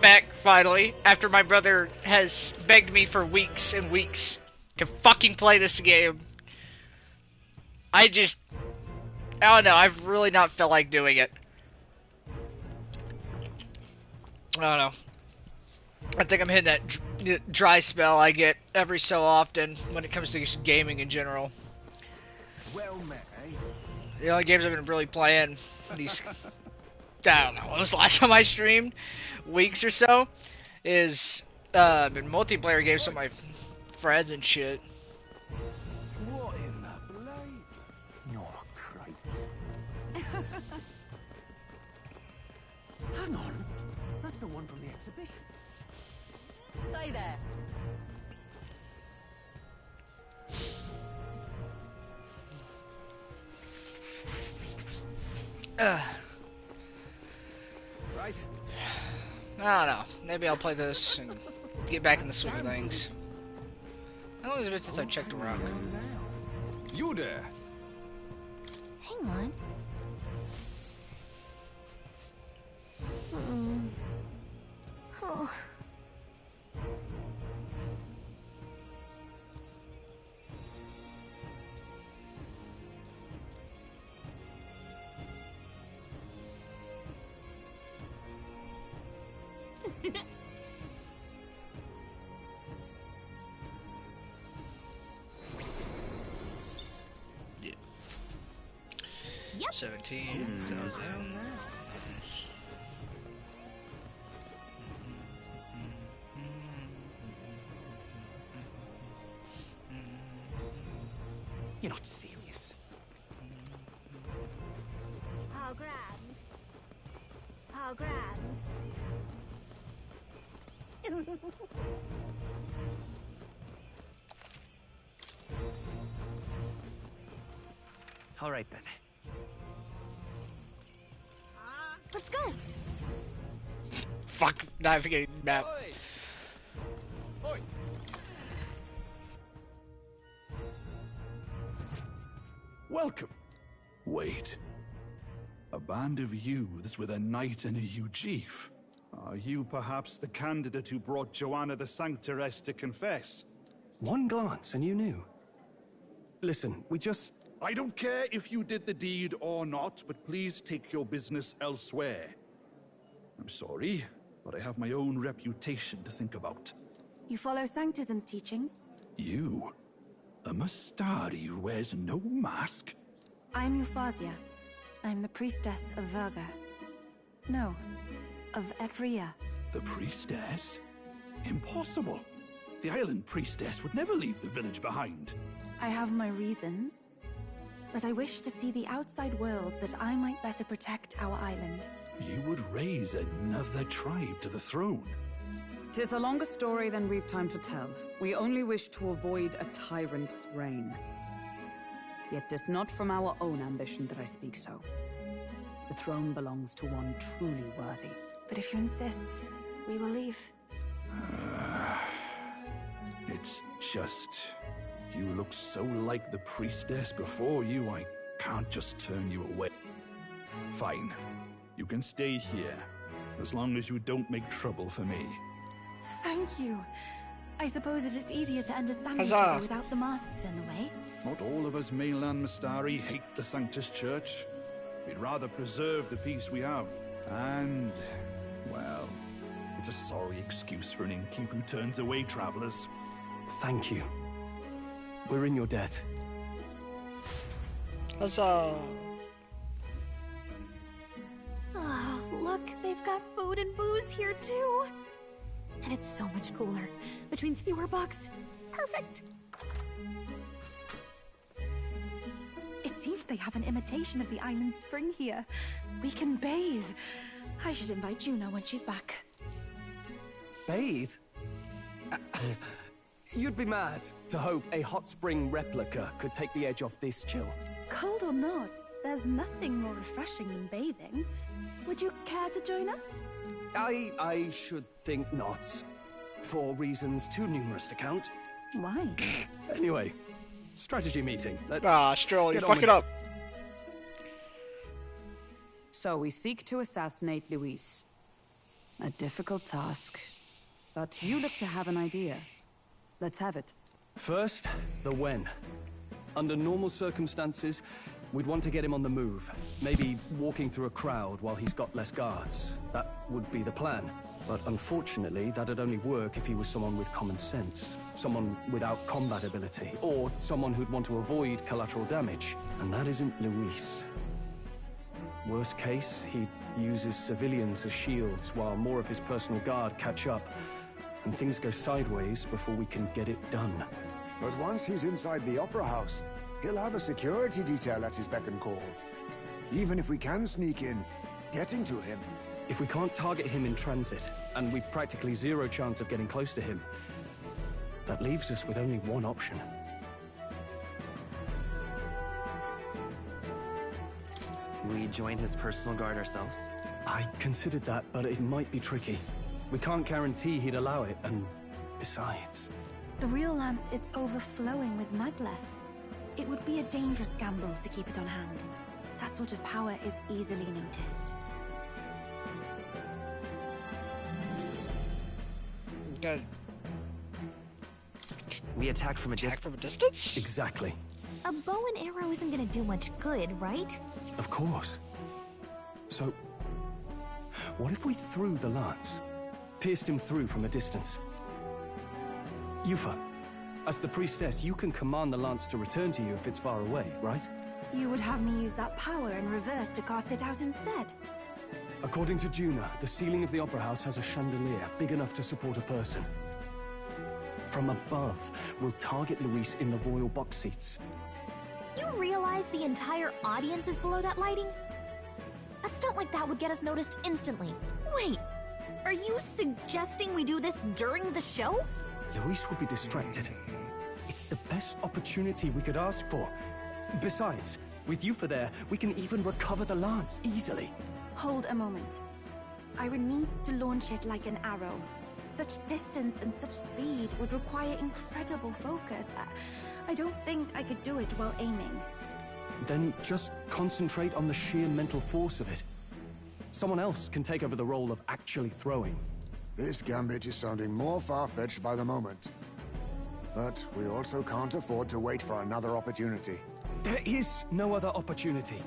back finally after my brother has begged me for weeks and weeks to fucking play this game. I just, I don't know, I've really not felt like doing it. I don't know. I think I'm hitting that dry spell I get every so often when it comes to gaming in general. Well met, eh? The only games I've been really playing these, I don't know, when was the last time I streamed? Weeks or so? Is, been multiplayer games with my friends and shit. What in the blade? You're great. Hang on. That's the one from the exhibition. Say there. Right. I don't know. Maybe I'll play this and get back in the swing of things. How long has it been since I checked the rock? You there. Hang on. Oh. Yeah. Yep. 17. You're not serious. How grand. How grand. All right then. Let's go. Fuck, navigating map. Oi. Oi. Welcome. Wait. A band of youths with a knight and a Ujief. Are you perhaps the candidate who brought Joanna the Sanctoress to confess? One glance and you knew. Listen, we just... I don't care if you did the deed or not, but please take your business elsewhere. I'm sorry, but I have my own reputation to think about. You follow Sanctism's teachings? You? A Mastari who wears no mask? I'm Euphazia. I'm the priestess of Verga. No, of Edria. The priestess? Impossible. The island priestess would never leave the village behind. I have my reasons, but I wish to see the outside world that I might better protect our island. You would raise another tribe to the throne. 'Tis a longer story than we've time to tell. We only wish to avoid a tyrant's reign. Yet 'tis not from our own ambition that I speak so. The throne belongs to one truly worthy. But if you insist, we will leave. It's just... You look so like the priestess before you, I can't just turn you away. Fine. You can stay here, as long as you don't make trouble for me. Thank you. I suppose it is easier to understand each Huzzah. other without the masks in the way. Not all of us mainland Mastari hate the Sanctus Church. We'd rather preserve the peace we have. And, well, it's a sorry excuse for an innkeep who turns away travelers. Thank you. We're in your debt. Huzzah. Oh, look, they've got food and booze here too. And it's so much cooler. Which means fewer bugs. Perfect. It seems they have an imitation of the island spring here. We can bathe. I should invite Juno when she's back. Bathe? You'd be mad to hope a hot spring replica could take the edge off this chill. Cold or not, there's nothing more refreshing than bathing. Would you care to join us? I should think not. For reasons too numerous to count. Why? Anyway, strategy meeting. Let's Stroll, you get on fuck with it up. So we seek to assassinate Luis. A difficult task. But you look to have an idea. Let's have it. First, the when. Under normal circumstances, we'd want to get him on the move. Maybe walking through a crowd while he's got less guards. That would be the plan. But unfortunately, that'd only work if he was someone with common sense. Someone without combat ability. Or someone who'd want to avoid collateral damage. And that isn't Luis. Worst case, he uses civilians as shields while more of his personal guard catch up. And things go sideways before we can get it done. But once he's inside the Opera House, he'll have a security detail at his beck and call. Even if we can sneak in, getting to him. If we can't target him in transit, and we've practically zero chance of getting close to him, that leaves us with only one option. We join his personal guard ourselves? I considered that, but it might be tricky. We can't guarantee he'd allow it, and besides... The real lance is overflowing with Magla. It would be a dangerous gamble to keep it on hand. That sort of power is easily noticed. Gotta We attack from a attack distance? from a distance? Exactly. A bow and arrow isn't gonna do much good, right? Of course. So, what if we threw the lance? Pierced him through from a distance? Yufa, as the priestess, you can command the lance to return to you if it's far away, right? You would have me use that power in reverse to cast it out instead. According to Juna, the ceiling of the Opera House has a chandelier big enough to support a person. From above, we'll target Luis in the royal box seats. You realize the entire audience is below that lighting? A stunt like that would get us noticed instantly. Wait, are you suggesting we do this during the show? Luis will be distracted. It's the best opportunity we could ask for. Besides, with Yufa there, we can even recover the lance easily. Hold a moment. I would need to launch it like an arrow. Such distance and such speed would require incredible focus. I don't think I could do it while aiming. Then just concentrate on the sheer mental force of it. Someone else can take over the role of actually throwing. This gambit is sounding more far-fetched by the moment. But we also can't afford to wait for another opportunity. There is no other opportunity.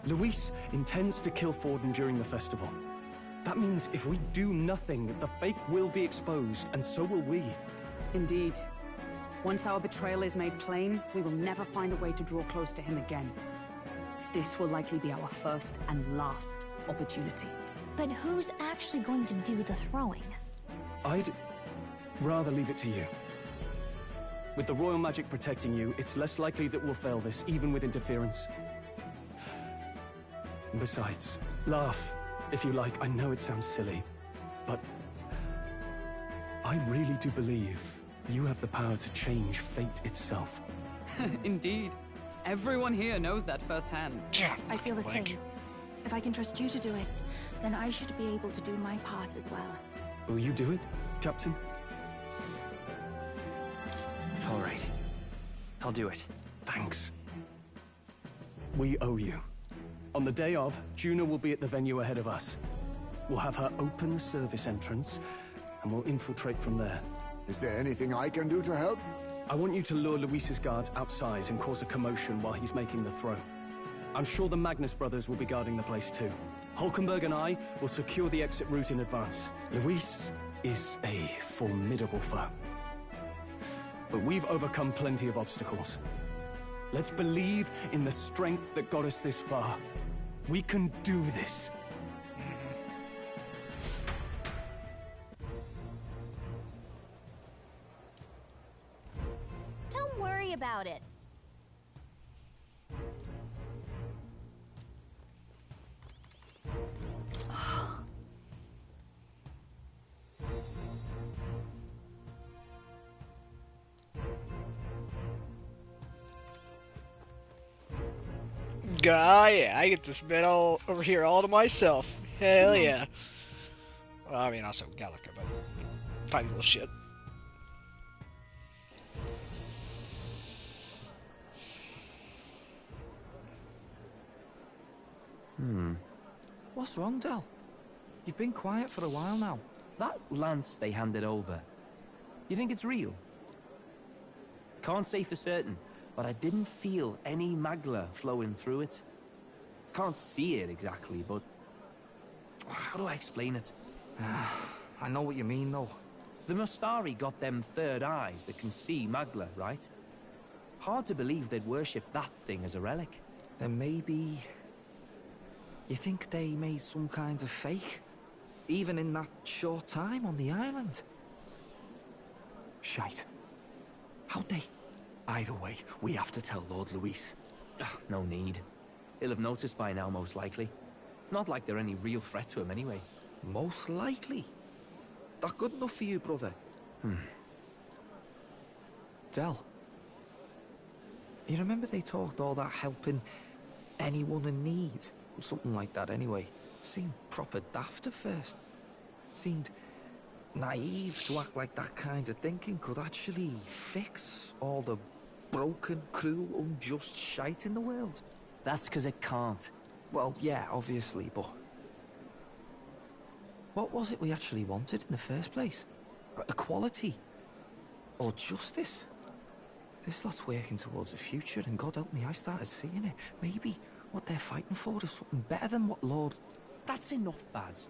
Luis intends to kill Forden during the festival. That means if we do nothing, the fake will be exposed, and so will we. Indeed. Once our betrayal is made plain, we will never find a way to draw close to him again. This will likely be our first and last opportunity. But who's actually going to do the throwing? I'd rather leave it to you. With the royal magic protecting you, it's less likely that we'll fail this, even with interference. And besides, laugh, if you like. I know it sounds silly, but I really do believe you have the power to change fate itself. Indeed. Everyone here knows that firsthand. I feel the Wank. same. If I can trust you to do it, then I should be able to do my part as well. Will you do it, Captain? All right. I'll do it. Thanks. We owe you. On the day of, Juna will be at the venue ahead of us. We'll have her open the service entrance, and we'll infiltrate from there. Is there anything I can do to help? I want you to lure Luis's guards outside and cause a commotion while he's making the throw. I'm sure the Magnus brothers will be guarding the place too. Hulkenberg and I will secure the exit route in advance. Luis is a formidable foe. But we've overcome plenty of obstacles. Let's believe in the strength that got us this far. We can do this. Don't worry about it. Yeah, I get this bit all over here all to myself. Hell yeah. Well, I mean, also Gallagher, but tiny little shit. What's wrong, Del? You've been quiet for a while now. That lance they handed over, you think it's real? Can't say for certain, but I didn't feel any magla flowing through it. Can't see it exactly, but how do I explain it? I know what you mean, though. The Mustari got them third eyes that can see magla, right? Hard to believe they'd worship that thing as a relic. Then maybe... You think they made some kind of fake? Even in that short time on the island? Shite. How'd they? Either way, we have to tell Lord Luis. No need. He'll have noticed by now, most likely. Not like they're any real threat to him anyway. Most likely? That good enough for you, brother? Del. You remember they talked all that helping anyone in need? Or something like that anyway. Seemed proper daft at first. Seemed naive to act like that kind of thinking could actually fix all the broken, cruel, unjust shite in the world. That's because it can't. Well, yeah, obviously, but... What was it we actually wanted in the first place? Equality? Or justice? This lot's working towards a future, and God help me, I started seeing it. Maybe what they're fighting for is something better than what Lord... That's enough, Baz.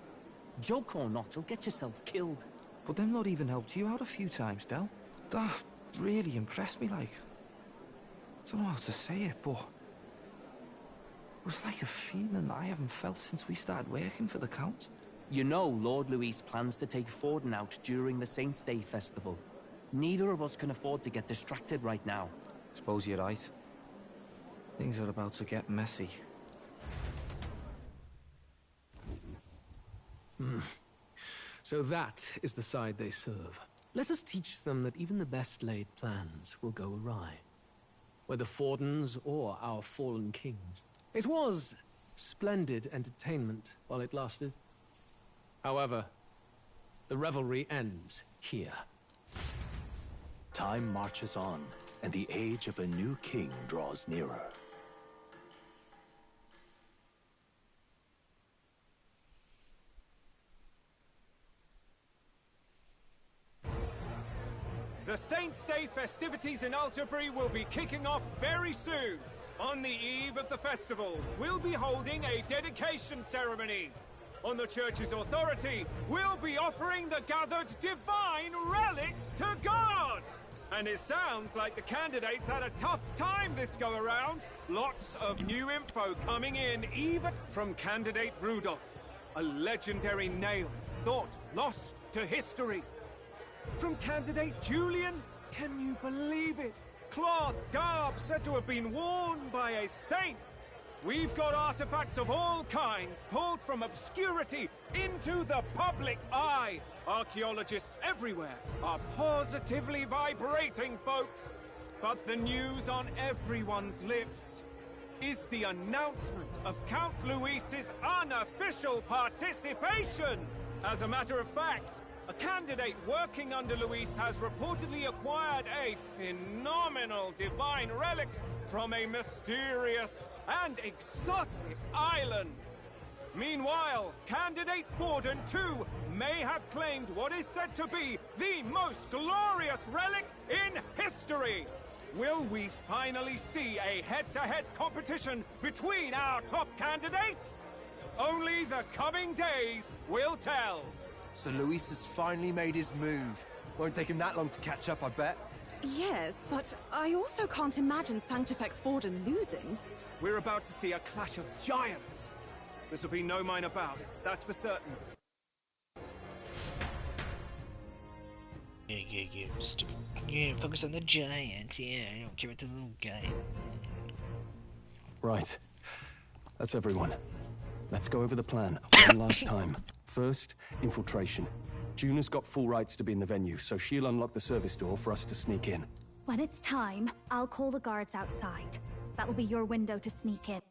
Joke or not, you'll get yourself killed. But them not even helped you out a few times, Del. That really impressed me, like... I don't know how to say it, but... It was like a feeling I haven't felt since we started working for the Count. You know Lord Luis plans to take Forden out during the Saints' Day festival. Neither of us can afford to get distracted right now. Suppose you're right. Things are about to get messy. So that is the side they serve. Let us teach them that even the best laid plans will go awry. Whether Forden's or our fallen kings. It was splendid entertainment while it lasted. However, the revelry ends here. Time marches on, and the age of a new king draws nearer. The Saints' Day festivities in Alterbury will be kicking off very soon. On the eve of the festival, we'll be holding a dedication ceremony. On the church's authority, we'll be offering the gathered divine relics to God! And it sounds like the candidates had a tough time this go-around. Lots of new info coming in, even from candidate Rudolph, a legendary nail thought lost to history. From candidate Julian, can you believe it? Cloth garb said to have been worn by a saint. We've got artifacts of all kinds pulled from obscurity into the public eye. Archaeologists everywhere are positively vibrating, folks. But the news on everyone's lips is the announcement of Count Luis's unofficial participation. As a matter of fact, a candidate working under Luis has reportedly acquired a phenomenal divine relic from a mysterious and exotic island. Meanwhile, candidate Forden, too, may have claimed what is said to be the most glorious relic in history. Will we finally see a head-to-head competition between our top candidates? Only the coming days will tell. So Luis has finally made his move. Won't take him that long to catch up, I bet. Yes, but I also can't imagine Sanctifex Forden losing. We're about to see a clash of giants. This'll be no minor bout, that's for certain. Yeah, stupid. Yeah, focus on the giants. Yeah, I don't care about the little guy. Right. That's everyone. Let's go over the plan one last time. First, infiltration. Juna's got full rights to be in the venue, so she'll unlock the service door for us to sneak in. When it's time, I'll call the guards outside. That will be your window to sneak in.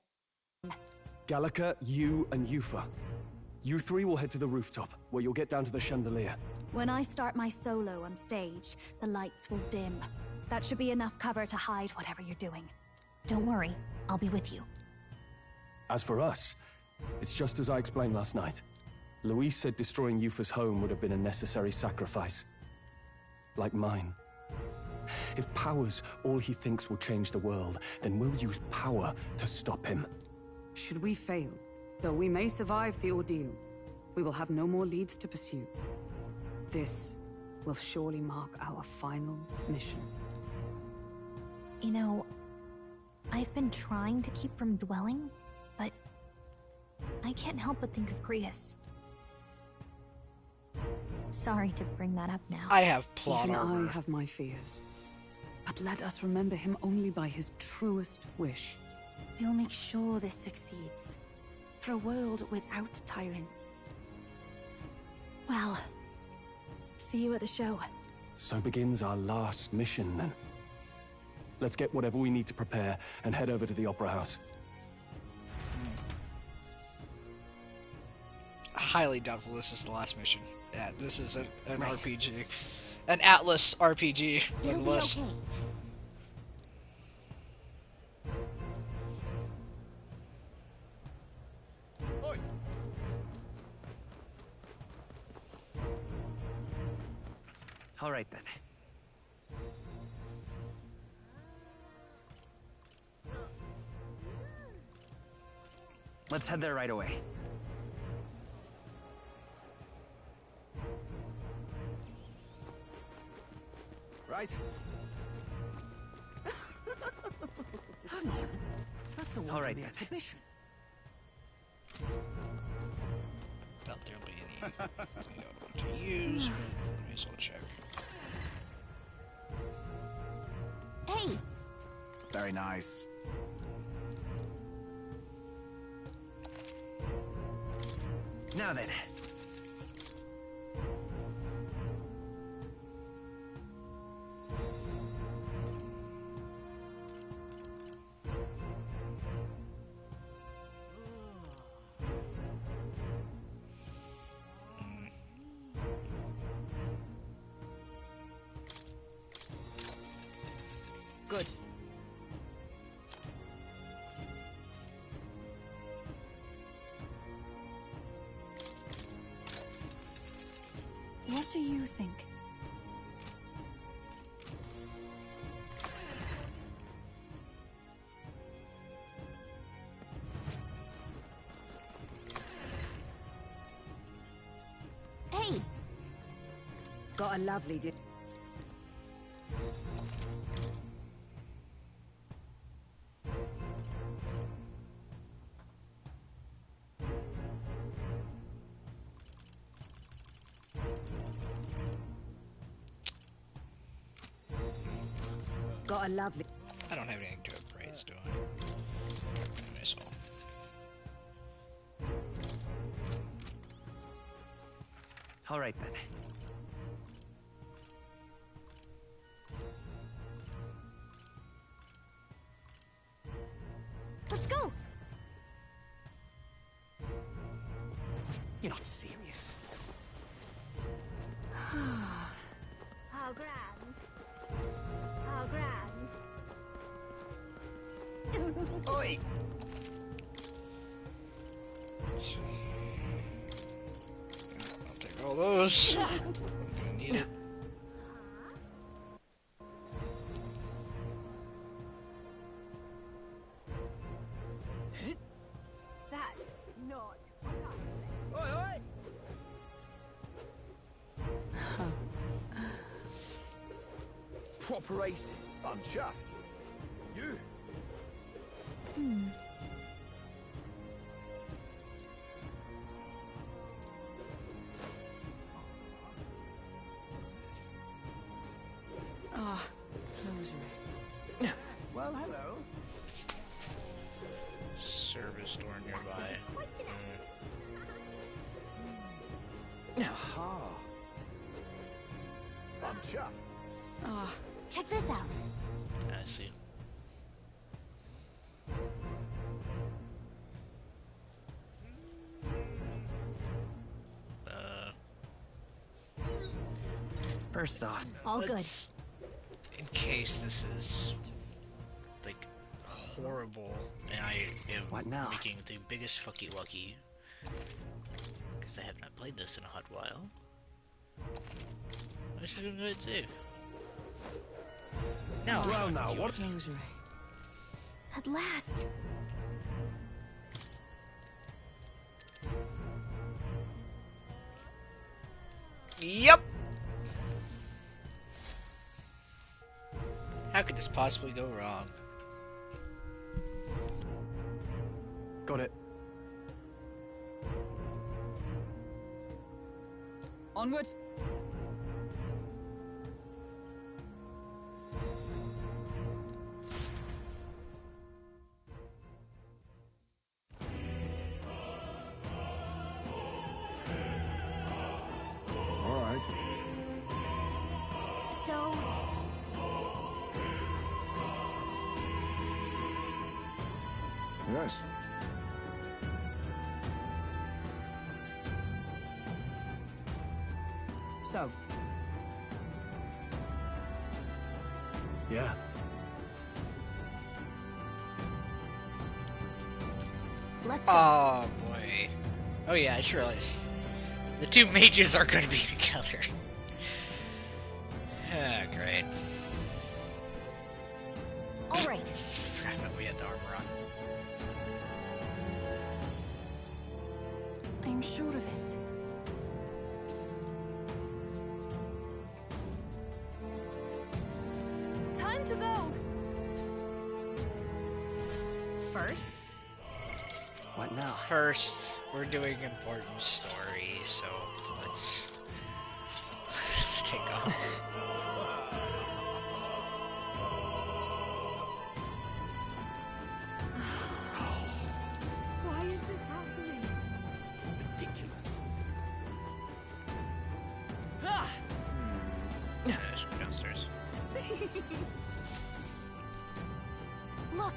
Gallica, you, and Yufa. You three will head to the rooftop, where you'll get down to the chandelier. When I start my solo on stage, the lights will dim. That should be enough cover to hide whatever you're doing. Don't worry, I'll be with you. As for us, it's just as I explained last night. Louise said destroying Yufa's home would have been a necessary sacrifice. Like mine. If power's all he thinks will change the world, then we'll use power to stop him. Should we fail, though we may survive the ordeal, we will have no more leads to pursue. This will surely mark our final mission. You know, I've been trying to keep from dwelling, but I can't help but think of Grius. Sorry to bring that up now. I have plot Even armor. I have my fears. But let us remember him only by his truest wish. We'll make sure this succeeds. For a world without tyrants. Well, see you at the show. So begins our last mission, then. Let's get whatever we need to prepare and head over to the Opera House. Highly doubtful this is the last mission. Yeah, this is an RPG. An Atlas RPG. You'll be Less. okay. All right then. Let's head there right away. Right? Hang on. That's the one All from right the then. exhibition. Doubt there'll be any to use, but may as well check. Hey! Very nice. Now then. Good. What do you think? Hey! Got a lovely day. Got a lovely. I don't have anything to appraise, do I? May as well. All right then. Let's go! You're not serious. How grand. How grand. Oi! I'll take all those. I'm gonna need it. That's not. Proper aces. I'm chuffed. You? Ah, closure. Well, hello. Service store nearby. Aha. I'm chuffed. Ah, Check this out. I see. First off, All good. Let's- In case this is like horrible and I am What now? making the biggest fucky lucky. Because since I have not played this in a hot while. I should have good save. No. Well, now what? At last. Yep. How could this possibly go wrong? Got it. Onward. All right. So, Yes. So, Yeah. let's go. Oh boy. Oh yeah, I just realized. The two mages are going to be together. Ah, great. Alright. Forgot that we had the armor on. I'm sure of it. Time to go. First, What now? First, we're doing important story, so let's take off. Why is this happening? Ridiculous. Ah! Yeah, let's go downstairs. look.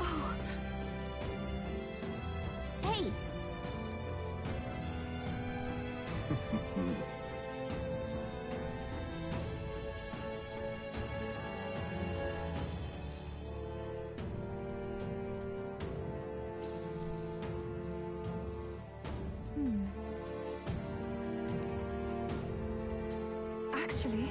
Oh, Hey, actually,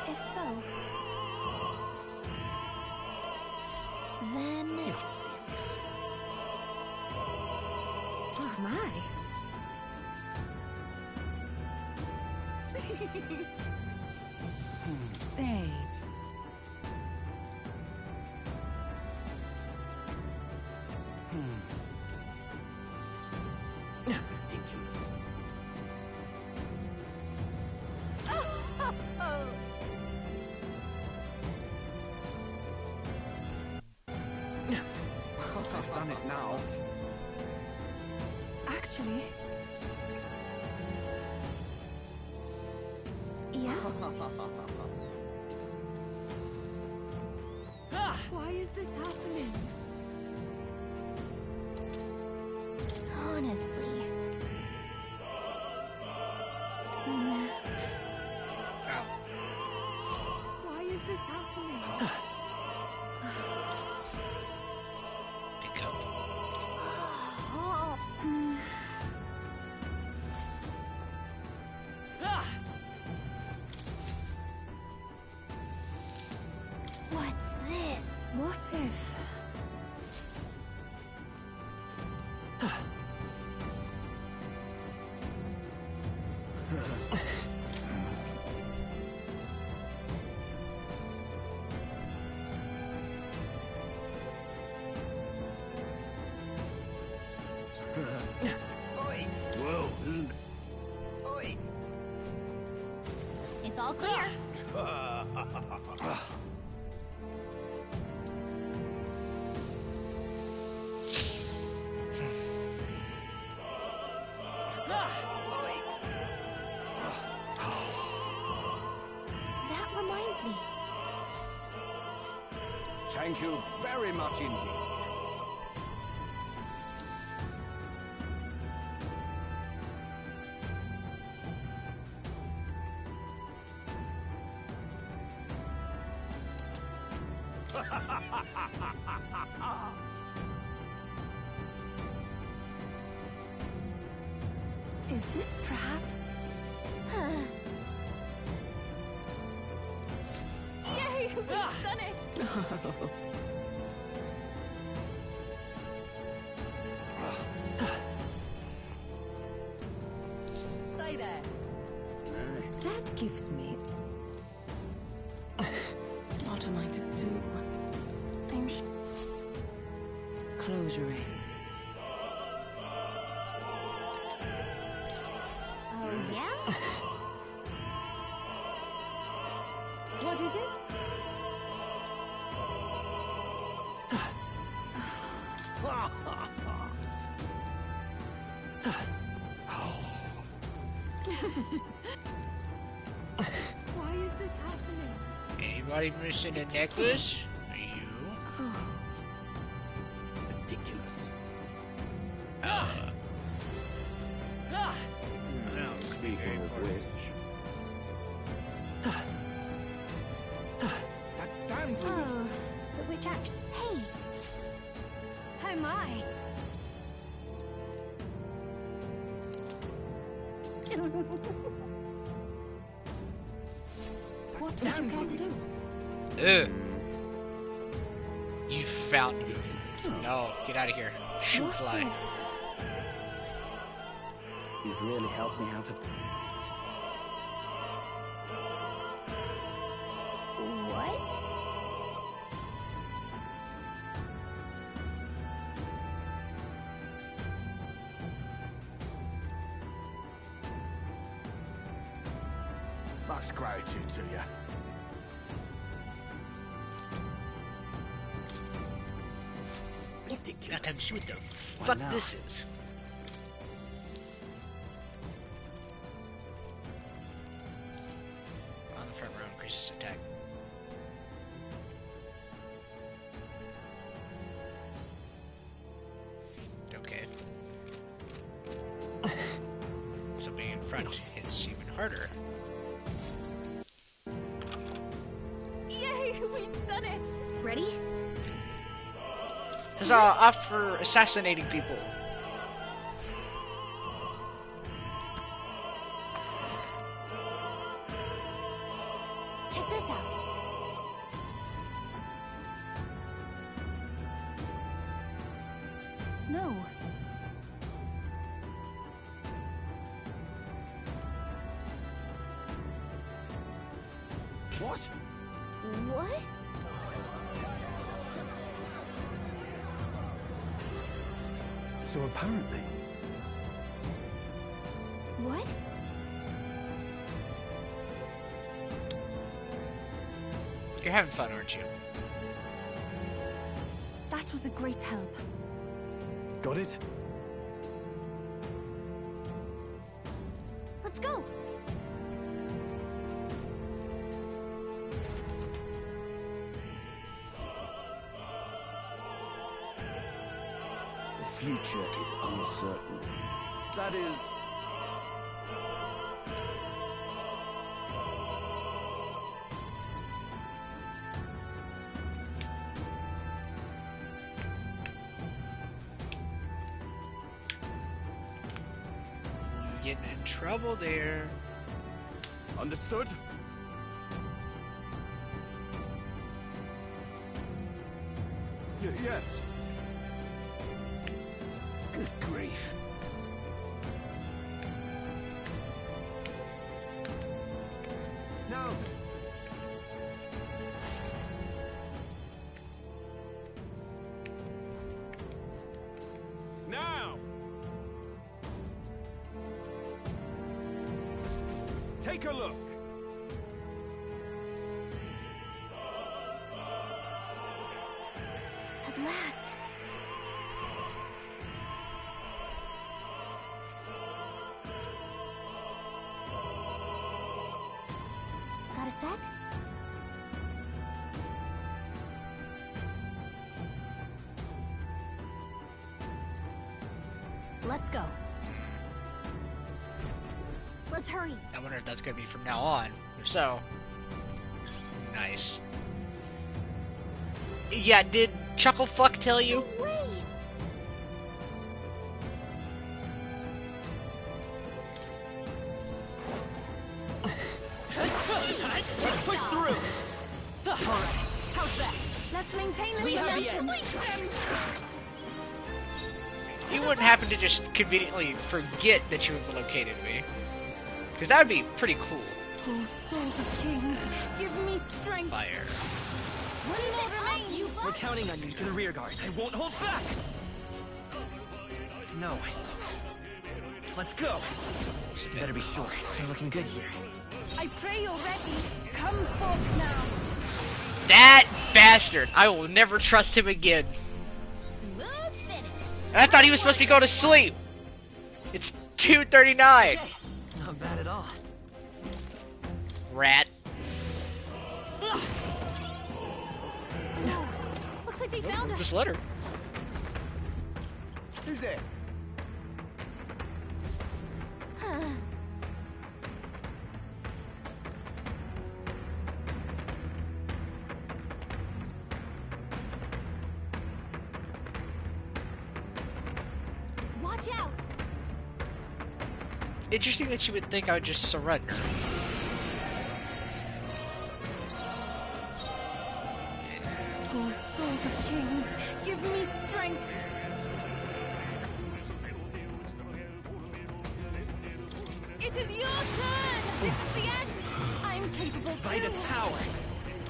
if so, then... You're not serious. oh my. Say. Ridiculous. I've done it now. Actually, yes. Why is this happening? Honestly. Ow. Why is this happening? Pick up. Oh, Ah! what's this? What if? Whoa, isn't it? It's all clear. That reminds me. Thank you very much indeed. Is this perhaps... Yay! We've done it! Say there. That gives me... What am I to do? I'm Close your eye. Oh, yeah? What is it? Why is this happening? Anybody missing a necklace? Are you? Ridiculous. Oh, Speaking of which... That damn Oh, but which act... Hey! Oh my! What would you care to do? Ugh. You found me. No, get out of here. Shoot What fly. if- You've really helped me out of... What? Much gratitude to you. Now time to see what the fuck not? this is. On the front row, increases attack. Okay. So being in front hits even harder. Yay! We've done it! Ready? Huzzah, off for assassinating people. Check this out. No. What? What? So apparently... What? You're having fun, aren't you? That was a great help. Got it? Let's go. The future is uncertain. That is... Getting in trouble there. Understood? Yes. Good grief. Now then. Now! Take a look. At last. Got a sec? Let's go. Let's hurry. I wonder if that's gonna be from now on. If so, nice. Yeah, did Chucklefuck tell you? Wait. Let's maintain this We have momentum. the edge. You wouldn't happen to just conveniently forget that you have located me. Because that would be pretty cool. Oh, souls of kings, give me strength. Fire. One more remains. We're counting on you to the rear guard. I won't hold back. No. Let's go. You better be sure. You're looking good here. I pray you're ready. Come forth now. That bastard. I will never trust him again. Smooth finish. I thought he was supposed to be going to sleep. It's 2:39. Not bad at all. Rat. Looks like they found us. Just let her. Who's there? Watch out. Interesting that you would think I would just surrender. Oh, souls of kings, give me strength. It is your turn. This is the end. I'm capable too. Vitus power.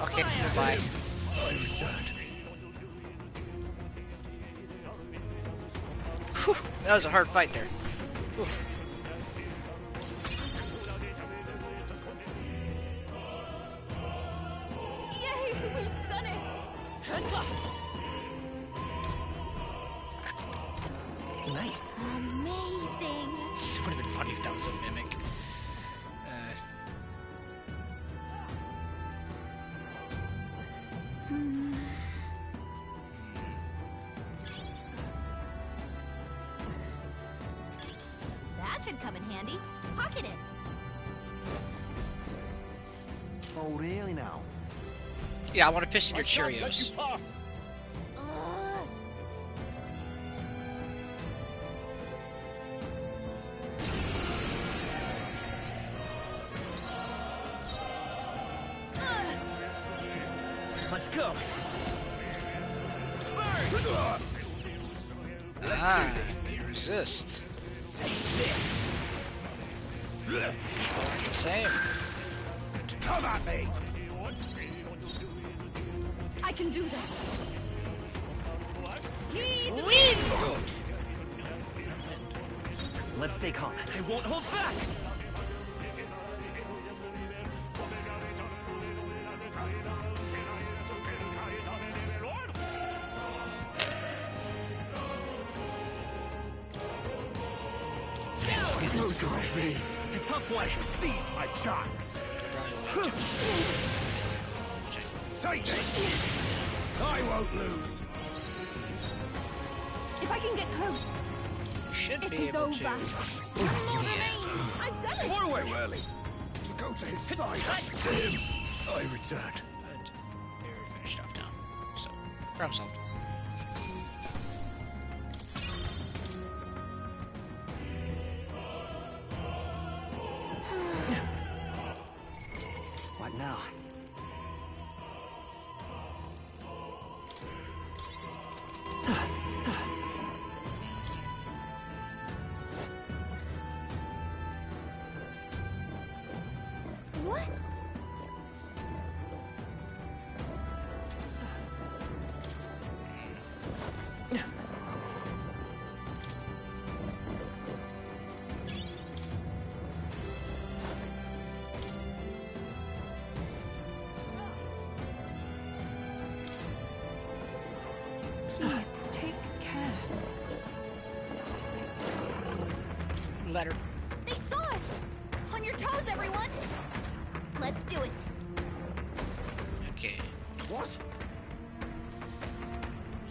Okay, goodbye. I returned. Whew, that was a hard fight there. Whew. Yay, we've done it. Nice. Amazing. It would have been funny if that was a mimic. That should come in handy. Pocket it. Oh, really now? Yeah, I want to piss in your Cheerios. Let's go. Ah, you resist. Same. Come at me! I can do this. Let's stay calm. I won't hold back. A tough one. Seize my chance! Take this! I won't lose! If I can get close, Should it be is able over. to. One more remains. I've done it. More away, Whirly! To go to his side! To him! I returned. But they're finished off now. So, problem solved. What now? What? Please take care. Letter. They saw us! On your toes, everyone! Let's do it. Okay. What?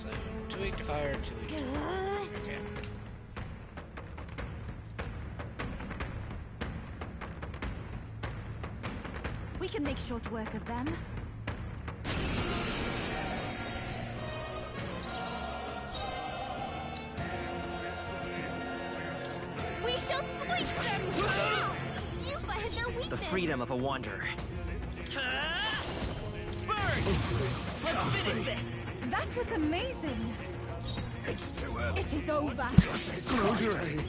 So, 2 weak to fire, 2 weak to fire. Okay. We can make short work of them. We shall sweep them! You fighted their weakness! The freedom of a wanderer. Burn! Let's finish this! That was amazing. It's too early. It is over. Close your eyes.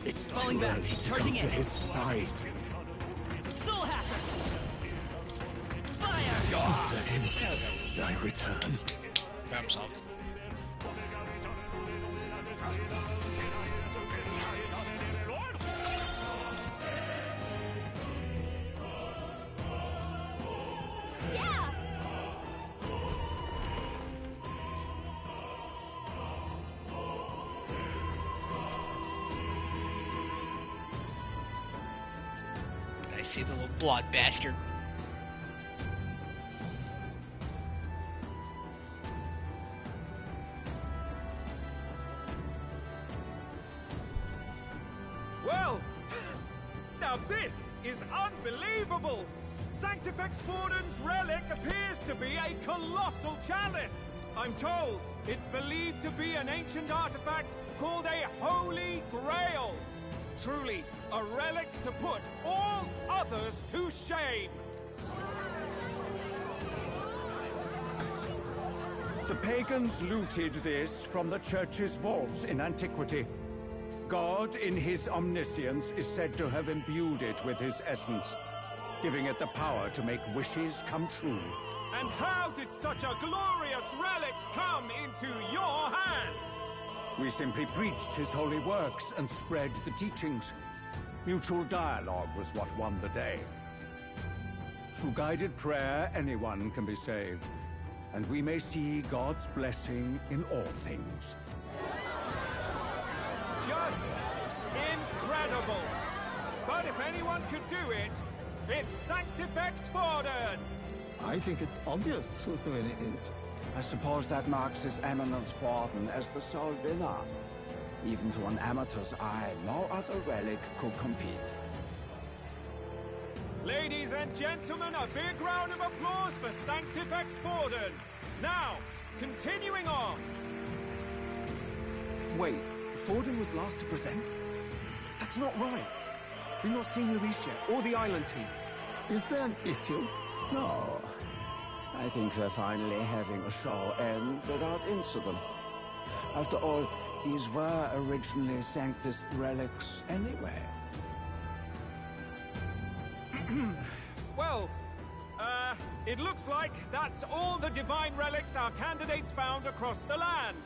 It's Falling back. Charging to in. his side. Soul Hacker. Fire. God to him. I return. Problem solved. Yeah! I see the little blonde bastard. Well, now this is unbelievable! Sanctifex Forden's relic appears to be a colossal chalice! I'm told it's believed to be an ancient artifact called a Holy Grail! Truly, a relic to put all others to shame! The pagans looted this from the church's vaults in antiquity. God, in his omniscience, is said to have imbued it with his essence, giving it the power to make wishes come true. And how did such a glorious relic come into your hands? We simply preached his holy works and spread the teachings. Mutual dialogue was what won the day. Through guided prayer, anyone can be saved, and we may see God's blessing in all things. Just incredible! But if anyone could do it, it's Sanctifex Forden! I think it's obvious whose win it is. I suppose that marks His Eminence Forden as the sole winner. Even to an amateur's eye, no other relic could compete. Ladies and gentlemen, a big round of applause for Sanctifex Forden! Now, continuing on! Wait, Forden was last to present? That's not right. We've not seen Luis yet, or the island team. Is there an issue? No. I think we're finally having a show end without incident. After all, these were originally Sanctus relics anyway. Well, it looks like that's all the divine relics our candidates found across the land.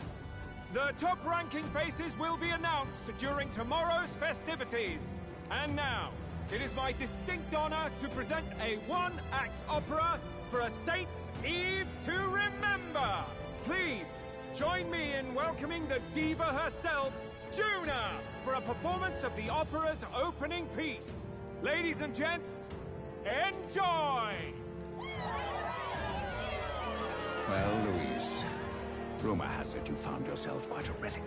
The top-ranking faces will be announced during tomorrow's festivities. And now, it is my distinct honor to present a one-act opera for a Saint's Eve to remember. Please, join me in welcoming the diva herself, Juna, for a performance of the opera's opening piece. Ladies and gents, enjoy! Well, Luis, rumor has it you found yourself quite a relic.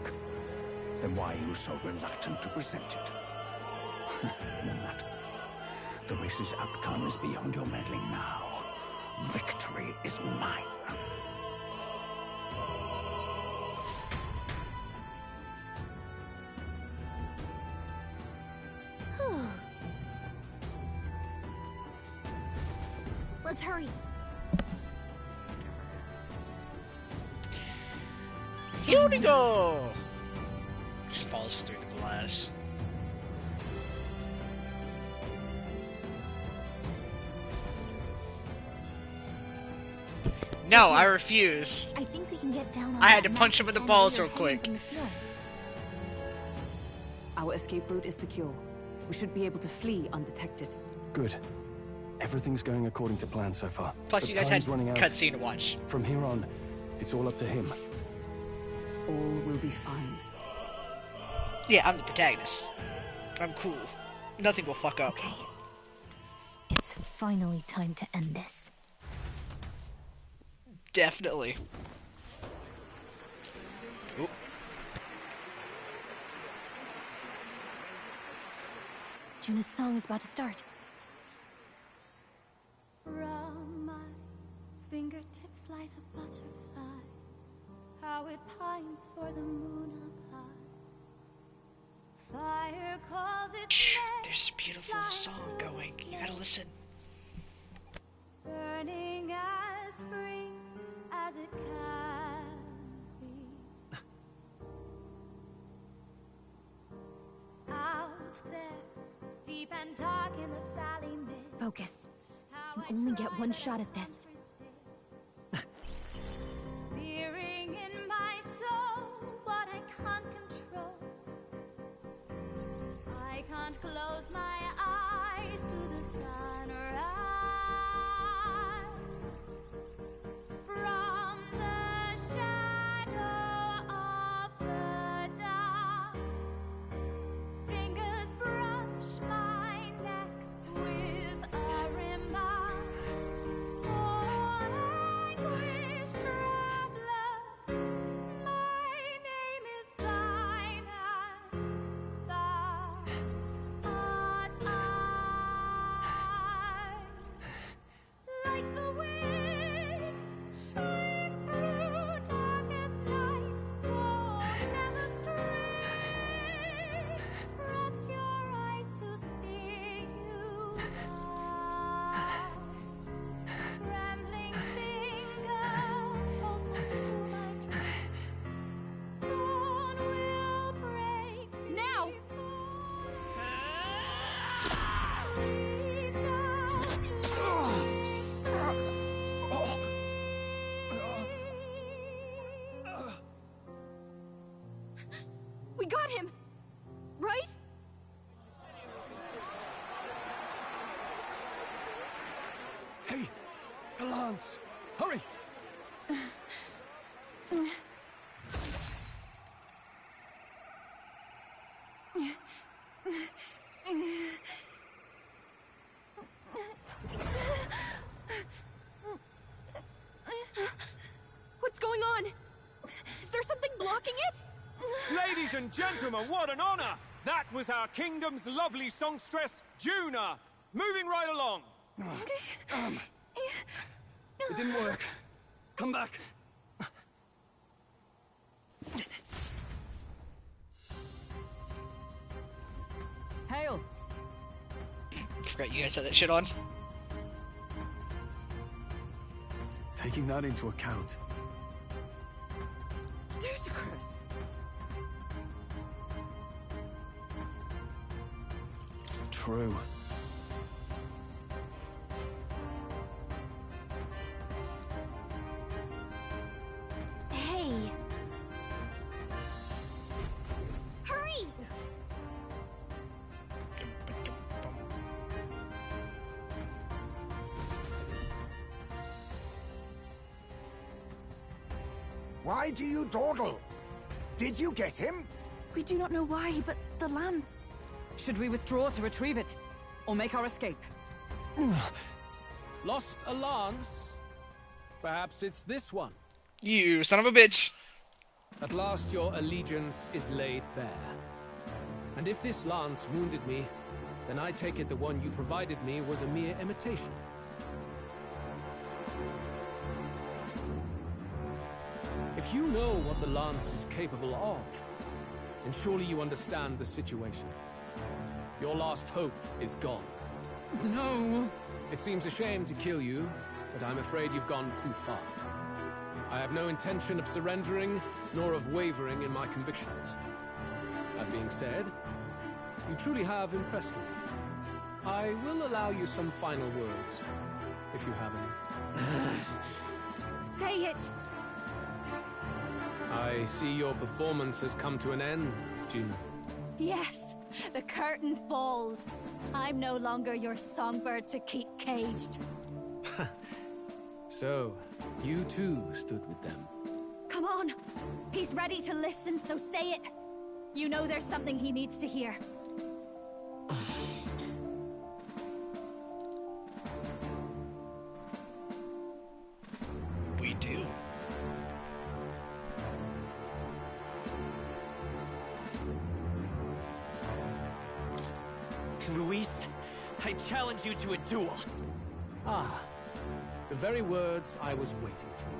Then why are you so reluctant to present it? No matter. The race's outcome is beyond your meddling now. Victory is mine. Let's hurry. Here we go! Just falls through the glass. No, I refuse. I think we can get down on I had that to punch him in the massive balls chandelier real hanging quick. from the ceiling. Our escape route is secure. We should be able to flee undetected. Good. Everything's going according to plan so far. Plus, But you guys time's had running out. cutscene to watch. From here on, it's all up to him. All will be fine. Yeah, I'm the protagonist. I'm cool. Nothing will fuck up. Okay. It's finally time to end this. Definitely. Oop. Juna's song is about to start. From my fingertip flies a butterfly, how it pines for the moon up high. Fire calls its Shh, name, there's a beautiful song going. You gotta listen. burning as free as as it can be. Out there, deep and dark in the valley mid. Focus. You can only get one shot at this. Fearing in my soul what I can't control. I can't close my eyes to the sunrise. From the shadow of the dark, fingers brush my neck with a remark. Oh, anguish traveler, my name is thine, and thou art I. Like the wind, shine through darkest night. Oh, never stray. Trust your eyes to steer you by. Trembling finger, hopeless to my dream. Dawn will break now. Reach out to We got him! Right? Hey! The lance! Hurry! What's going on? Is there something blocking it? Ladies and gentlemen, what an honor! That was our kingdom's lovely songstress, Juna. Moving right along. It didn't work. Come back. Hail! Forgot you guys had that shit on. Taking that into account, Ludicrous! true. Hey! Hurry! Why do you dawdle? Did you get him? We do not know why, but the lance. Should we withdraw to retrieve it? Or make our escape? Lost a lance? Perhaps it's this one. You son of a bitch. At last your allegiance is laid bare. And if this lance wounded me, then I take it the one you provided me was a mere imitation. If you know what the lance is capable of, then surely you understand the situation. Your last hope is gone. No. It seems a shame to kill you, but I'm afraid you've gone too far. I have no intention of surrendering, nor of wavering in my convictions. That being said, you truly have impressed me. I will allow you some final words, if you have any. Say it! I see your performance has come to an end, June. Yes, the curtain falls. I'm no longer your songbird to keep caged. So, you too stood with them. Come on. He's ready to listen, so say it. You know there's something he needs to hear. We do. Luis, I challenge you to a duel. Ah, the very words I was waiting for.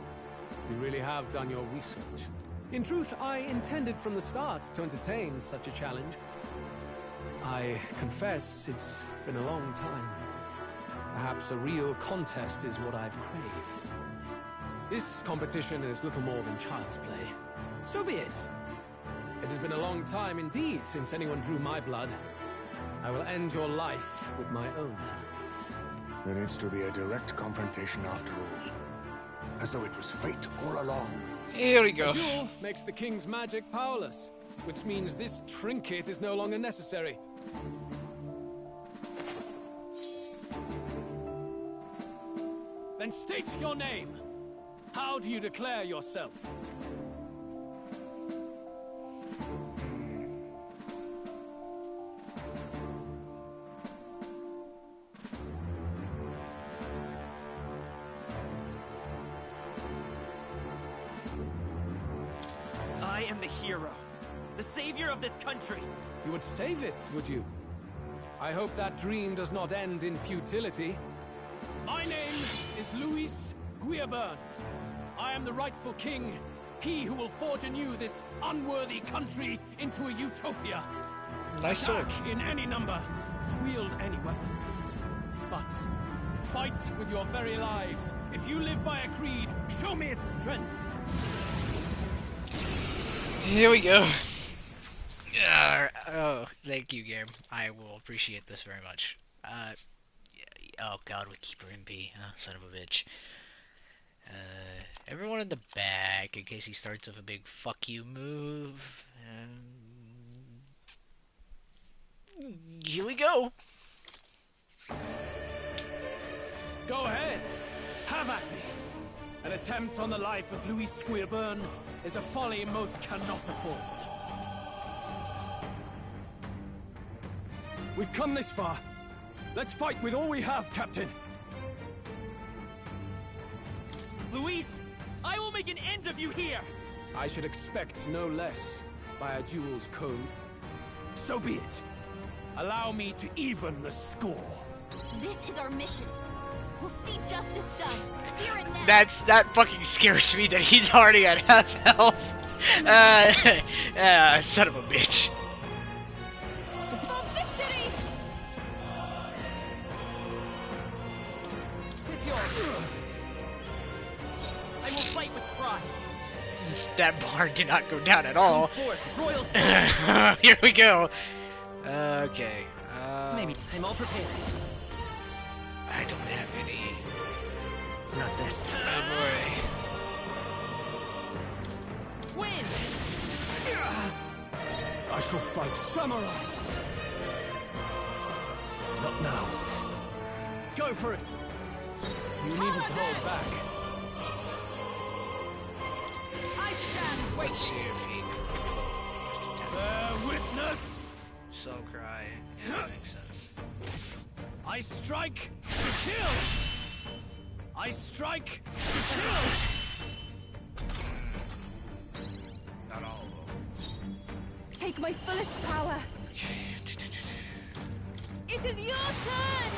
You really have done your research. In truth, I intended from the start to entertain such a challenge. I confess it's been a long time. Perhaps a real contest is what I've craved. This competition is little more than child's play. So be it. It has been a long time indeed since anyone drew my blood. I will end your life with my own hands. There needs to be a direct confrontation after all. As though it was fate all along. Here we go. A duel makes the king's magic powerless, which means this trinket is no longer necessary. Then state your name. How do you declare yourself? I am the hero. The savior of this country. You would save it, would you? I hope that dream does not end in futility. My name is Luis Guiaburn. I am the rightful king. He who will forge anew this unworthy country into a utopia. Nice sword. Attack in any number. Wield any weapons. But fight with your very lives. If you live by a creed, show me its strength. Here we go. Oh, thank you, game. I will appreciate this very much. Oh god, we keep her MP. Oh, son of a bitch. Everyone in the back, in case he starts with a big fuck you move. Here we go. Go ahead. Have at me. An attempt on the life of Louis Squeerburn is a folly most cannot afford. We've come this far. Let's fight with all we have, Captain. Luis, I will make an end of you here. I should expect no less by a duel's code. So be it. Allow me to even the score. This is our mission. We'll see justice done. Here and now. That fucking scares me that he's already at half health. Son of a bitch. For victory! Tis yours. I will fight with pride. That bar did not go down at all. Royal Here we go. Okay. Maybe I'm all prepared. I don't have any. Not this. Oh boy. Win! I shall fight samurai. Not now. Go for it. You needn't hold back. I stand Let's see if he Bear witness. Soul cry. Yeah, that makes sense. I strike to kill. I strike to kill. Not all of them. Take my fullest power. It is your turn!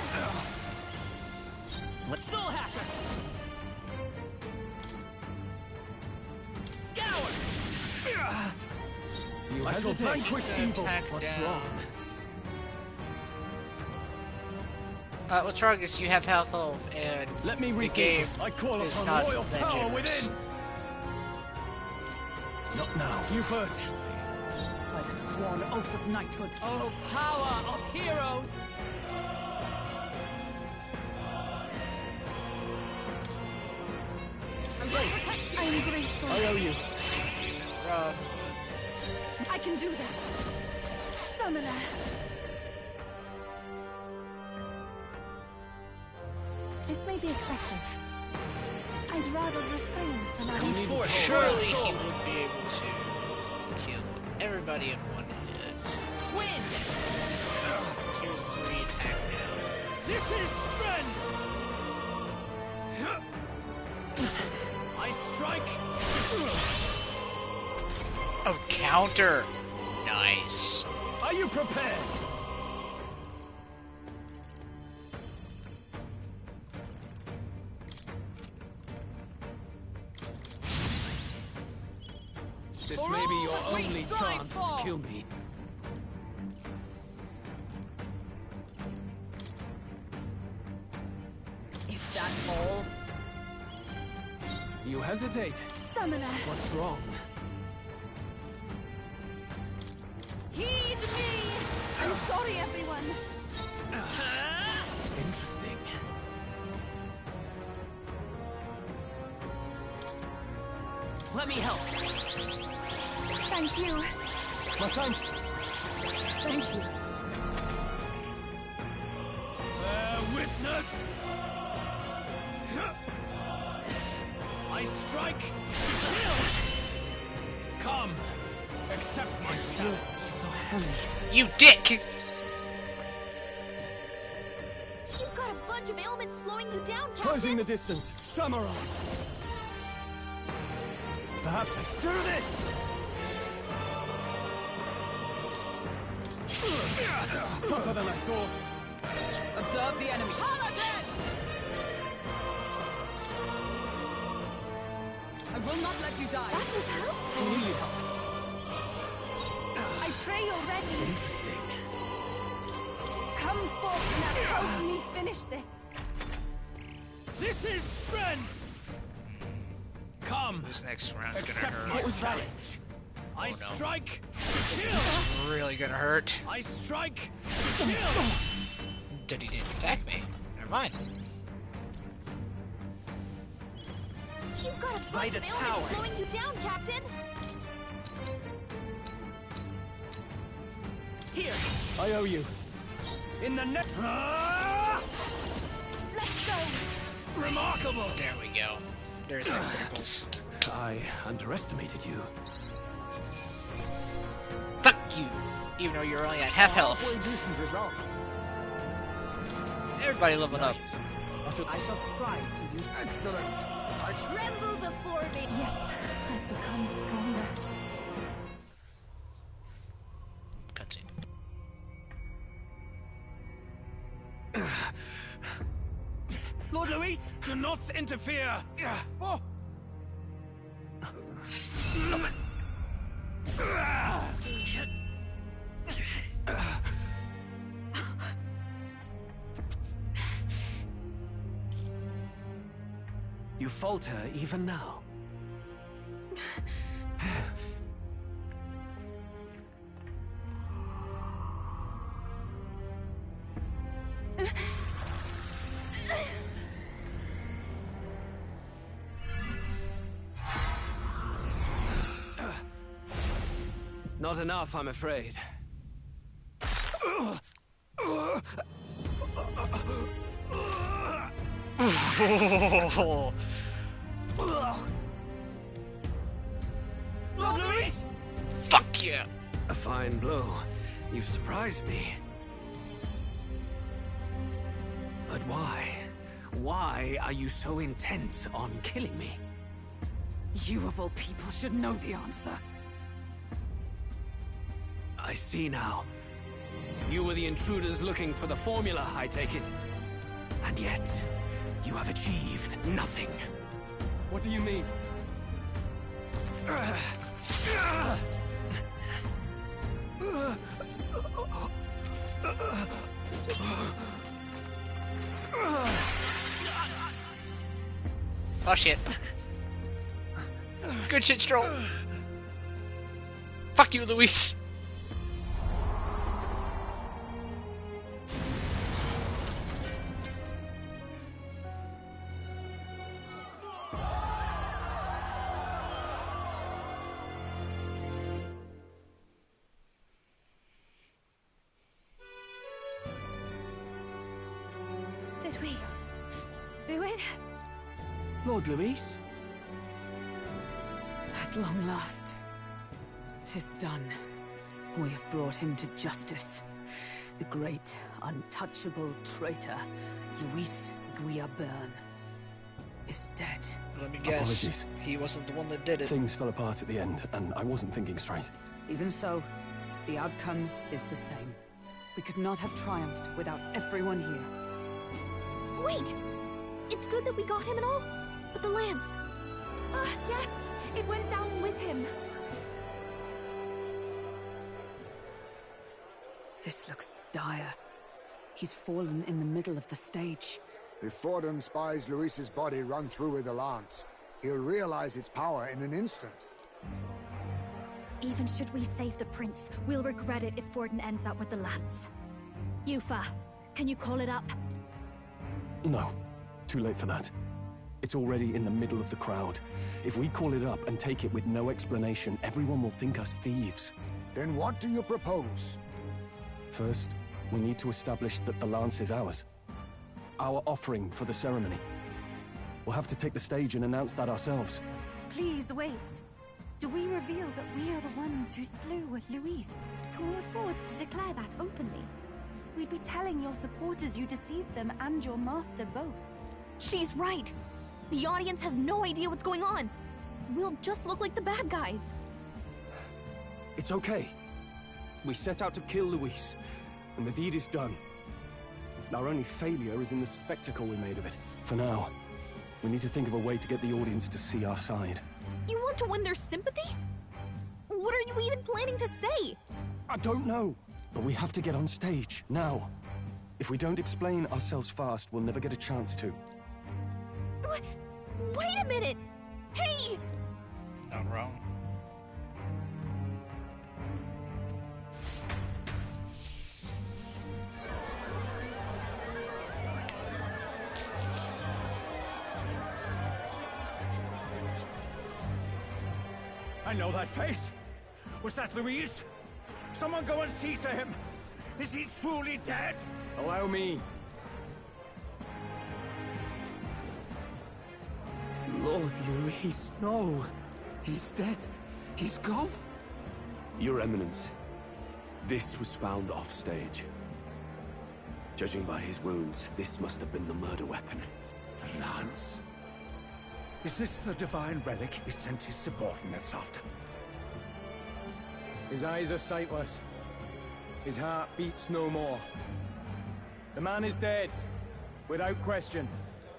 What soul hacker? Scour! You I shall vanquish evil. What's wrong? What's wrong is you have health and let me the game this. I call is upon not royal that power generous. within. Not now. You first. By the sworn oath of knighthood. Oh, power of heroes! I'm grateful. I owe you. I can do this. Summoner. This may be excessive. I'd rather refrain from adding force. Surely he would be able to kill everybody in one hit. Win! Here's re-attack now. This is strength. I strike. Oh, counter! Nice. Are you prepared? This may be your only chance to kill me. Is that all? You you hesitate? Summoner! What's wrong? Heed me! I'm sorry, everyone. Interesting. Let me help. Thank you. My thanks. Thank you. Bear witness! I strike, kill! Come, accept my challenge. So heavy. You dick! You've got a bunch of ailments slowing you down, Captain! Closing the distance. Samurai! Perhaps let's do this! Tougher than I thought. Observe the enemy. I will not let you die. That was helpful. I need help. I pray you're ready. Interesting. Come forth and help me finish this. This is strength! Come, This next round's gonna accept hurt. my challenge. I Oh, no. strike, kill! Really gonna hurt. I strike, kill! Did he didn't attack me? Never mind. You've got a bunch Light of is ailments power. slowing you down, Captain! Here. I owe you. In the neck. Let's go. Remarkable! There we go. There's the criticals. I underestimated you. Fuck you! Even though you're only at half health. Halfway decent result. Everybody leveling up. I shall strive to use. Excellent. Tremble before me! Yes, I've become stronger. Cutscene. Lord Luis, do not interfere! Oh. You falter even now. Not enough, I'm afraid. Lord Luis! Fuck yeah! A fine blow. You've surprised me. But why? Why are you so intent on killing me? You of all people should know the answer. I see now. You were the intruders looking for the formula, I take it. And yet, you have achieved nothing. What do you mean? Oh shit. Good shit, Stroll. Fuck you, Luis. Did we do it? Lord Luis? At long last, 'tis done. We have brought him to justice. The great, untouchable traitor, Luis Guillaburn, is dead. Let me guess. Apologies. He wasn't the one that did it. Things fell apart at the end, and I wasn't thinking straight. Even so, the outcome is the same. We could not have triumphed without everyone here. Wait! It's good that we got him and all, but the lance... Yes, it went down with him. This looks dire. He's fallen in the middle of the stage. If Fordham spies Luis's body run through with a lance, He'll realize its power in an instant. Even should we save the prince, we'll regret it if Forden ends up with the lance. Yufa, can you call it up? No. Too late for that. It's already in the middle of the crowd. If we call it up and take it with no explanation, everyone will think us thieves. Then what do you propose? First, we need to establish that the lance is ours. Our offering for the ceremony. We'll have to take the stage and announce that ourselves. Please wait. Do we reveal that we are the ones who slew Luis? Can we afford to declare that openly? We'd be telling your supporters you deceived them and your master both. She's right. The audience has no idea what's going on. We'll just look like the bad guys. It's okay. We set out to kill Luis, and the deed is done. Our only failure is in the spectacle we made of it. For now, we need to think of a way to get the audience to see our side. You want to win their sympathy? What are you even planning to say? I don't know, but we have to get on stage, now. If we don't explain ourselves fast, we'll never get a chance to. Wait a minute! Hey! Not wrong. I know that face. Was that Luis? Someone go and see to him. Is he truly dead? Allow me. Lord Luis, no. He's dead. He's gone. Your Eminence, this was found off-stage. Judging by his wounds, this must have been the murder weapon. The lance? Is this the divine relic he sent his subordinates after? His eyes are sightless. His heart beats no more. The man is dead, without question.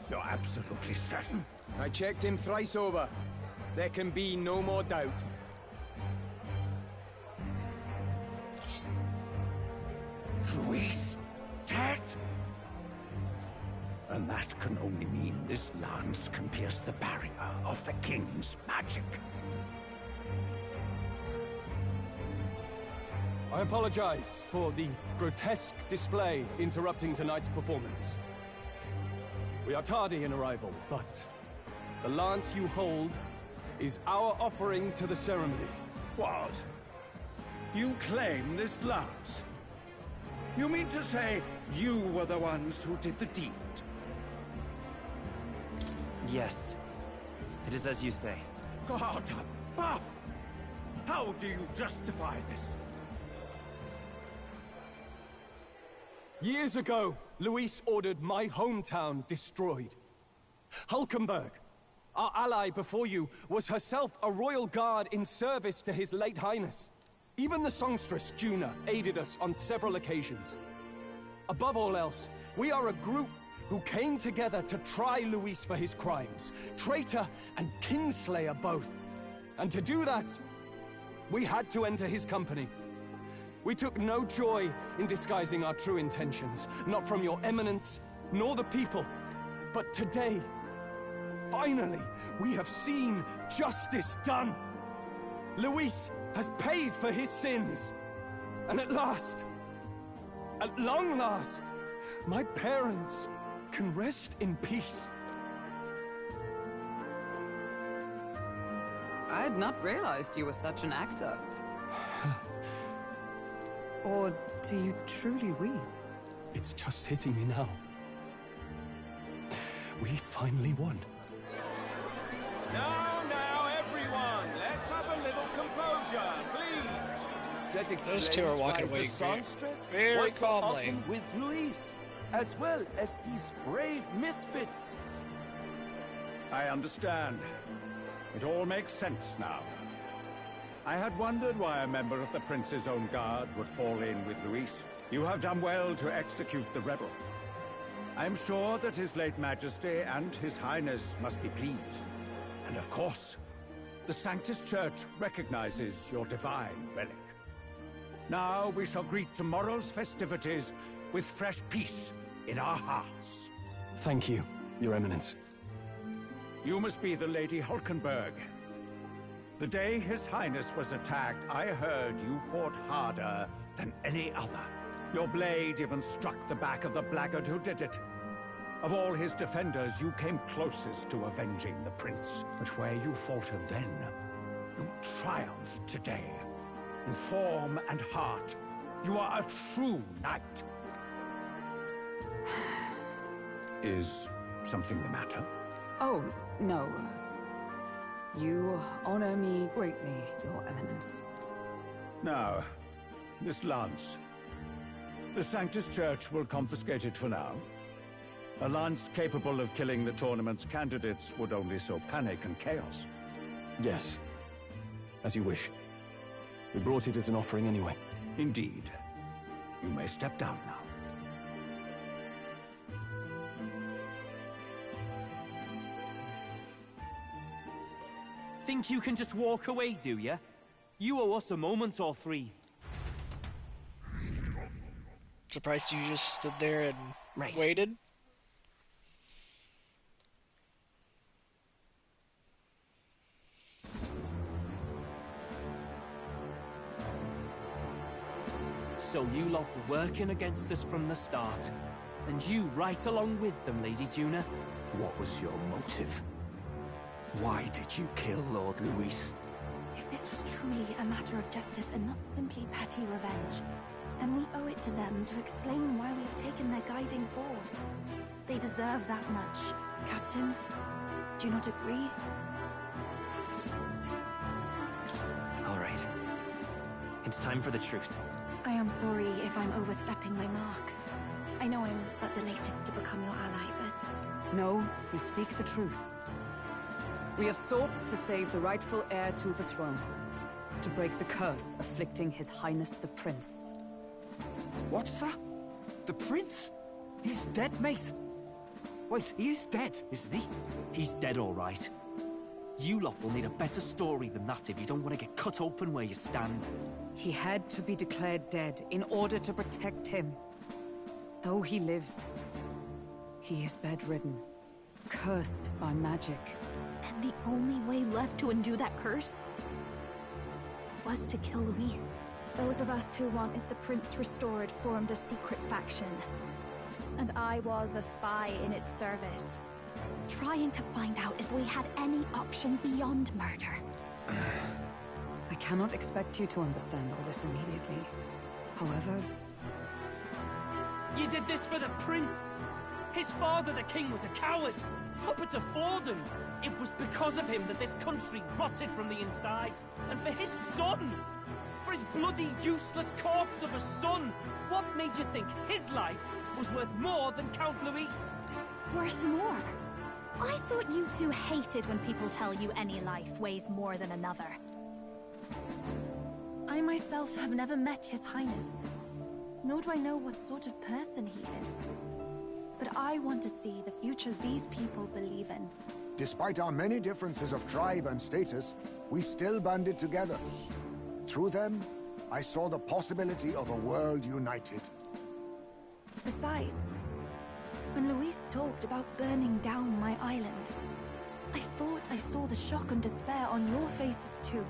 You're absolutely certain? I checked him thrice over. There can be no more doubt. Luis, dead? And that can only mean this lance can pierce the barrier of the king's magic. I apologize for the grotesque display interrupting tonight's performance. We are tardy in arrival, but the lance you hold is our offering to the ceremony. What? You claim this lance? You mean to say you were the ones who did the deed? Yes. It is as you say. God above! How do you justify this? Years ago, Luis ordered my hometown destroyed. Hulkenberg, our ally before you, was herself a royal guard in service to his late highness. Even the songstress, Juna, aided us on several occasions. Above all else, we are a group who came together to try Luis for his crimes, traitor and kingslayer both. And to do that, we had to enter his company. We took no joy in disguising our true intentions, not from your eminence, nor the people. But today, finally, we have seen justice done. Luis has paid for his sins. And at last, at long last, my parents can rest in peace. I had not realized you were such an actor. Or do you truly weep? It's just hitting me now. We finally won. Now, everyone, let's have a little composure, please. That Those two are walking away very calmly. With Luis, as well as these brave misfits. I understand. It all makes sense now. I had wondered why a member of the Prince's own guard would fall in with Luis. You have done well to execute the rebel. I am sure that His late Majesty and His Highness must be pleased. And of course, the Sanctus Church recognizes your divine relic. Now we shall greet tomorrow's festivities with fresh peace in our hearts. Thank you, Your Eminence. You must be the Lady Hulkenberg. The day His Highness was attacked, I heard you fought harder than any other. Your blade even struck the back of the blackguard who did it. Of all his defenders, you came closest to avenging the prince. But where you faltered then, you triumphed today. In form and heart, you are a true knight. Is something the matter? Oh, no. You honor me greatly, Your Eminence. Now, this lance. The Sanctus Church will confiscate it for now. A lance capable of killing the tournament's candidates would only sow panic and chaos. Yes. As you wish. We brought it as an offering anyway. Indeed. You may step down now. Think you can just walk away, do ya? You owe us a moment or three. Surprised you just stood there and waited? So you lot were working against us from the start. And you right along with them, Lady Juna. What was your motive? Why did you kill Lord Luis? If this was truly a matter of justice and not simply petty revenge, then we owe it to them to explain why we have taken their guiding force. They deserve that much. Captain, do you not agree? All right. It's time for the truth. I am sorry if I'm overstepping my mark. I know I'm but the latest to become your ally, but... No, you speak the truth. We have sought to save the rightful heir to the throne. To break the curse afflicting His Highness the Prince. What's that? The prince? He's dead, mate. Wait, he is dead, isn't he? He's dead, all right. You lot will need a better story than that if you don't want to get cut open where you stand. He had to be declared dead in order to protect him. Though he lives, he is bedridden, cursed by magic. And the only way left to undo that curse was to kill Luis. Those of us who wanted the prince restored formed a secret faction. And I was a spy in its service, trying to find out if we had any option beyond murder. I cannot expect you to understand all this immediately. However... You did this for the prince! His father, the king, was a coward! Puppet to Forden! It was because of him that this country rotted from the inside. And for his son! For his bloody, useless corpse of a son! What made you think his life was worth more than Count Luis? Worth more? I thought you two hated when people tell you any life weighs more than another. I myself have never met His Highness, nor do I know what sort of person he is. But I want to see the future these people believe in. Despite our many differences of tribe and status, we still banded together. Through them, I saw the possibility of a world united. Besides, when Luis talked about burning down my island, I thought I saw the shock and despair on your faces too.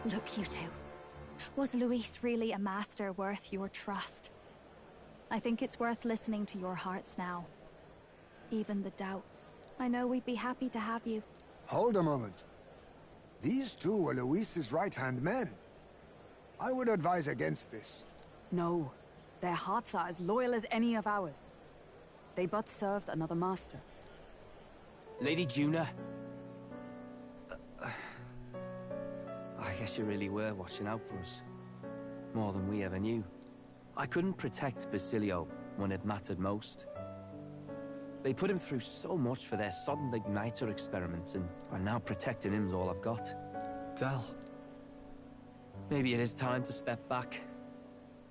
Look, you two. Was Luis really a master worth your trust? I think it's worth listening to your hearts now. Even the doubts. I know we'd be happy to have you. Hold a moment. These two were Luis's right-hand men. I would advise against this. No. Their hearts are as loyal as any of ours. They but served another master. Lady Juna. I guess you really were watching out for us. More than we ever knew. I couldn't protect Basilio when it mattered most. They put him through so much for their sodden igniter experiments, and now protecting him's all I've got. Del. Maybe it is time to step back.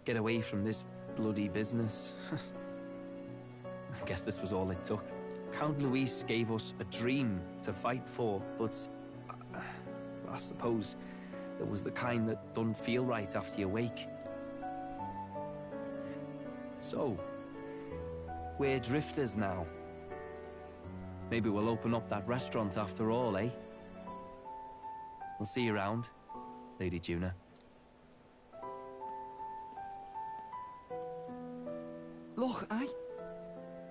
Get away from this bloody business. I guess this was all it took. Count Luis gave us a dream to fight for, but I suppose it was the kind that doesn't feel right after you wake. So, we're drifters now. Maybe we'll open up that restaurant after all, eh? We'll see you around, Lady Juna. Look,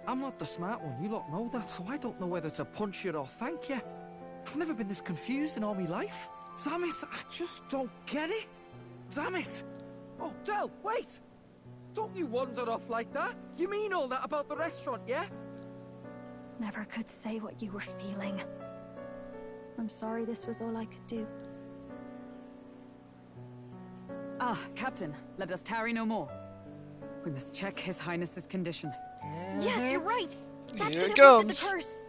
I'm not the smart one, you lot know that, so I don't know whether to punch you or thank you. I've never been this confused in all my life. Damn it, I just don't get it. Damn it. Oh, Del, wait! Don't you wander off like that? You mean all that about the restaurant, yeah? Never could say what you were feeling. I'm sorry this was all I could do. Ah, Captain, let us tarry no more. We must check His Highness's condition. Yes, you're right. That Here should it have lifted the comes. curse.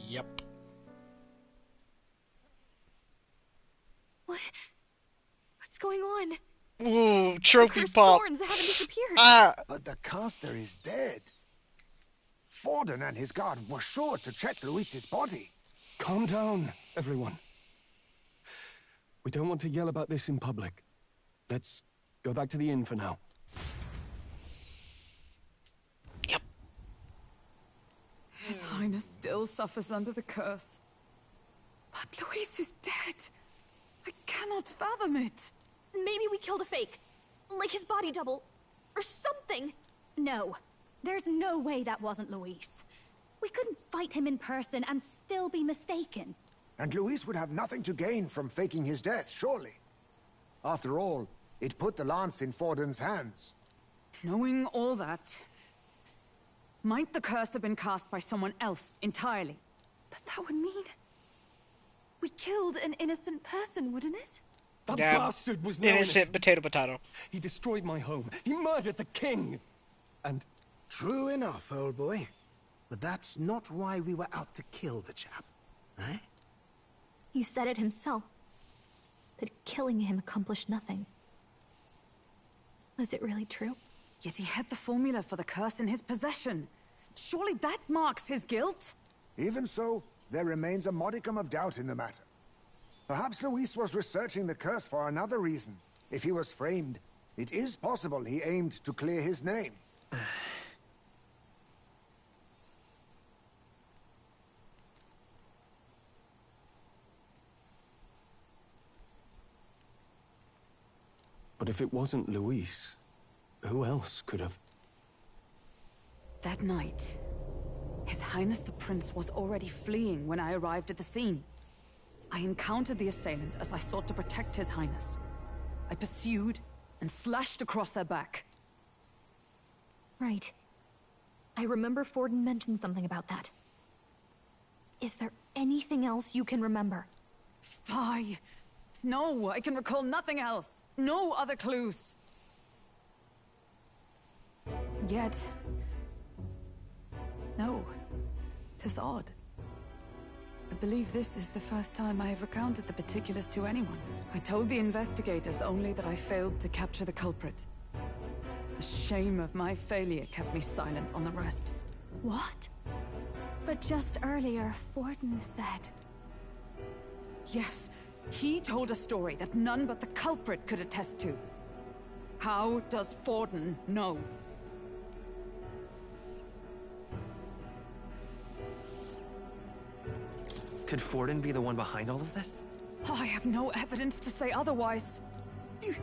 Yep. What's going on? Ooh, trophy cursed pop. thorns haven't disappeared. But the caster is dead. Forden and his guard were sure to check Luis's body. Calm down, everyone. We don't want to yell about this in public. Let's go back to the inn for now. His Highness still suffers under the curse. But Luis is dead. I cannot fathom it. Maybe we killed a fake. Like his body double. Or something. No. There's no way that wasn't Luis. We couldn't fight him in person and still be mistaken. And Luis would have nothing to gain from faking his death, surely. After all, it put the lance in Forden's hands. Knowing all that, might the curse have been cast by someone else entirely? But that would mean... we killed an innocent person, wouldn't it? That Yeah, bastard was no innocent potato. He destroyed my home. He murdered the king. And... True enough, old boy. But that's not why we were out to kill the chap, eh? He said it himself. That killing him accomplished nothing. Was it really true? Yet he had the formula for the curse in his possession. Surely that marks his guilt? Even so, there remains a modicum of doubt in the matter. Perhaps Luis was researching the curse for another reason. If he was framed, it is possible he aimed to clear his name. But if it wasn't Luis, who else could have... That night, His Highness the Prince was already fleeing when I arrived at the scene. I encountered the assailant as I sought to protect His Highness. I pursued and slashed across their back. Right. I remember Forden mentioned something about that. Is there anything else you can remember? Fie! No, I can recall nothing else. No other clues. Yet... no. 'Tis odd. I believe this is the first time I have recounted the particulars to anyone. I told the investigators only that I failed to capture the culprit. The shame of my failure kept me silent on the rest. What? But just earlier, Forden said... Yes, he told a story that none but the culprit could attest to. How does Forden know? Could Forden be the one behind all of this? I have no evidence to say otherwise. You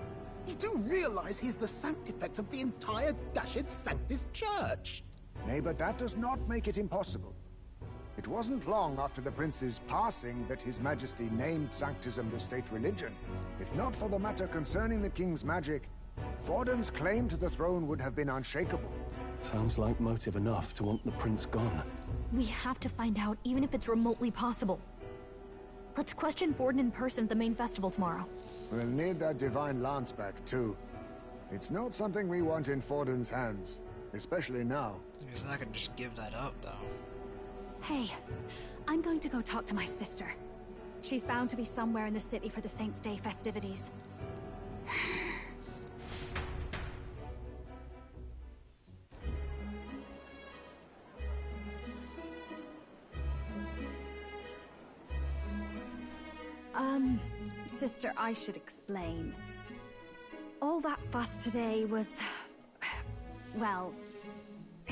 do realize he's the sanctifex of the entire Dashed Sanctus Church? Nay, but that does not make it impossible. It wasn't long after the prince's passing that His Majesty named Sanctism the state religion. If not for the matter concerning the king's magic, Forden's claim to the throne would have been unshakable. Sounds like motive enough to want the prince gone. We have to find out, even if it's remotely possible. Let's question Forden in person at the main festival tomorrow. We'll need that divine lance back, too. It's not something we want in Forden's hands, especially now. He's not gonna just give that up, though. Hey, I'm going to go talk to my sister. She's bound to be somewhere in the city for the Saints' Day festivities. Sister, I should explain. All that fuss today was... well,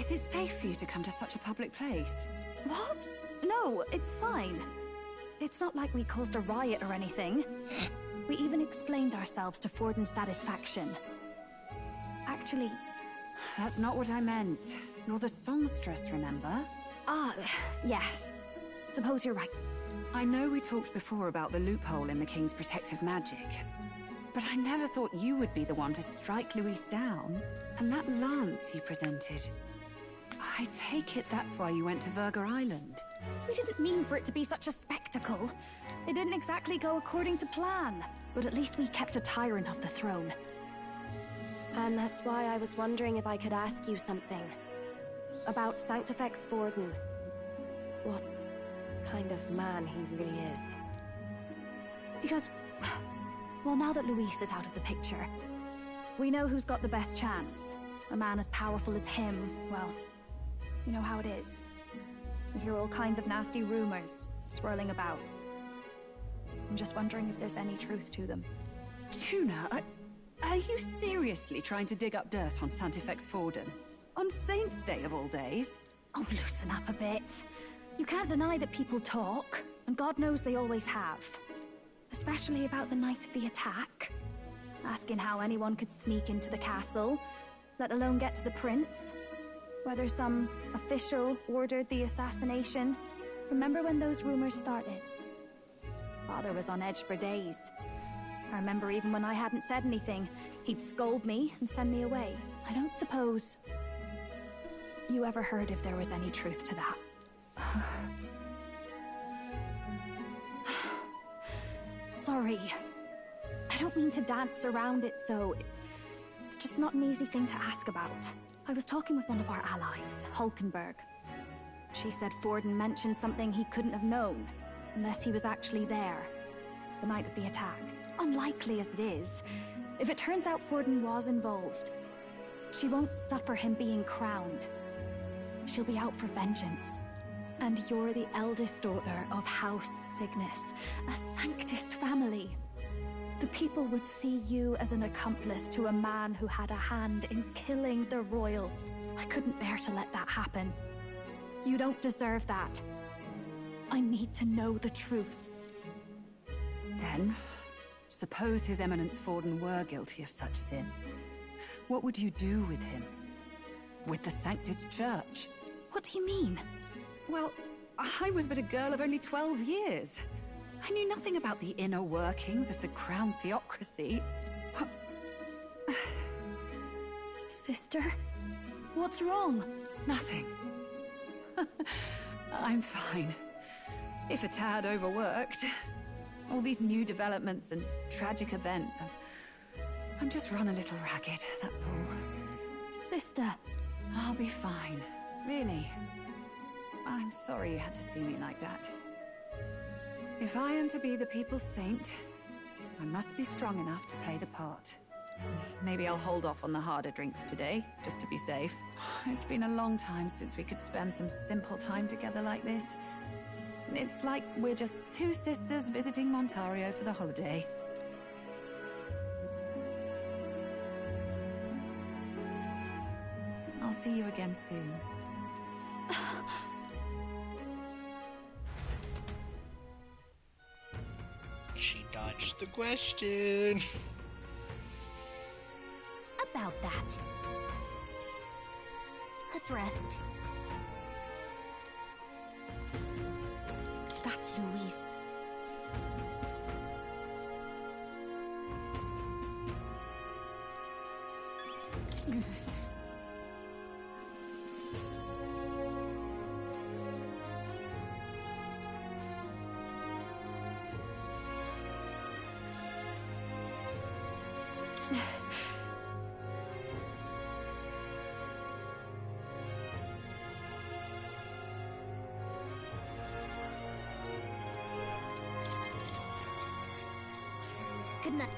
Is it safe for you to come to such a public place? What? No, it's fine. It's not like we caused a riot or anything. We even explained ourselves to Forden's satisfaction. Actually... That's not what I meant. You're the songstress, remember? Ah, yes. Suppose you're right. I know we talked before about the loophole in the King's protective magic, but I never thought you would be the one to strike Luis down. And that lance he presented... I take it that's why you went to Verga Island. We didn't mean for it to be such a spectacle. It didn't exactly go according to plan, but at least we kept a tyrant off the throne. And that's why I was wondering if I could ask you something. About Sanctifex Forden. What kind of man he really is. Because, well, now that Luis is out of the picture, we know who's got the best chance. A man as powerful as him, well, you know how it is. We hear all kinds of nasty rumors swirling about. I'm just wondering if there's any truth to them. Tuna, are you seriously trying to dig up dirt on Sanctifex Forden? On Saint's Day of all days? Oh, loosen up a bit. You can't deny that people talk, and God knows they always have. Especially about the night of the attack. Asking how anyone could sneak into the castle, let alone get to the prince. Whether some official ordered the assassination. Remember when those rumors started? Father was on edge for days. I remember even when I hadn't said anything, he'd scold me and send me away. I don't suppose you ever heard if there was any truth to that. Sorry. I don't mean to dance around it, so... It's just not an easy thing to ask about. I was talking with one of our allies, Hulkenberg. She said Forden mentioned something he couldn't have known, unless he was actually there, the night of the attack. Unlikely as it is, if it turns out Forden was involved, she won't suffer him being crowned. She'll be out for vengeance. And you're the eldest daughter of House Cygnus, a Sanctist family. The people would see you as an accomplice to a man who had a hand in killing the royals. I couldn't bear to let that happen. You don't deserve that. I need to know the truth. Then, suppose His Eminence Forden were guilty of such sin. What would you do with him? With the Sanctist Church? What do you mean? Well, I was but a girl of only 12 years. I knew nothing about the inner workings of the crown theocracy. Sister? What's wrong? Nothing. I'm fine. If a tad overworked. All these new developments and tragic events. I'm just run a little ragged, that's all. Sister! I'll be fine. Really. I'm sorry you had to see me like that. If I am to be the people's saint, I must be strong enough to play the part. Maybe I'll hold off on the harder drinks today, just to be safe. It's been a long time since we could spend some simple time together like this. It's like we're just two sisters visiting Montario for the holiday. I'll see you again soon. She dodged the question. About that. Let's rest. That's Luis. Good night.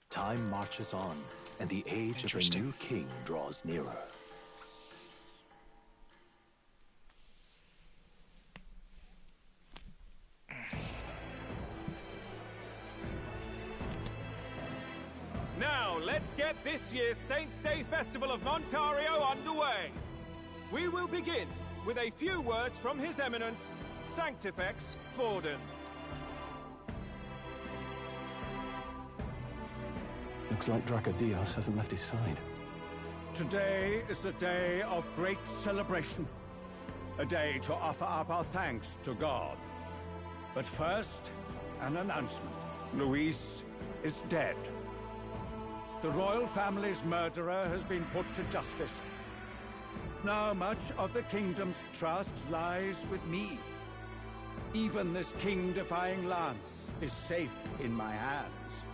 Time marches on, and the age of a new king draws nearer. Now, let's get this year's Saints' Day Festival of Montario underway. We will begin with a few words from His Eminence, Sanctifex Forden. Looks like Dracodios hasn't left his side. Today is a day of great celebration. A day to offer up our thanks to God. But first, an announcement. Luis is dead. The royal family's murderer has been put to justice. Now much of the kingdom's trust lies with me. Even this king-defying lance is safe in my hands.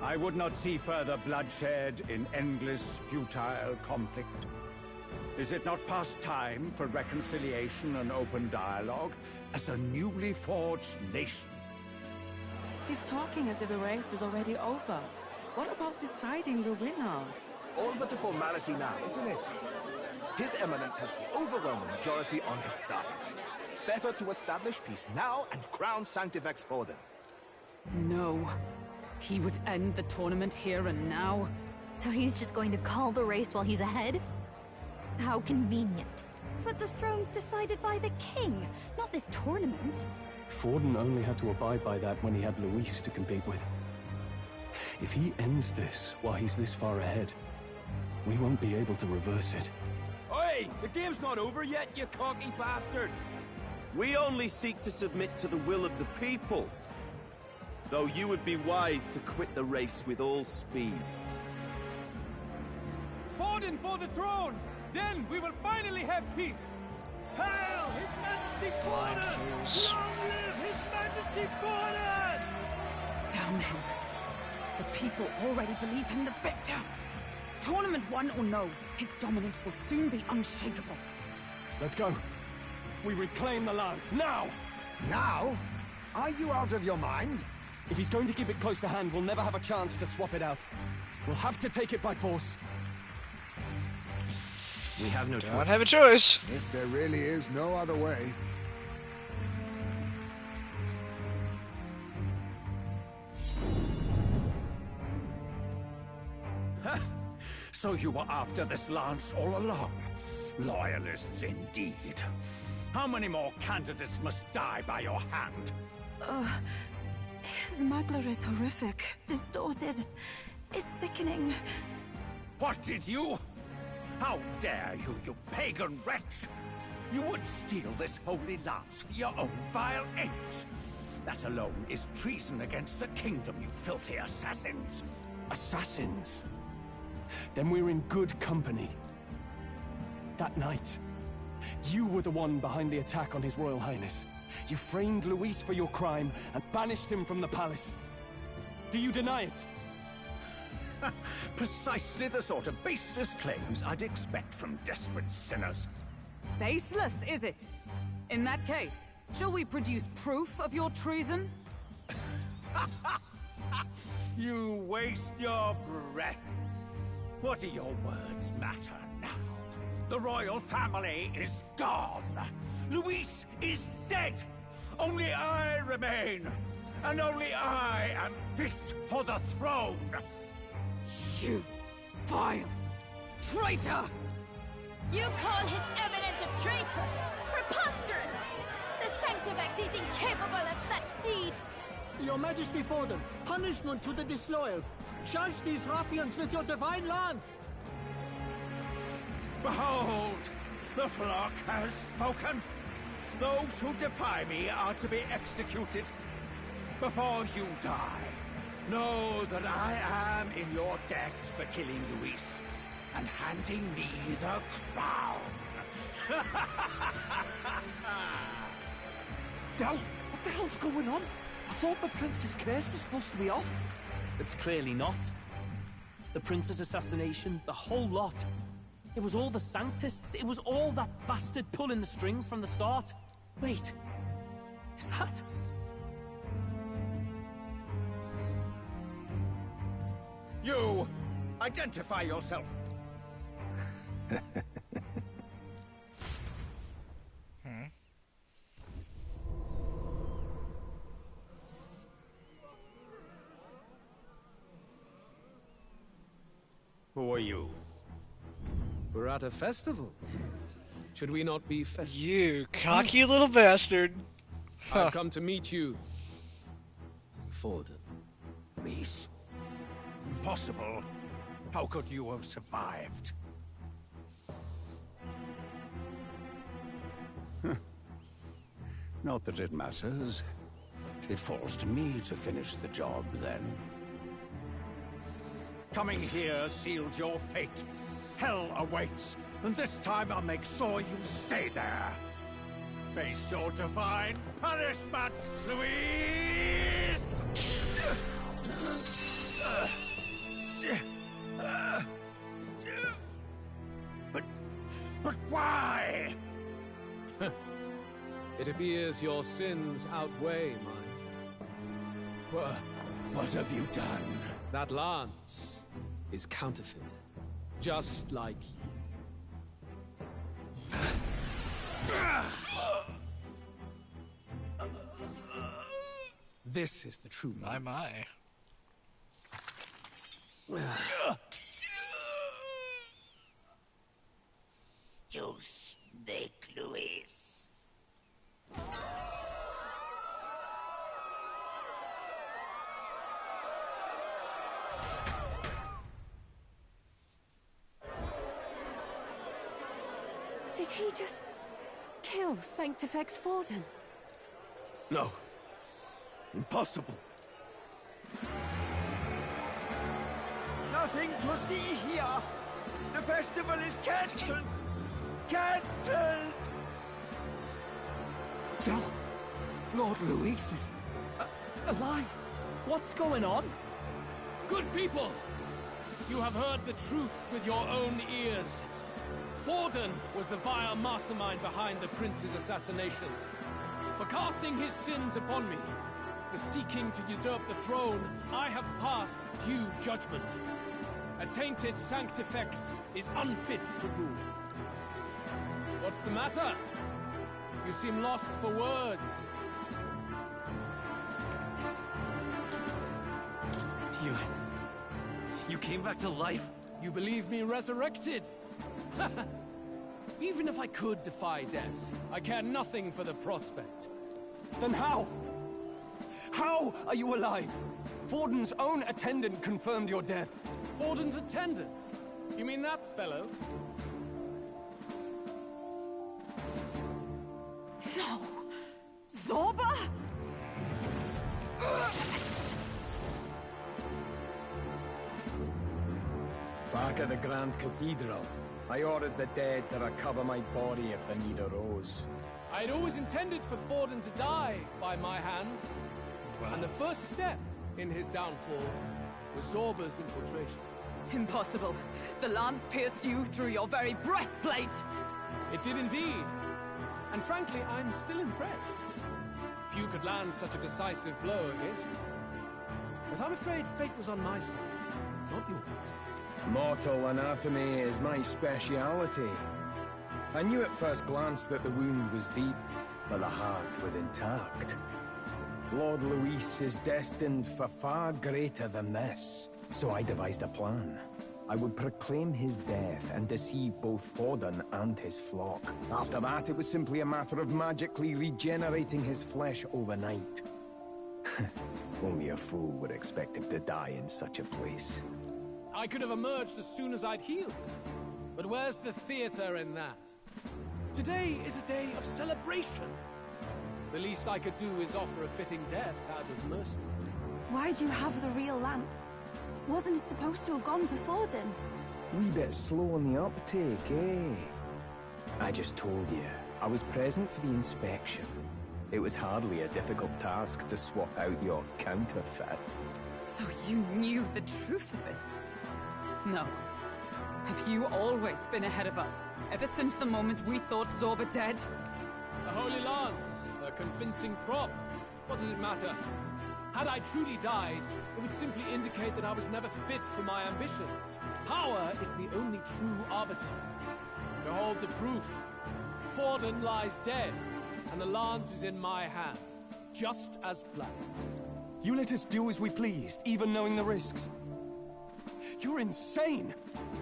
I would not see further bloodshed in endless, futile conflict. Is it not past time for reconciliation and open dialogue as a newly forged nation? He's talking as if the race is already over. What about deciding the winner? All but a formality now, isn't it? His Eminence has the overwhelming majority on his side. Better to establish peace now and crown Sanctifex Forden. No. He would end the tournament here and now. So he's just going to call the race while he's ahead? How convenient. But the throne's decided by the king, not this tournament. Forden only had to abide by that when he had Luis to compete with. If he ends this while he's this far ahead, we won't be able to reverse it. Oi! The game's not over yet, you cocky bastard! We only seek to submit to the will of the people. Though you would be wise to quit the race with all speed. Forden for the throne! Then we will finally have peace! Hail His Majesty Forden! Long live His Majesty Forden! Damn him. The people already believe him the victor. Tournament won or no, his dominance will soon be unshakable. Let's go. We reclaim the lance, now! Now? Are you out of your mind? If he's going to keep it close to hand, we'll never have a chance to swap it out. We'll have to take it by force. We have no choice. Don't have a choice. If there really is no other way. So you were after this lance all along? Loyalists indeed. How many more candidates must die by your hand? His magler is horrific, distorted. It's sickening. What did you? How dare you, you pagan wretch! You would steal this holy lance for your own vile ends. That alone is treason against the kingdom, you filthy assassins. Assassins? Then we're in good company. That night, you were the one behind the attack on His Royal Highness. You framed Luis for your crime and banished him from the palace. Do you deny it? Precisely the sort of baseless claims I'd expect from desperate sinners. Baseless, is it? In that case, shall we produce proof of your treason? You waste your breath. What do your words matter now? The royal family is gone. Luis is dead. Only I remain. And only I am fit for the throne. You vile traitor! You call His Eminence a traitor? Preposterous! The Sanctifex is incapable of such deeds! Your Majesty Forden, punishment to the disloyal. Charge these ruffians with your divine lance! Behold, the flock has spoken. Those who defy me are to be executed. Before you die, know that I am in your debt for killing Luis and handing me the crown. Del, what the hell's going on? I thought the prince's curse was supposed to be off. It's clearly not. The prince's assassination, the whole lot. It was all the Sanctists. It was all that bastard pulling the strings from the start. Wait, is that... You! Identify yourself! Who are you? We're at a festival. Should we not be festive? You cocky little bastard. I've come to meet you, Forden. Reese. Impossible. How could you have survived? Not that it matters. It falls to me to finish the job, then. Coming here sealed your fate. Hell awaits, and this time I'll make sure you stay there. Face your divine punishment, Louise! But why? It appears your sins outweigh mine. What have you done? That lance is counterfeit, just like you. This is the true lance. My. You snake, Louise. Did he just kill Sanctifex Forden? No. Impossible. Nothing to see here. The festival is cancelled. Cancelled! Lord Luis is alive. What's going on? Good people! You have heard the truth with your own ears. Forden was the vile mastermind behind the prince's assassination. For casting his sins upon me, for seeking to usurp the throne, I have passed due judgment. A tainted Sanctifex is unfit to rule. What's the matter? You seem lost for words. You came back to life? You believe me resurrected? Even if I could defy death, I care nothing for the prospect. Then how? How are you alive? Forden's own attendant confirmed your death. Forden's attendant? You mean that fellow? No! Zorba? Back at the Grand Cathedral, I ordered the dead to recover my body if the need arose. I'd always intended for Forden to die by my hand. Wow. And the first step in his downfall was Zorba's infiltration. Impossible. The lance pierced you through your very breastplate! It did indeed. And frankly, I'm still impressed. Few could land such a decisive blow against me. But I'm afraid fate was on my side, not yours. Mortal anatomy is my speciality. I knew at first glance that the wound was deep, but the heart was intact. Lord Luis is destined for far greater than this, so I devised a plan. I would proclaim his death and deceive both Forden and his flock. After that, it was simply a matter of magically regenerating his flesh overnight. Only a fool would expect him to die in such a place. I could have emerged as soon as I'd healed. But where's the theater in that? Today is a day of celebration. The least I could do is offer a fitting death out of mercy. Why do you have the real lance? Wasn't it supposed to have gone to Forden? Wee bit slow on the uptake, eh? I just told you, I was present for the inspection. It was hardly a difficult task to swap out your counterfeit. So you knew the truth of it? No. Have you always been ahead of us, ever since the moment we thought Zorba dead? A holy lance, a convincing prop. What does it matter? Had I truly died, it would simply indicate that I was never fit for my ambitions. Power is the only true arbiter. Behold the proof. Forden lies dead, and the lance is in my hand, just as planned. You let us do as we pleased, even knowing the risks. You're insane!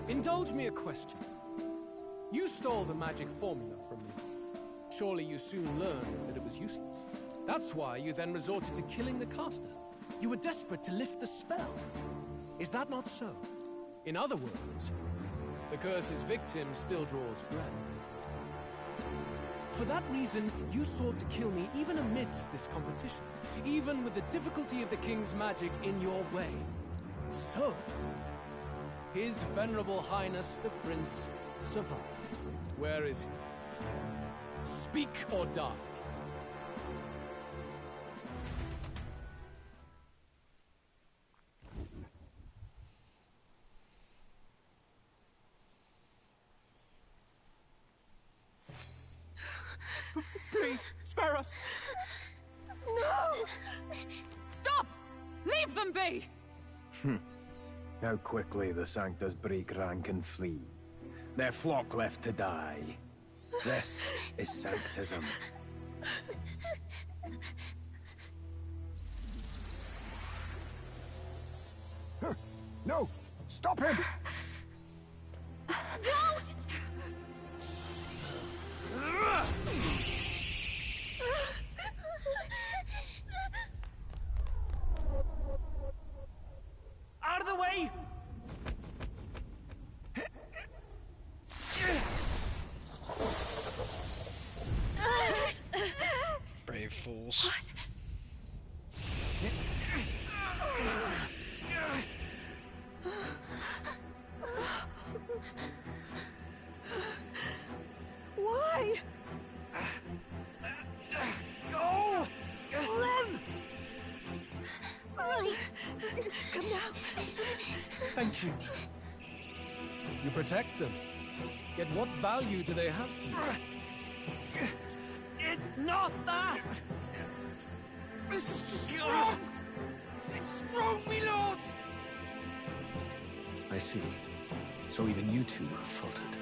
Indulge me a question. You stole the magic formula from me. Surely you soon learned that it was useless. That's why you then resorted to killing the caster. You were desperate to lift the spell. Is that not so? In other words, the curse's victim still draws breath. For that reason, you sought to kill me even amidst this competition, even with the difficulty of the king's magic in your way. So, His Venerable Highness the Prince survived. Where is he? Speak or die. Please, spare us! No! Stop! Leave them be! How quickly the Sanctus break rank and flee. Their flock left to die. This is Sanctism. No! Stop him! Don't! Out of the way! Brave fools. What? Why? Go! Run! Right. Come now. Thank you. You protect them. Yet what value do they have to you? It's not that! This is just wrong! It's wrong, me lords! I see. So even you two have faltered.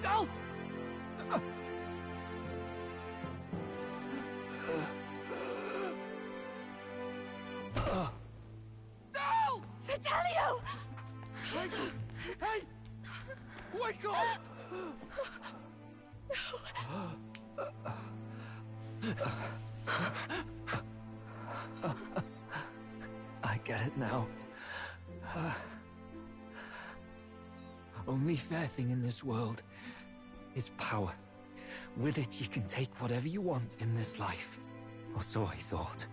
Dal! Dal! Vitelio! Hey! Wake up! I get it now. Only fair thing in this world is power. With it, you can take whatever you want in this life. Or so I thought.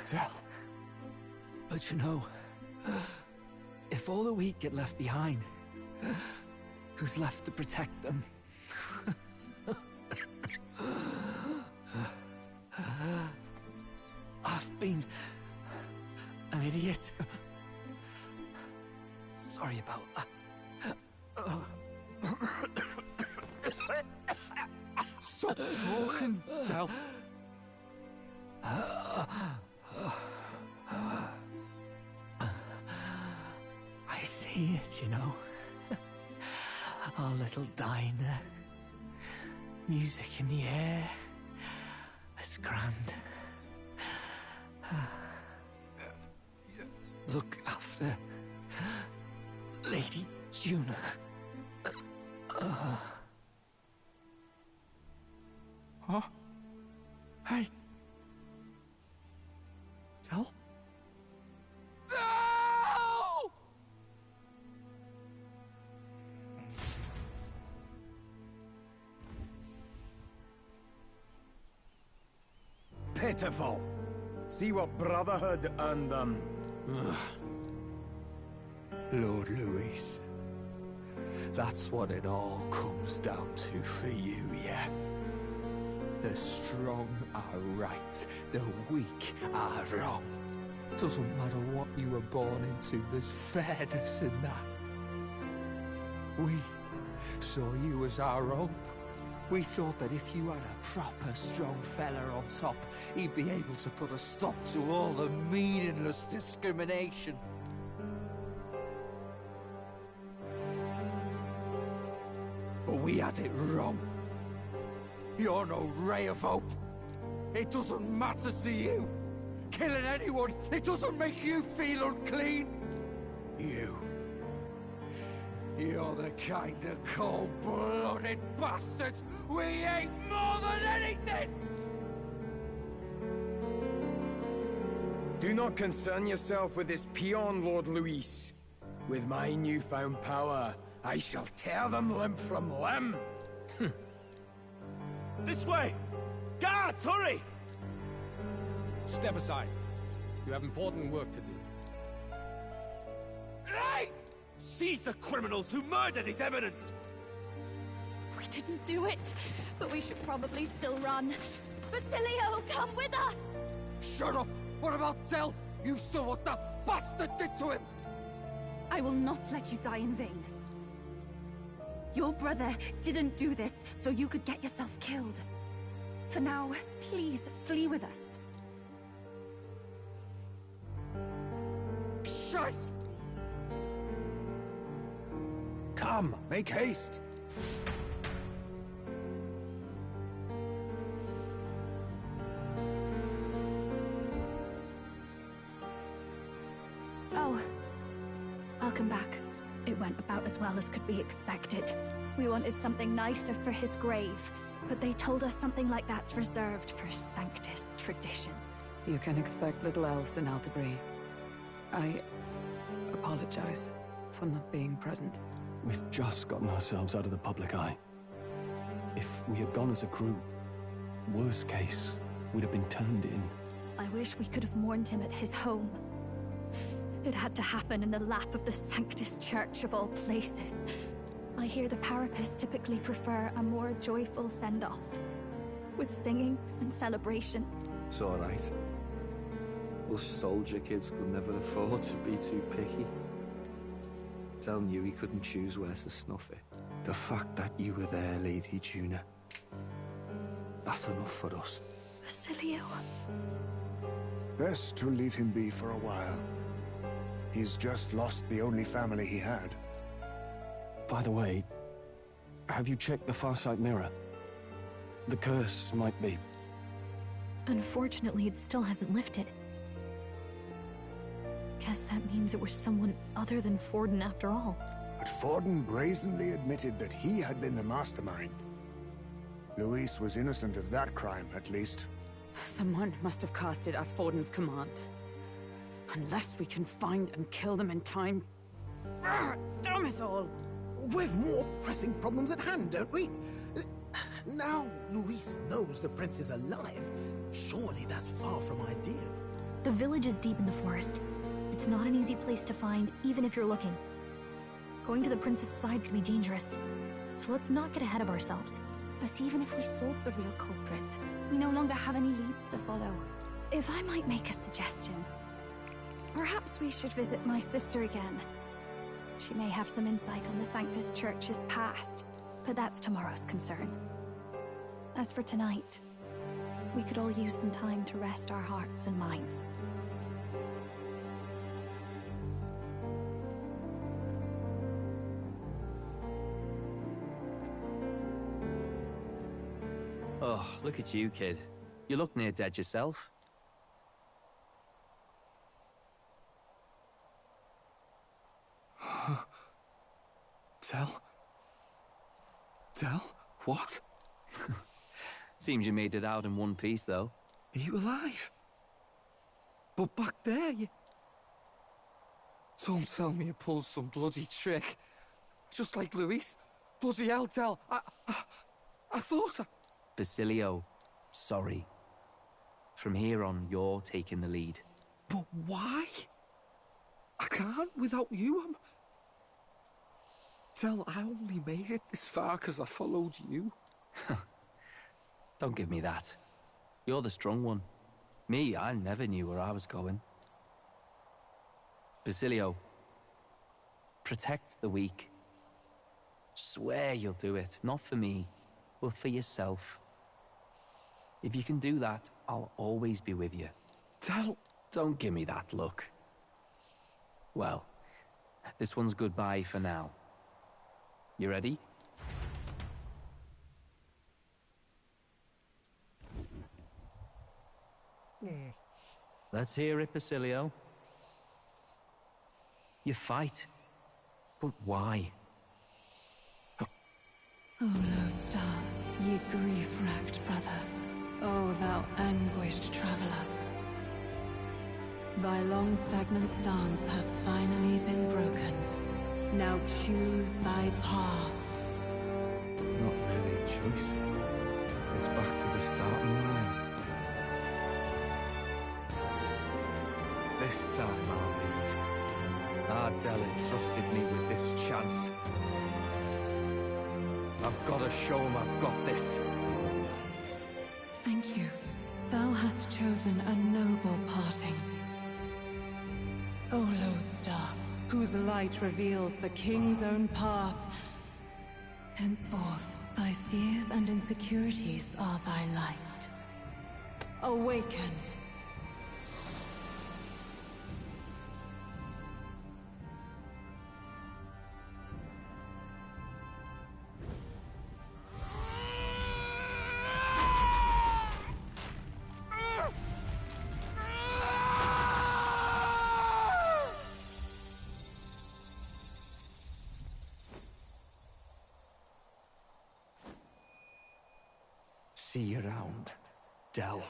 Tell. But you know, if all the weak get left behind, who's left to protect them? I've been an idiot. Sorry about that. Stop talking, Del. I see it, you know. Our little diner. Music in the air. It's grand. Look after Lady Juna. Huh? Hey. Del? Dal! Pitiful. See what Brotherhood earned them. Lord Louis. That's what it all comes down to for you, yeah? The strong are right, the weak are wrong. Doesn't matter what you were born into, there's fairness in that. We saw you as our hope, We thought that if you had a proper strong fella on top, he'd be able to put a stop to all the meaningless discrimination. But we had it wrong. You're no ray of hope. It doesn't matter to you. Killing anyone, it doesn't make you feel unclean. You're the kind of cold-blooded bastards we hate more than anything! Do not concern yourself with this peon, Lord Luis. With my newfound power, I shall tear them limb from limb. This way! Guards, hurry! Step aside. You have important work to do. Hey! Seize the criminals who murdered His Eminence! We didn't do it, but we should probably still run. Basilio, come with us! Shut up! What about Tell? You saw what that bastard did to him! I will not let you die in vain. Your brother didn't do this so you could get yourself killed. For now, please flee with us. Shite! Come, make haste! Oh, welcome back. It went about as well as could be expected. We wanted something nicer for his grave, but they told us something like that's reserved for Sanctus tradition. You can expect little else in Altabri. I apologize for not being present. We've just gotten ourselves out of the public eye. If we had gone as a group, worst case, we'd have been turned in. I wish we could have mourned him at his home. It had to happen in the lap of the Sanctus Church of all places. I hear the Parapists typically prefer a more joyful send-off, with singing and celebration. It's alright. Us soldier kids could never afford to be too picky. Tell knew he couldn't choose where to snuff it. The fact that you were there, Lady Juna, that's enough for us. Basilio. Best to leave him be for a while. He's just lost the only family he had. By the way, have you checked the Farsight mirror? The curse might be... Unfortunately, it still hasn't lifted. Guess that means it was someone other than Forden after all. But Forden brazenly admitted that he had been the mastermind. Luis was innocent of that crime, at least. Someone must have cast it at Forden's command. Unless we can find and kill them in time... Damn it all! We've more pressing problems at hand, don't we? Now Luis knows the prince is alive. Surely that's far from ideal. The village is deep in the forest. It's not an easy place to find, even if you're looking. Going to the prince's side could be dangerous. So let's not get ahead of ourselves. But even if we sought the real culprit, we no longer have any leads to follow. If I might make a suggestion, perhaps we should visit my sister again. She may have some insight on the Sanctus Church's past, but that's tomorrow's concern. As for tonight, we could all use some time to rest our hearts and minds. Oh, look at you, kid. You look near dead yourself. Tell? Tell? What? Seems you made it out in one piece, though. Are you alive? But back there, you... Don't tell me you pulled some bloody trick. Just like Luis. Bloody hell, Tell. I thought I... Basilio, sorry. From here on, you're taking the lead. But why? I can't without you. Tell, I only made it this far because I followed you. Don't give me that. You're the strong one. Me, I never knew where I was going. Basilio, protect the weak. Swear you'll do it, not for me, but for yourself. If you can do that, I'll always be with you. Don't give me that look. Well, this one's goodbye for now. You ready? Let's hear it, Basilio. You fight. But why? O Lodestar, ye grief-racked brother, O thou anguished traveler. Thy long stagnant stance hath finally been broken. Now choose thy path. Not really a choice. It's back to the starting line. This time I'll lead. Ardell entrusted me with this chance. I've got to show him I've got this. Thank you. Thou hast chosen a noble parting. O Lodestar, whose light reveals the king's own path. Henceforth, thy fears and insecurities are thy light. Awaken. See you around, Dell.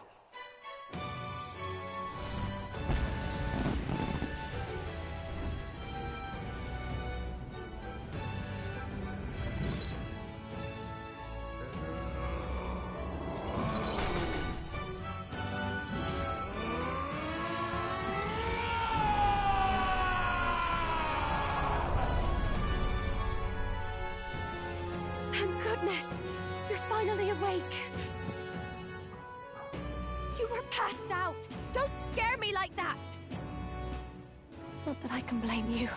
Thank goodness! You're finally awake! You were passed out! Don't scare me like that! Not that I can blame you.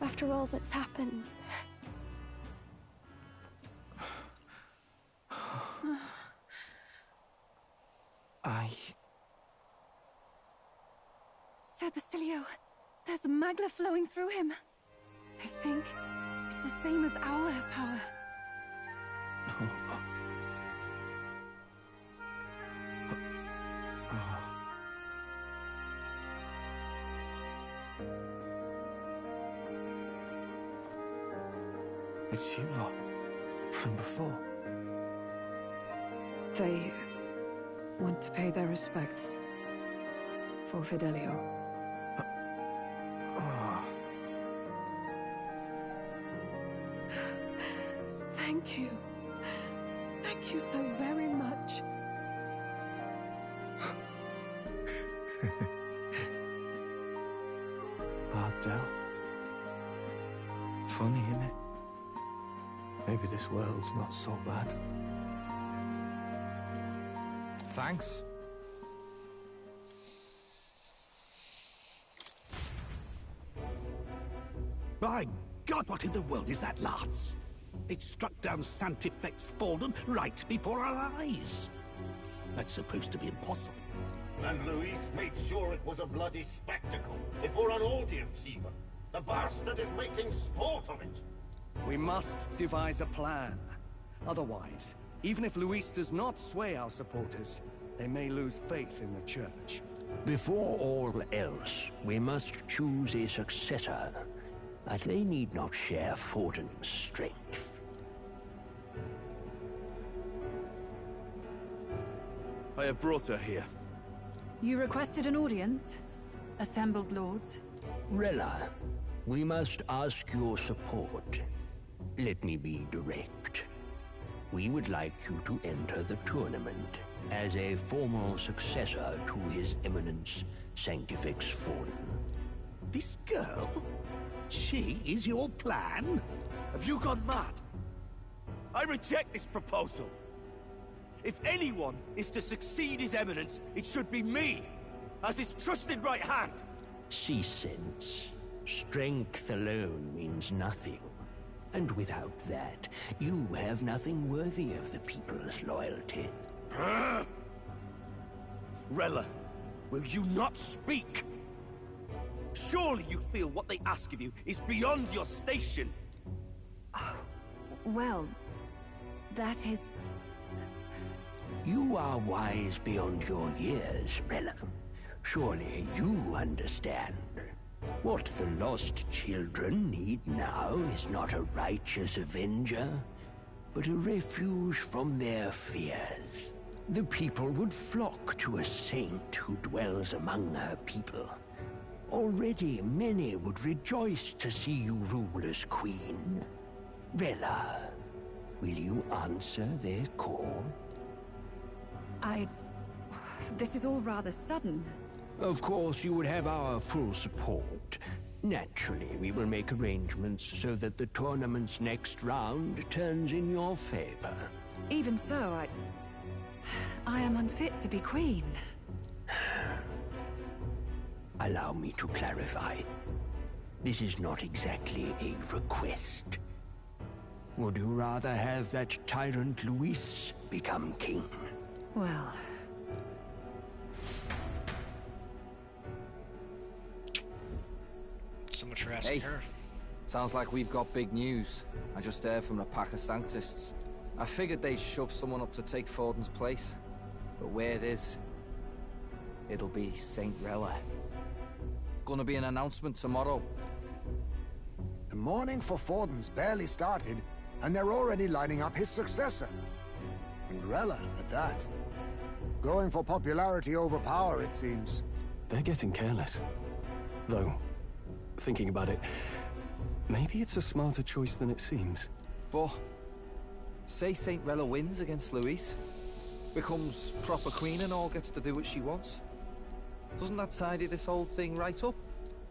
After all that's happened. Sir Basilio, there's magla flowing through him. I think it's the same as our power. It's you lot, from before. They want to pay their respects for Fidelio. Thank you. Thank you so very much. Ardell. Funny, innit? Maybe this world's not so bad. Thanks. By God, what in the world is that, lads? It struck down Sanctifex Forden right before our eyes. That's supposed to be impossible. And Luis made sure it was a bloody spectacle, before an audience even. The bastard is making sport of it. We must devise a plan. Otherwise, even if Luis does not sway our supporters, they may lose faith in the church. Before all else, we must choose a successor. But they need not share Forden's strength. I have brought her here. You requested an audience? Assembled lords? Rella, we must ask your support. Let me be direct. We would like you to enter the tournament as a formal successor to His Eminence Sanctifex Forden. This girl? She is your plan? Have you gone mad? I reject this proposal. If anyone is to succeed His Eminence, it should be me, as his trusted right hand. She sense. Strength alone means nothing. And without that, you have nothing worthy of the people's loyalty. Rella, will you not speak? Surely you feel what they ask of you is beyond your station. Well, that is... You are wise beyond your years, Rella. Surely you understand. What the lost children need now is not a righteous avenger, but a refuge from their fears. The people would flock to a saint who dwells among her people. Already many would rejoice to see you rule as queen. Rella, will you answer their call? This is all rather sudden. Of course, you would have our full support. Naturally, we will make arrangements so that the tournament's next round turns in your favor. Even so, I am unfit to be queen. Allow me to clarify. This is not exactly a request. Would you rather have that tyrant Luis become king? Well... So much for asking her. Sounds like we've got big news. I just heard from a pack of Sanctists. I figured they'd shove someone up to take Forden's place. But where it is, it'll be Saint Rella. Gonna be an announcement tomorrow. The mourning for Forden's barely started, and they're already lining up his successor. And Rella, at that. Going for popularity over power, it seems. They're getting careless. Though, thinking about it, maybe it's a smarter choice than it seems. But, say Saint Rella wins against Luis, becomes proper queen and all, gets to do what she wants. Doesn't that tidy this whole thing right up?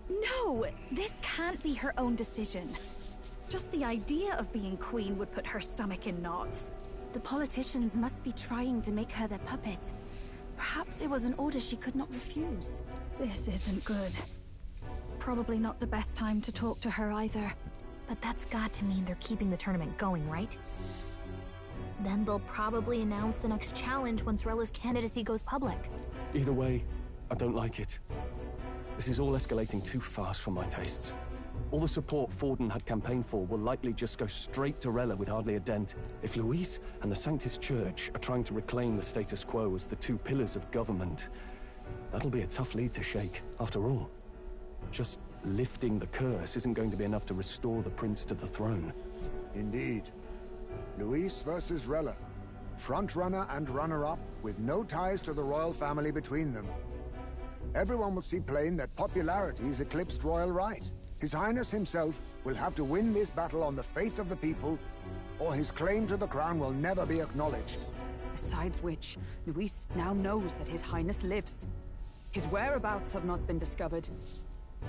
No! This can't be her own decision. Just the idea of being queen would put her stomach in knots. The politicians must be trying to make her their puppet. Perhaps it was an order she could not refuse. This isn't good. Probably not the best time to talk to her either. But that's got to mean they're keeping the tournament going, right? Then they'll probably announce the next challenge once Rella's candidacy goes public. Either way, I don't like it. This is all escalating too fast for my tastes. All the support Forden had campaigned for will likely just go straight to Rella with hardly a dent. If Luis and the Sanctus Church are trying to reclaim the status quo as the two pillars of government, that'll be a tough lead to shake. After all, just lifting the curse isn't going to be enough to restore the prince to the throne. Indeed. Luis versus Rella. Frontrunner and runner-up, with no ties to the royal family between them. Everyone will see plain that popularity has eclipsed royal right. His Highness himself will have to win this battle on the faith of the people, or his claim to the crown will never be acknowledged. Besides which, Luis now knows that His Highness lives. His whereabouts have not been discovered,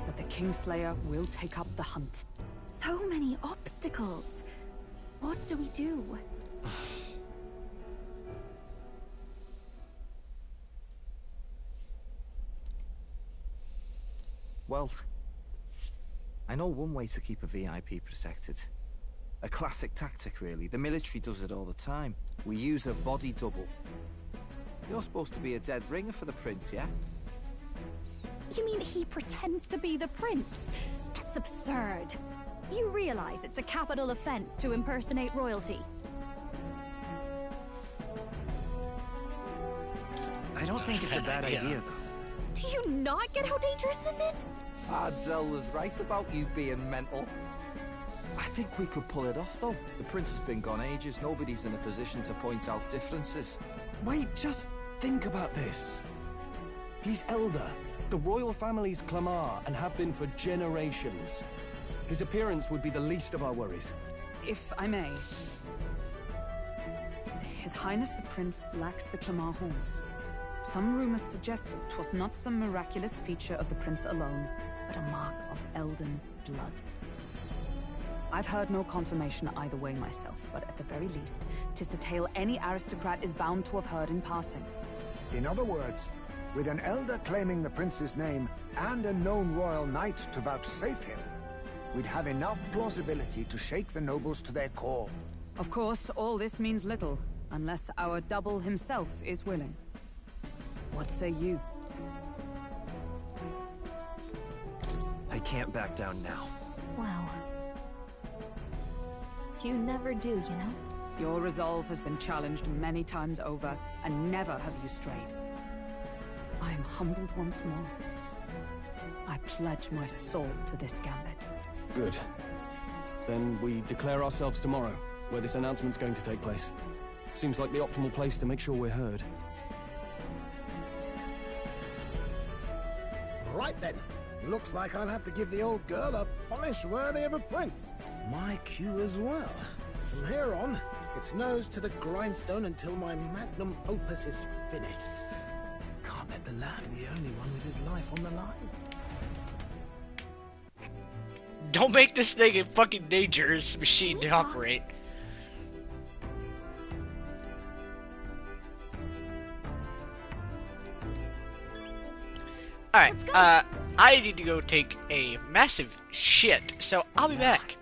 but the Kingslayer will take up the hunt. So many obstacles. What do we do? Well, I know one way to keep a VIP protected. A classic tactic, really. The military does it all the time. We use a body double. You're supposed to be a dead ringer for the prince, yeah? You mean he pretends to be the prince? That's absurd. You realize it's a capital offense to impersonate royalty? I don't think it's a bad idea, though. Do you not get how dangerous this is? Ardell was right about you being mental. I think we could pull it off, though. The prince has been gone ages. Nobody's in a position to point out differences. Wait, just think about this. He's elder. The royal family's Clamar, and have been for generations. His appearance would be the least of our worries. If I may. His Highness the Prince lacks the Clamar horns. Some rumors suggested 'twas not some miraculous feature of the prince alone, but a mark of Elden blood. I've heard no confirmation either way myself, but at the very least, 'tis a tale any aristocrat is bound to have heard in passing. In other words, with an elder claiming the prince's name and a known royal knight to vouchsafe him, we'd have enough plausibility to shake the nobles to their core. Of course, all this means little, unless our double himself is willing. What say you? I can't back down now. Wow. You never do, you know? Your resolve has been challenged many times over, and never have you strayed. I am humbled once more. I pledge my soul to this gambit. Good. Then we declare ourselves tomorrow, where this announcement's going to take place. Seems like the optimal place to make sure we're heard. Right then. Looks like I'll have to give the old girl a polish worthy of a prince. My cue as well. From here on, it's nose to the grindstone until my magnum opus is finished. Can't let the lad be the only one with his life on the line. Don't make this thing a fucking dangerous machine to operate. Alright, I need to go take a massive shit, so I'll be back.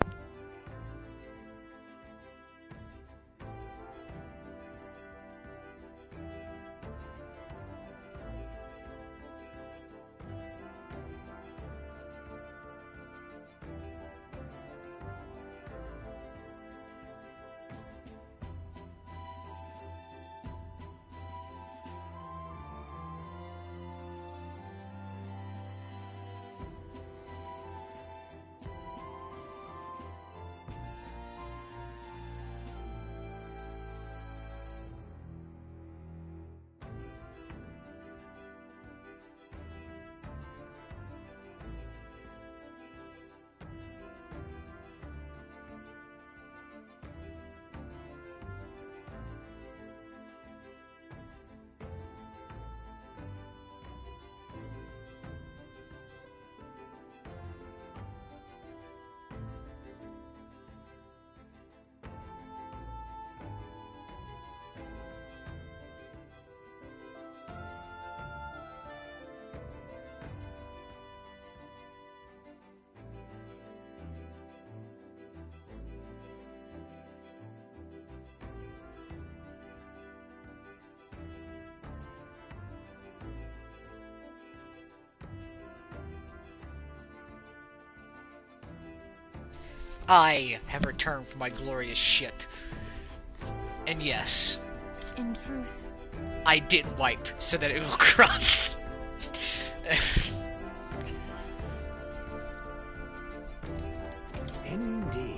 I have returned for my glorious shit. And yes. In truth. I didn't wipe so that it will cross. Indeed.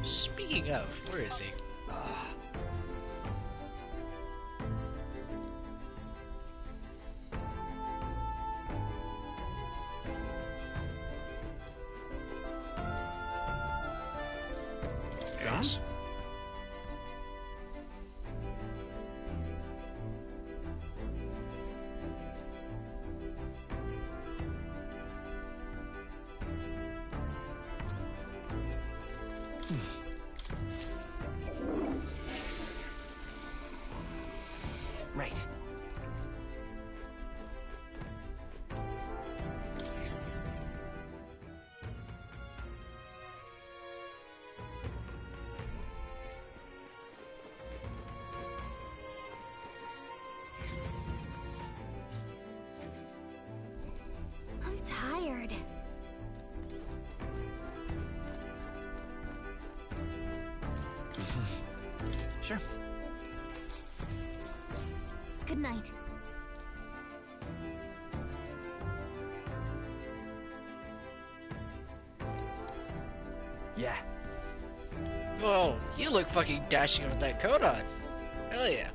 Speaking of, where is he? John? Right. I'm tired. Sure. Good night. Yeah. Oh, you look fucking dashing with that coat on. Hell yeah.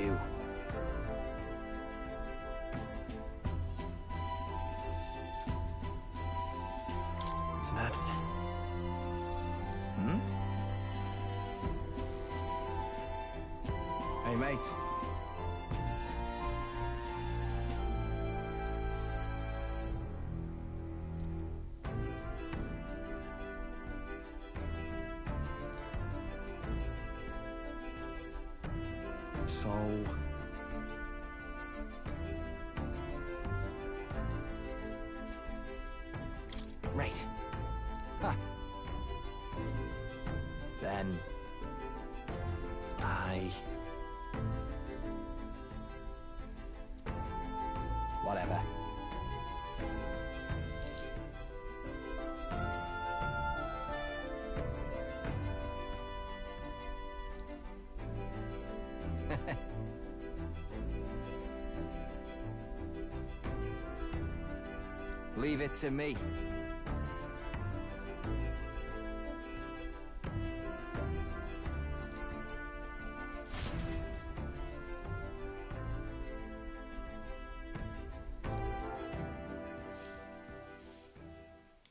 you. That's... Hmm? Hey, mate. So... Right. Ha. Then... Whatever. Leave it to me.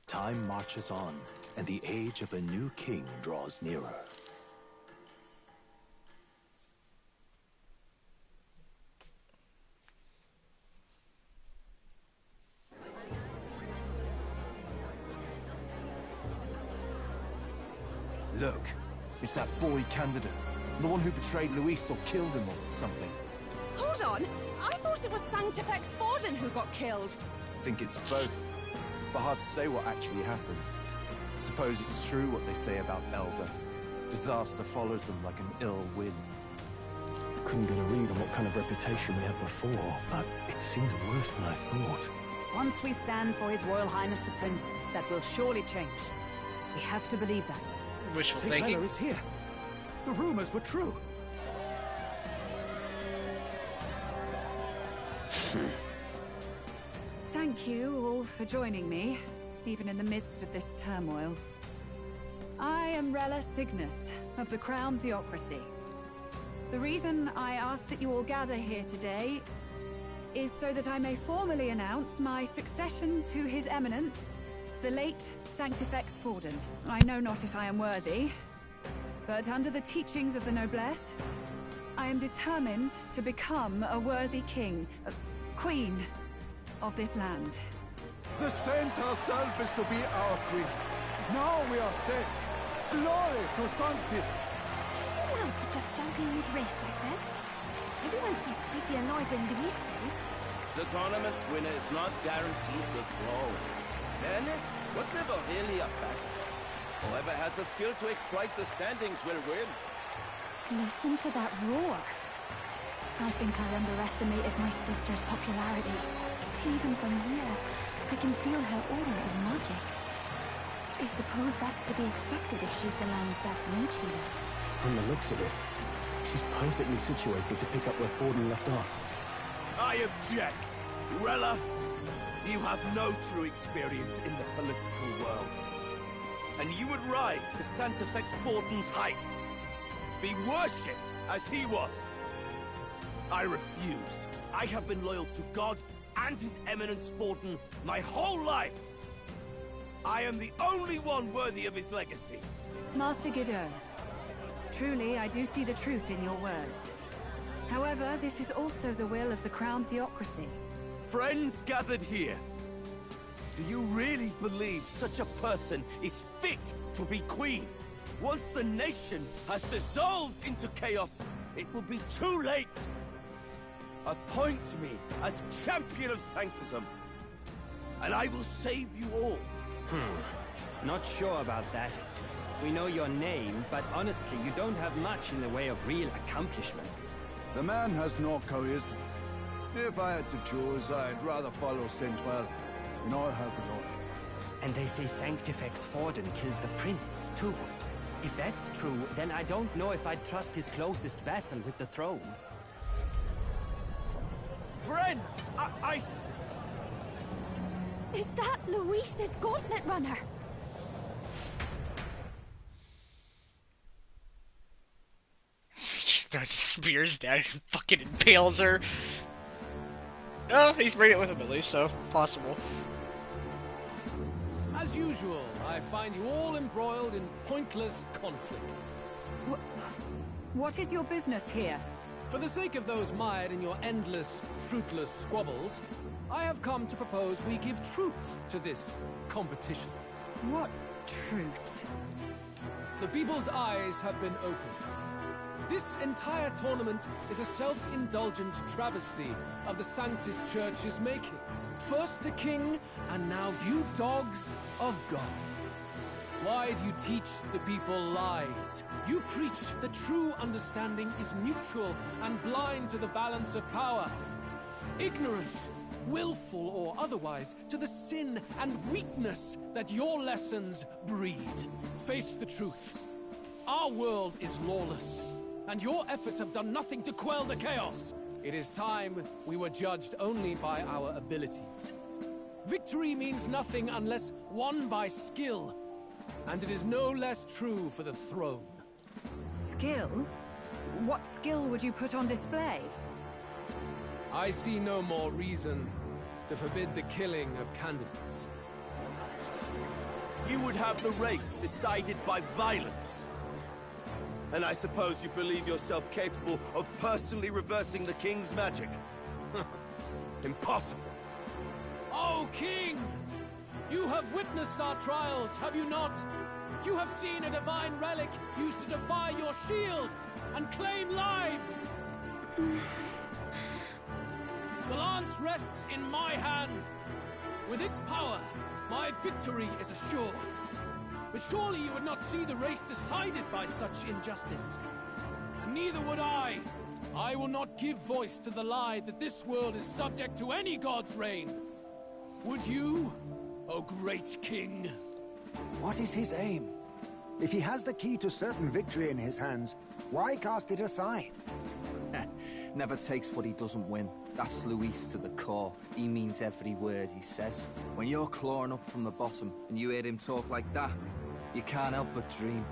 Time marches on, and the age of a new king draws nearer. Look, it's that boy candidate. The one who betrayed Luis or killed him or something. Hold on! I thought it was Sanctifex Forden who got killed. I think it's both. But hard to say what actually happened. Suppose it's true what they say about Elder. Disaster follows them like an ill wind. Couldn't get a read on what kind of reputation we had before, but it seems worse than I thought. Once we stand for His Royal Highness the Prince, that will surely change. We have to believe that. Wishful St. thinking. Bella is here. The rumors were true. Thank you all for joining me, even in the midst of this turmoil. I am Rella Cygnus of the Crown Theocracy. The reason I ask that you all gather here today is so that I may formally announce my succession to His Eminence, the late Sanctifex Forden. I know not if I am worthy, but under the teachings of the noblesse, I am determined to become a worthy king, queen of this land. The saint herself is to be our queen. Now we are safe. Glory to Sanctis. Chill out for just jumping mid-race like that. Everyone seemed pretty annoyed when Luis did it. The tournament's winner is not guaranteed the throne. Fairness was never really a fact. Whoever has the skill to exploit the standings will win. Listen to that roar. I think I underestimated my sister's popularity. Even from here, I can feel her aura of magic. I suppose that's to be expected if she's the land's best mage healer. From the looks of it, she's perfectly situated to pick up where Forden left off. I object. Rella, you have no true experience in the political world. And you would rise to Sanctifex Forden's heights. Be worshipped as he was. I refuse. I have been loyal to God and His Eminence Forden my whole life. I am the only one worthy of his legacy. Master Gideon, truly I do see the truth in your words. However, this is also the will of the Crown Theocracy. Friends gathered here, do you really believe such a person is fit to be queen? Once the nation has dissolved into chaos, it will be too late. Appoint me as champion of Sanctism, and I will save you all. Not sure about that. We know your name, but honestly, you don't have much in the way of real accomplishments. The man has no charisma. If I had to choose, I'd rather follow St. Well in all her glory. And they say Sanctifex Forden killed the prince, too. If that's true, then I don't know if I'd trust his closest vassal with the throne. Friends, I... Is that Luis's gauntlet runner? Just Just spears down and fucking impales her. Oh, he's bringing it with him at least, so possible. As usual, I find you all embroiled in pointless conflict. What is your business here? For the sake of those mired in your endless, fruitless squabbles, I have come to propose we give truth to this competition. What truth? The people's eyes have been opened. This entire tournament is a self-indulgent travesty of the Sanctus Church's making. First the king, and now you dogs of God. Why do you teach the people lies? You preach that true understanding is mutual and blind to the balance of power. Ignorant, willful or otherwise, to the sin and weakness that your lessons breed. Face the truth. Our world is lawless, and your efforts have done nothing to quell the chaos. It is time we were judged only by our abilities. Victory means nothing unless won by skill, and it is no less true for the throne. Skill? What skill would you put on display? I see no more reason to forbid the killing of candidates. You would have the race decided by violence. And I suppose you believe yourself capable of personally reversing the king's magic? Impossible. Oh, king! You have witnessed our trials, have you not? You have seen a divine relic used to defy your shield and claim lives! The lance rests in my hand. With its power, my victory is assured. But surely you would not see the race decided by such injustice. And neither would I. I will not give voice to the lie that this world is subject to any god's reign. Would you, O great king? What is his aim? If he has the key to certain victory in his hands, why cast it aside? Never takes what he doesn't win. That's Luis to the core. He means every word he says. When you're clawing up from the bottom and you hear him talk like that, you can't help but dream.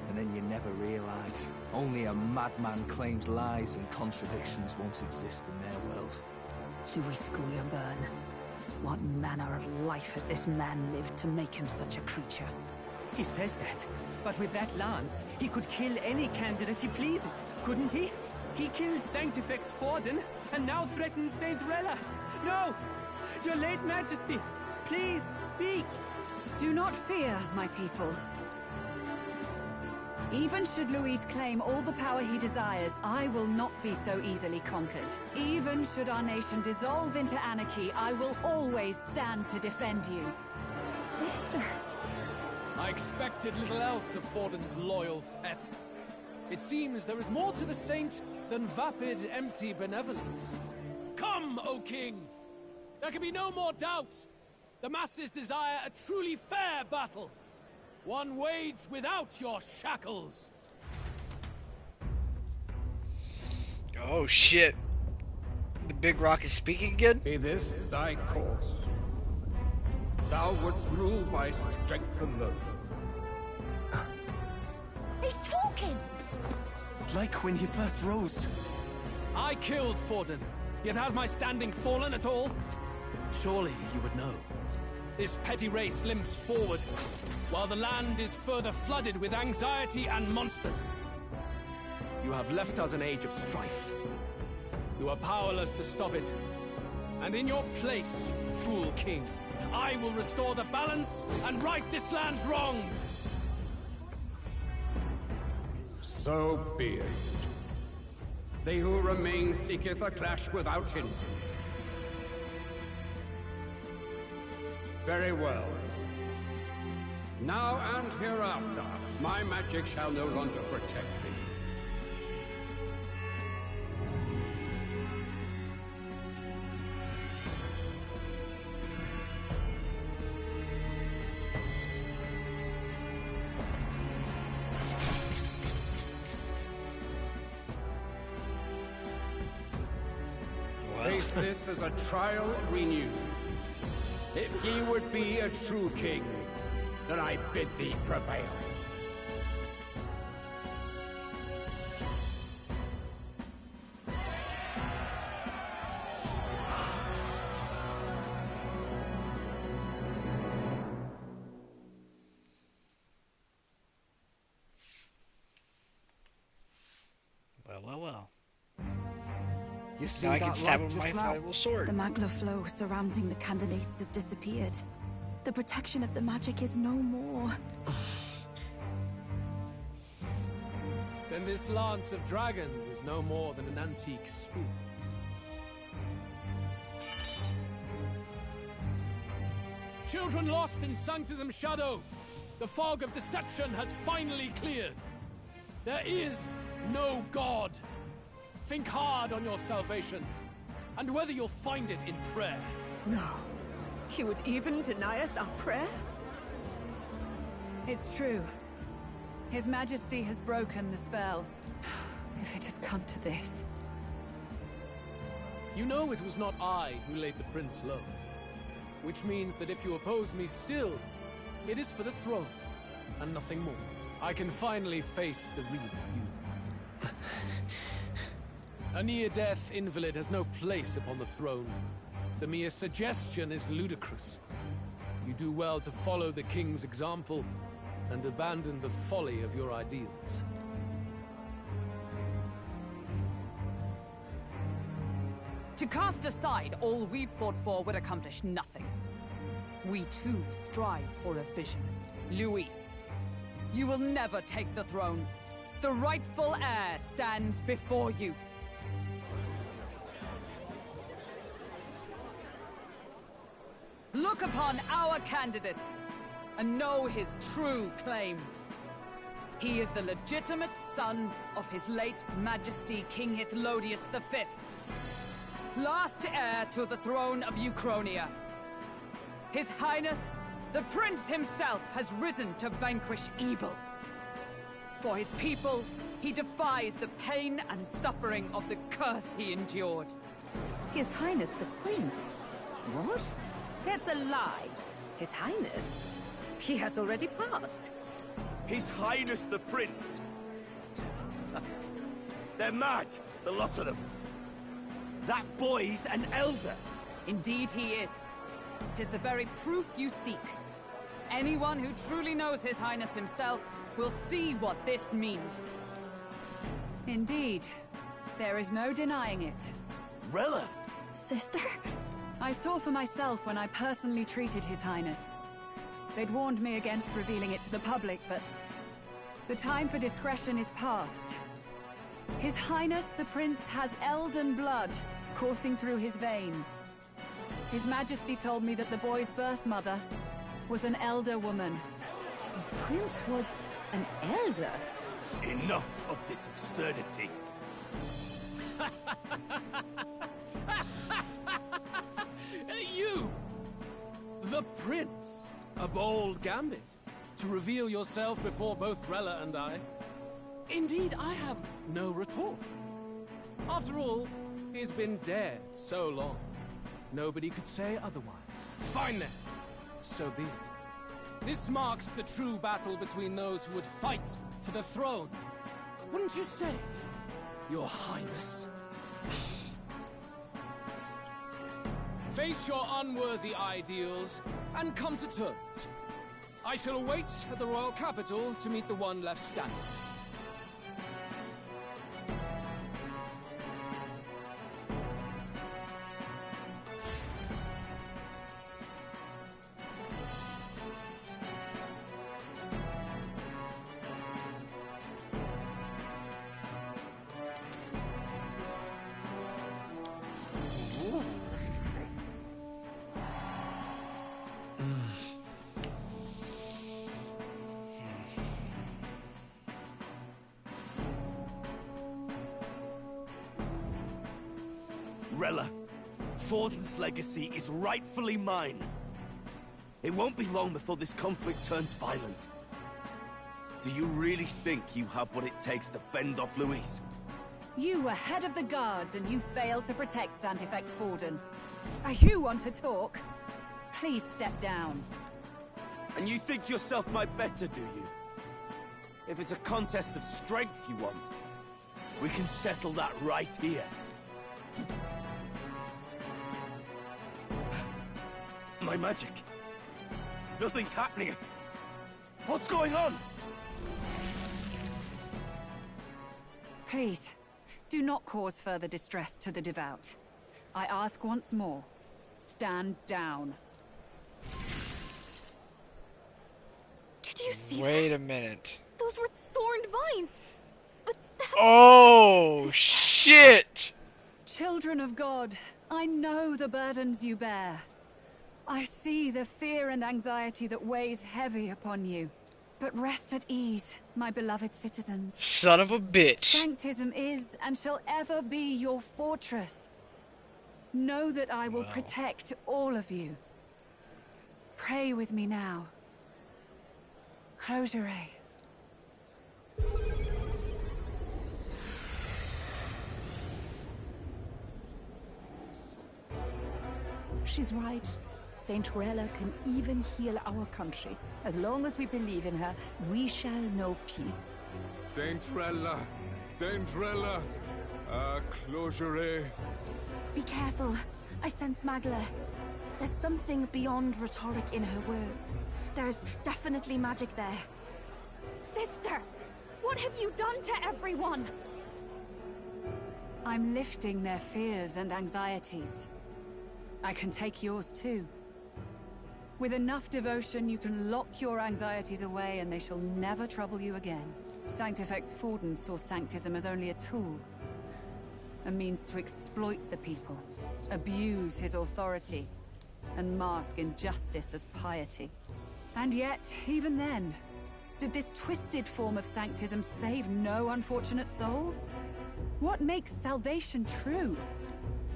And then you never realize. Only a madman claims lies and contradictions won't exist in their world. Luis Guyerburn. What manner of life has this man lived to make him such a creature? He says that, but with that lance, he could kill any candidate he pleases, couldn't he? He killed Sanctifex Forden, and now threatens Saint Rella. No! Your late Majesty, please, speak! Do not fear, my people. Even should Luis claim all the power he desires, I will not be so easily conquered. Even should our nation dissolve into anarchy, I will always stand to defend you. Sister. I expected little else of Forden's loyal pet. It seems there is more to the saint than vapid, empty benevolence. Come, O king! There can be no more doubt. The masses desire a truly fair battle. One waged without your shackles. Oh shit. The big rock is speaking again? Be this thy course. Thou wouldst rule by strength alone. He's talking! Like when he first rose. I killed Forden, yet has my standing fallen at all? Surely you would know. This petty race limps forward, while the land is further flooded with anxiety and monsters. You have left us an age of strife. You are powerless to stop it. And in your place, fool king, I will restore the balance and right this land's wrongs! So be it. They who remain seeketh a clash without hindrance. Very well. Now and hereafter, my magic shall no longer protect thee. Face this as a trial renewed. If ye would be a true king, then I bid thee prevail. Well, well, well. You see Now I can that stab light him with my just now? valuable sword. The magla flow surrounding the candidates has disappeared. The protection of the magic is no more. Then this lance of dragons is no more than an antique spear. Children lost in Sanctism's shadow, the fog of deception has finally cleared. There is no God. Think hard on your salvation, and whether you'll find it in prayer. No. He would even deny us our prayer? It's true. His Majesty has broken the spell. If it has come to this. You know it was not I who laid the prince low. Which means that if you oppose me still, it is for the throne, and nothing more. I can finally face the real you. A near-death invalid has no place upon the throne. The mere suggestion is ludicrous. You do well to follow the king's example, and abandon the folly of your ideals. To cast aside all we've fought for would accomplish nothing. We too strive for a vision. Luis, you will never take the throne. The rightful heir stands before you. Look upon our candidate and know his true claim. He is the legitimate son of his late Majesty King Hythlodius V, last heir to the throne of Uchronia. His Highness, the Prince himself, has risen to vanquish evil. For his people, he defies the pain and suffering of the curse he endured. His Highness the Prince? What? That's a lie. His Highness? He has already passed. His Highness the Prince? They're mad, the lot of them. That boy's an elder. Indeed he is. It is the very proof you seek. Anyone who truly knows His Highness himself will see what this means. Indeed. There is no denying it. Rella! Sister? I saw for myself when I personally treated His Highness. They'd warned me against revealing it to the public, but the time for discretion is past. His Highness the Prince has elden blood coursing through his veins. His Majesty told me that the boy's birth mother was an elder woman. The Prince was an elder? Enough of this absurdity. You! The Prince! A bold gambit. To reveal yourself before both Rella and I. Indeed, I have no retort. After all, he's been dead so long. Nobody could say otherwise. Fine then. So be it. This marks the true battle between those who would fight for the throne. Wouldn't you say, Your Highness? Face your unworthy ideals and come to terms. I shall await at the royal capital to meet the one left standing. Rella, Forden's legacy is rightfully mine. It won't be long before this conflict turns violent. Do you really think you have what it takes to fend off Luis? You were head of the guards and you failed to protect Santifex Forden. You want to talk? Please step down. And you think yourself my better, do you? If it's a contest of strength you want, we can settle that right here. My magic. Nothing's happening. What's going on? Please, Do not cause further distress to the devout. I ask once more, stand down. Did you see Wait that? a minute. Those were thorned vines. But that's... Oh, shit! Children of God, I know the burdens you bear. I see the fear and anxiety that weighs heavy upon you. But rest at ease, my beloved citizens. Son of a bitch. Sanctism is and shall ever be your fortress. Know that I will protect all of you. Pray with me now. Close your eye. She's right. Saint Rella can even heal our country. As long as we believe in her, we shall know peace. Saint Rella! Saint Rella! Closure. Be careful. I sense Magla. There's something beyond rhetoric in her words. There's definitely magic there. Sister! What have you done to everyone? I'm lifting their fears and anxieties. I can take yours too. With enough devotion, you can lock your anxieties away and they shall never trouble you again. Sanctifex Forden saw Sanctism as only a tool. A means to exploit the people, abuse his authority, and mask injustice as piety. And yet, even then, did this twisted form of Sanctism save no unfortunate souls? What makes salvation true?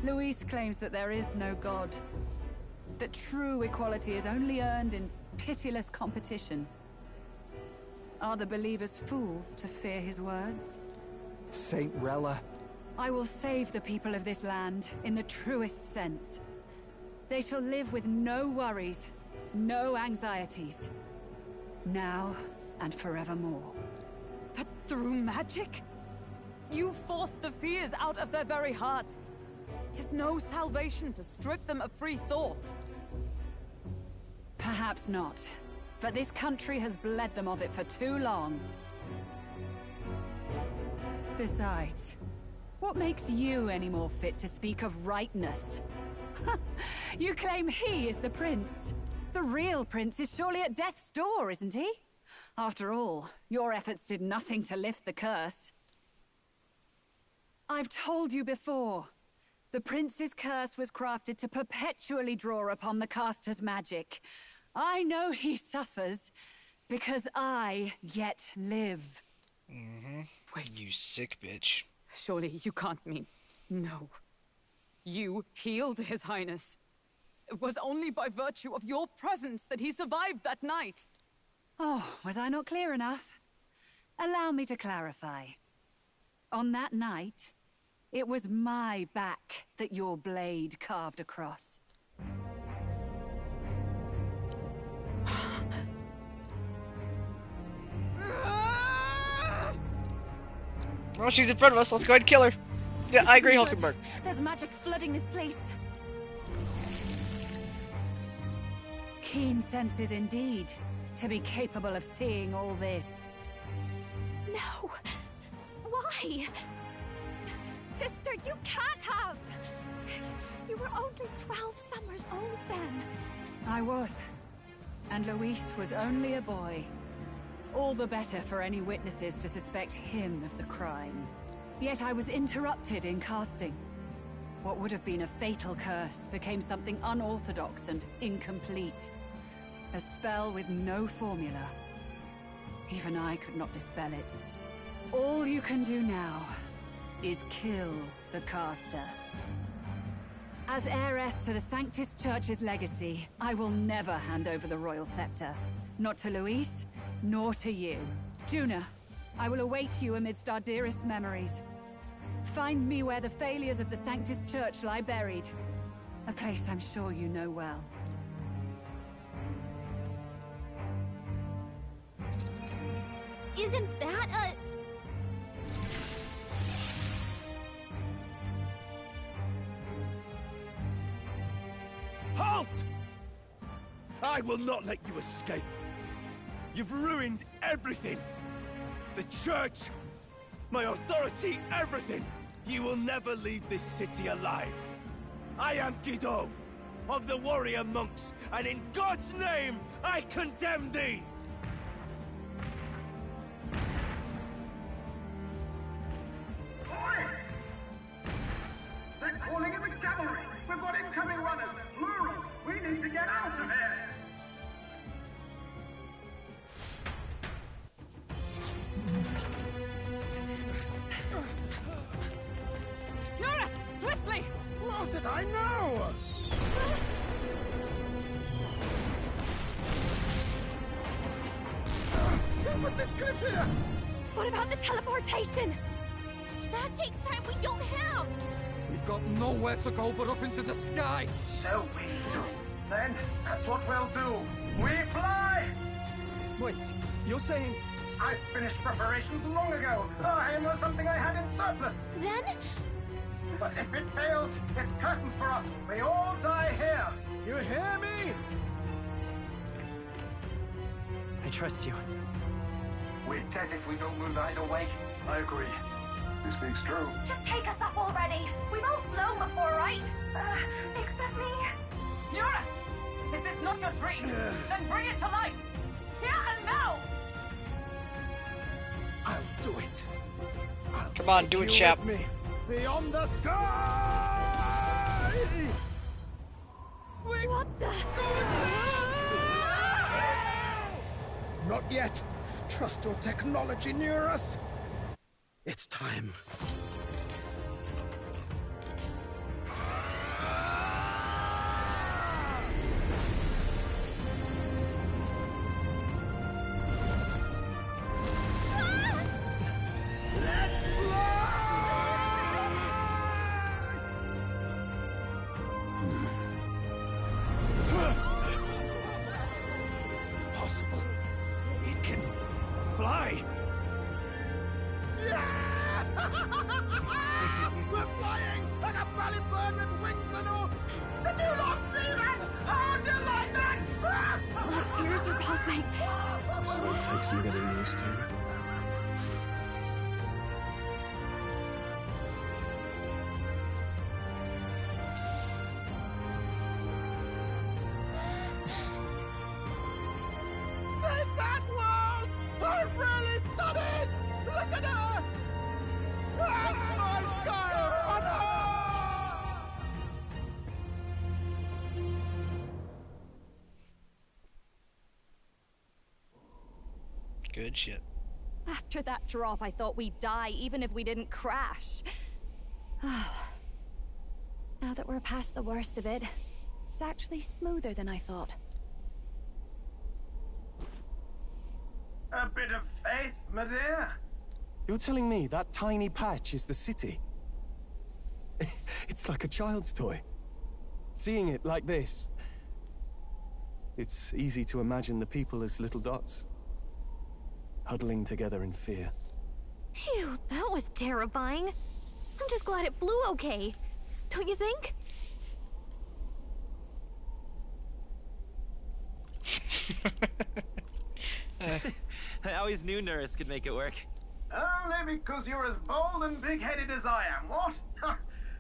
Luis claims that there is no God. That true equality is only earned in pitiless competition. Are the believers fools to fear his words? Saint Rella. I will save the people of this land in the truest sense. They shall live with no worries, no anxieties. Now and forevermore. But through magic? You forced the fears out of their very hearts. 'Tis no salvation to strip them of free thought. Perhaps not. But this country has bled them of it for too long. Besides, what makes you any more fit to speak of rightness? You claim he is the prince. The real prince is surely at death's door, isn't he? After all, your efforts did nothing to lift the curse. I've told you before. The prince's curse was crafted to perpetually draw upon the caster's magic. I know he suffers, because I yet live. Mm-hmm. Wait. You sick bitch. Surely you can't mean... No. You healed His Highness. It was only by virtue of your presence that he survived that night. Oh, was I not clear enough? Allow me to clarify. On that night, it was my back that your blade carved across. Well, she's in front of us. Let's go ahead and kill her. Yeah, I agree, Hulkenberg. There's magic flooding this place. Keen senses indeed, to be capable of seeing all this. No! Why? Sister, you can't have! You were only 12 summers old then. I was. And Luis was only a boy. All the better for any witnesses to suspect him of the crime. Yet I was interrupted in casting. What would have been a fatal curse became something unorthodox and incomplete. A spell with no formula. Even I could not dispel it. All you can do now is kill the caster. As heiress to the Sanctus Church's legacy, I will never hand over the royal scepter. Not to Luis, nor to you. Juna, I will await you amidst our dearest memories. Find me where the failures of the Sanctus Church lie buried. A place I'm sure you know well. Isn't that a... Halt! I will not let you escape. You've ruined everything. The church, my authority, everything. You will never leave this city alive. I am Guido, of the warrior monks, and in God's name, I condemn thee! They're calling in the cavalry! We've got incoming runners, plural! We need to get out of here! Norris! Swiftly! Lost it, I know! Who put this cliff here? What about the teleportation? That takes time we don't have! We've got nowhere to go but up into the sky! So we do. Then, that's what we'll do. We fly! Wait, you're saying... I finished preparations long ago. Time was something I had in surplus. Then? But if it fails, it's curtains for us. We all die here. You hear me? I trust you. We're dead if we don't move either way. I agree. This speaks true. Just take us up already. We've all flown before, right? Except me. Eurus! Is this not your dream? Then bring it to life! Here and now! I'll do it. Come on, do it, chap. Me beyond the sky! What the? Not yet. Trust your technology near us. It's time. Let's fly! Possible. It can fly. We're flying like a bally bird with wings and all. Did you not see that? How'd you like that? My ears are popping. So it takes some getting used to. Take that, world! I've really done it! Look at her! That's my sky runner! Good shit. After that drop, I thought we'd die, even if we didn't crash. Now that we're past the worst of it, it's actually smoother than I thought. A bit of faith, my dear. You're telling me that tiny patch is the city? It's like a child's toy. Seeing it like this, it's easy to imagine the people as little dots, huddling together in fear. Phew, that was terrifying. I'm just glad it flew okay. Don't you think? I always knew Norris could make it work. Only because you're as bold and big-headed as I am, what?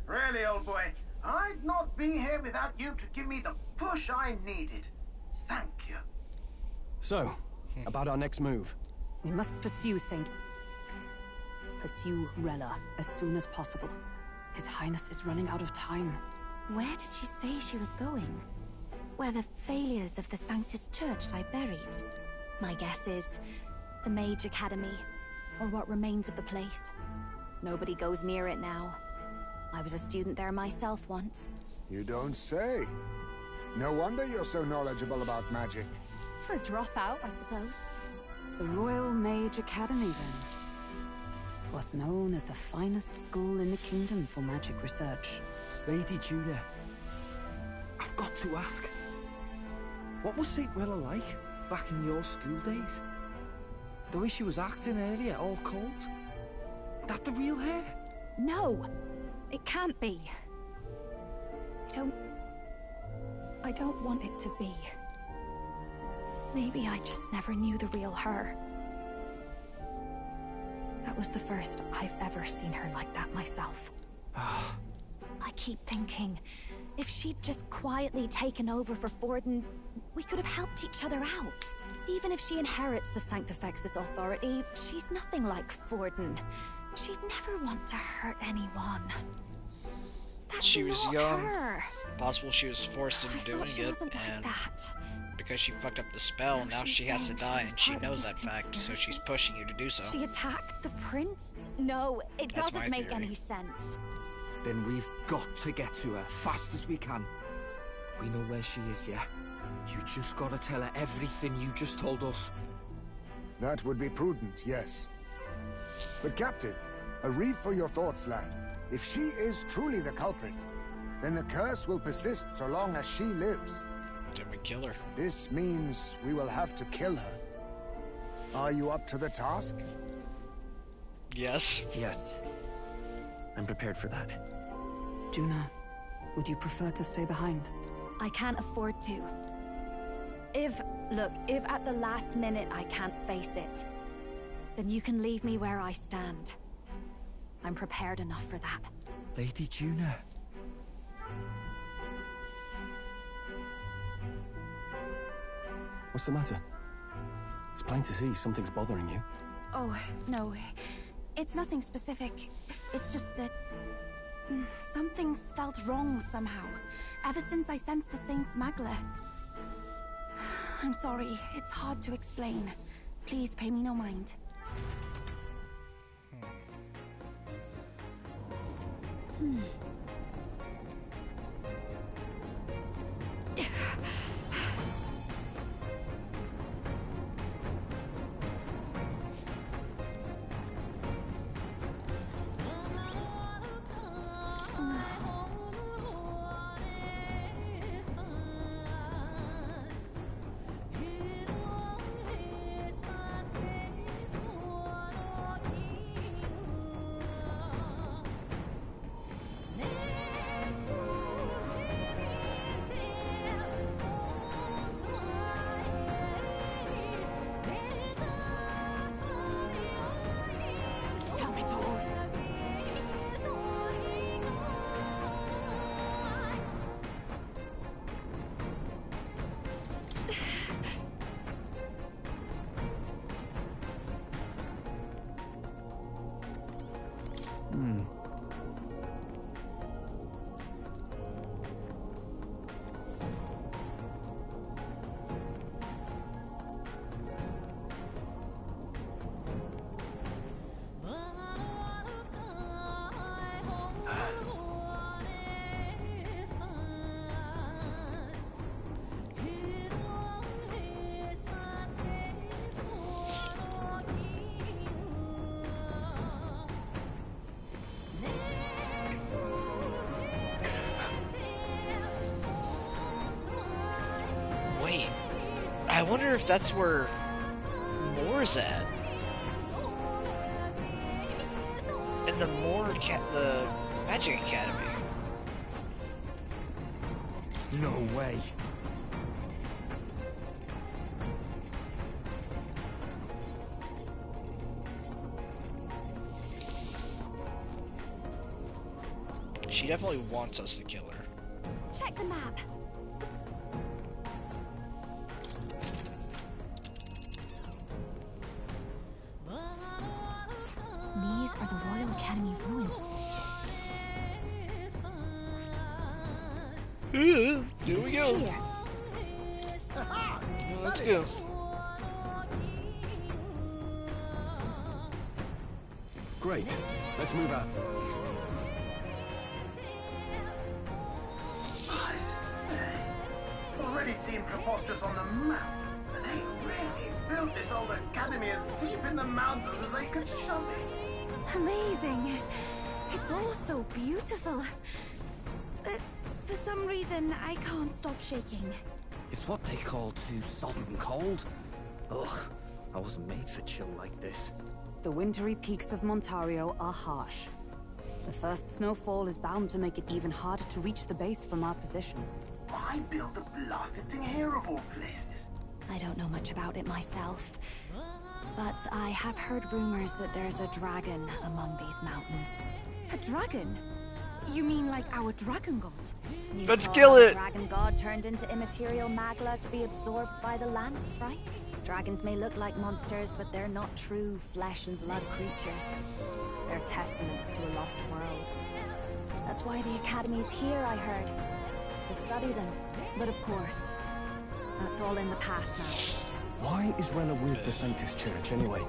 Really, old boy, I'd not be here without you to give me the push I needed. Thank you. So, about our next move. We must pursue Rella as soon as possible. His Highness is running out of time. Where did she say she was going? Where the failures of the Sanctus Church lie buried? My guess is the Mage Academy, or what remains of the place. Nobody goes near it now. I was a student there myself once. You don't say. No wonder you're so knowledgeable about magic. For a dropout, I suppose. The Royal Mage Academy, then. 'Twas known as the finest school in the kingdom for magic research. Lady Julia, I've got to ask. What was St. Rella like back in your school days? The way she was acting earlier, all cold? That the real hair? No! It can't be. I don't want it to be. Maybe I just never knew the real her. That was the first I've ever seen her like that myself. I keep thinking, if she'd just quietly taken over for Forden, we could have helped each other out. Even if she inherits the Sanctifex's authority, she's nothing like Forden. She'd never want to hurt anyone. That's She was not young. her. Possible she was forced into doing she it, wasn't like and that. because she fucked up the spell, now she has to die, and she knows that fact, so she's pushing you to do so. She attacked the prince? No, it That's my doesn't make theory. any sense. Then we've got to get to her fast as we can. We know where she is, yeah? You just gotta tell her everything you just told us. That would be prudent, yes. But Captain, a reef for your thoughts, lad. If she is truly the culprit, then the curse will persist so long as she lives. Then we kill her. This means we will have to kill her. Are you up to the task? Yes. Yes. I'm prepared for that. Juna, would you prefer to stay behind? I can't afford to. If at the last minute I can't face it, then you can leave me where I stand. I'm prepared enough for that. Lady Juna. What's the matter? It's plain to see something's bothering you. Oh, no. It's nothing specific. It's just that... something's felt wrong somehow. Ever since I sensed the Saint's Magla. I'm sorry. It's hard to explain. Please pay me no mind. Wait, I wonder if that's where Moore's at. In the the Magic Academy. No way. She definitely wants us to kill her. Check the map. These are the Royal Academy ruins. Here we go. Here. Let's go. Great. Let's move out. I say, already seem preposterous on the map, but they really built this old academy as deep in the mountains as they could shove it. Amazing. It's all so beautiful. For some reason, I can't stop shaking. It's what they call too sodden cold. Ugh, I wasn't made for chill like this. The wintry peaks of Montario are harsh. The first snowfall is bound to make it even harder to reach the base from our position. Why build a blasted thing here of all places? I don't know much about it myself. But I have heard rumors that there's a dragon among these mountains. A dragon? You mean like our dragon god? You Let's saw kill how the it! dragon god turned into immaterial magla to be absorbed by the lands, right? Dragons may look like monsters, but they're not true flesh and blood creatures. They're testaments to a lost world. That's why the Academy's here, I heard. To study them. But of course, that's all in the past now. Why is Rella with the Sanctus Church, anyway?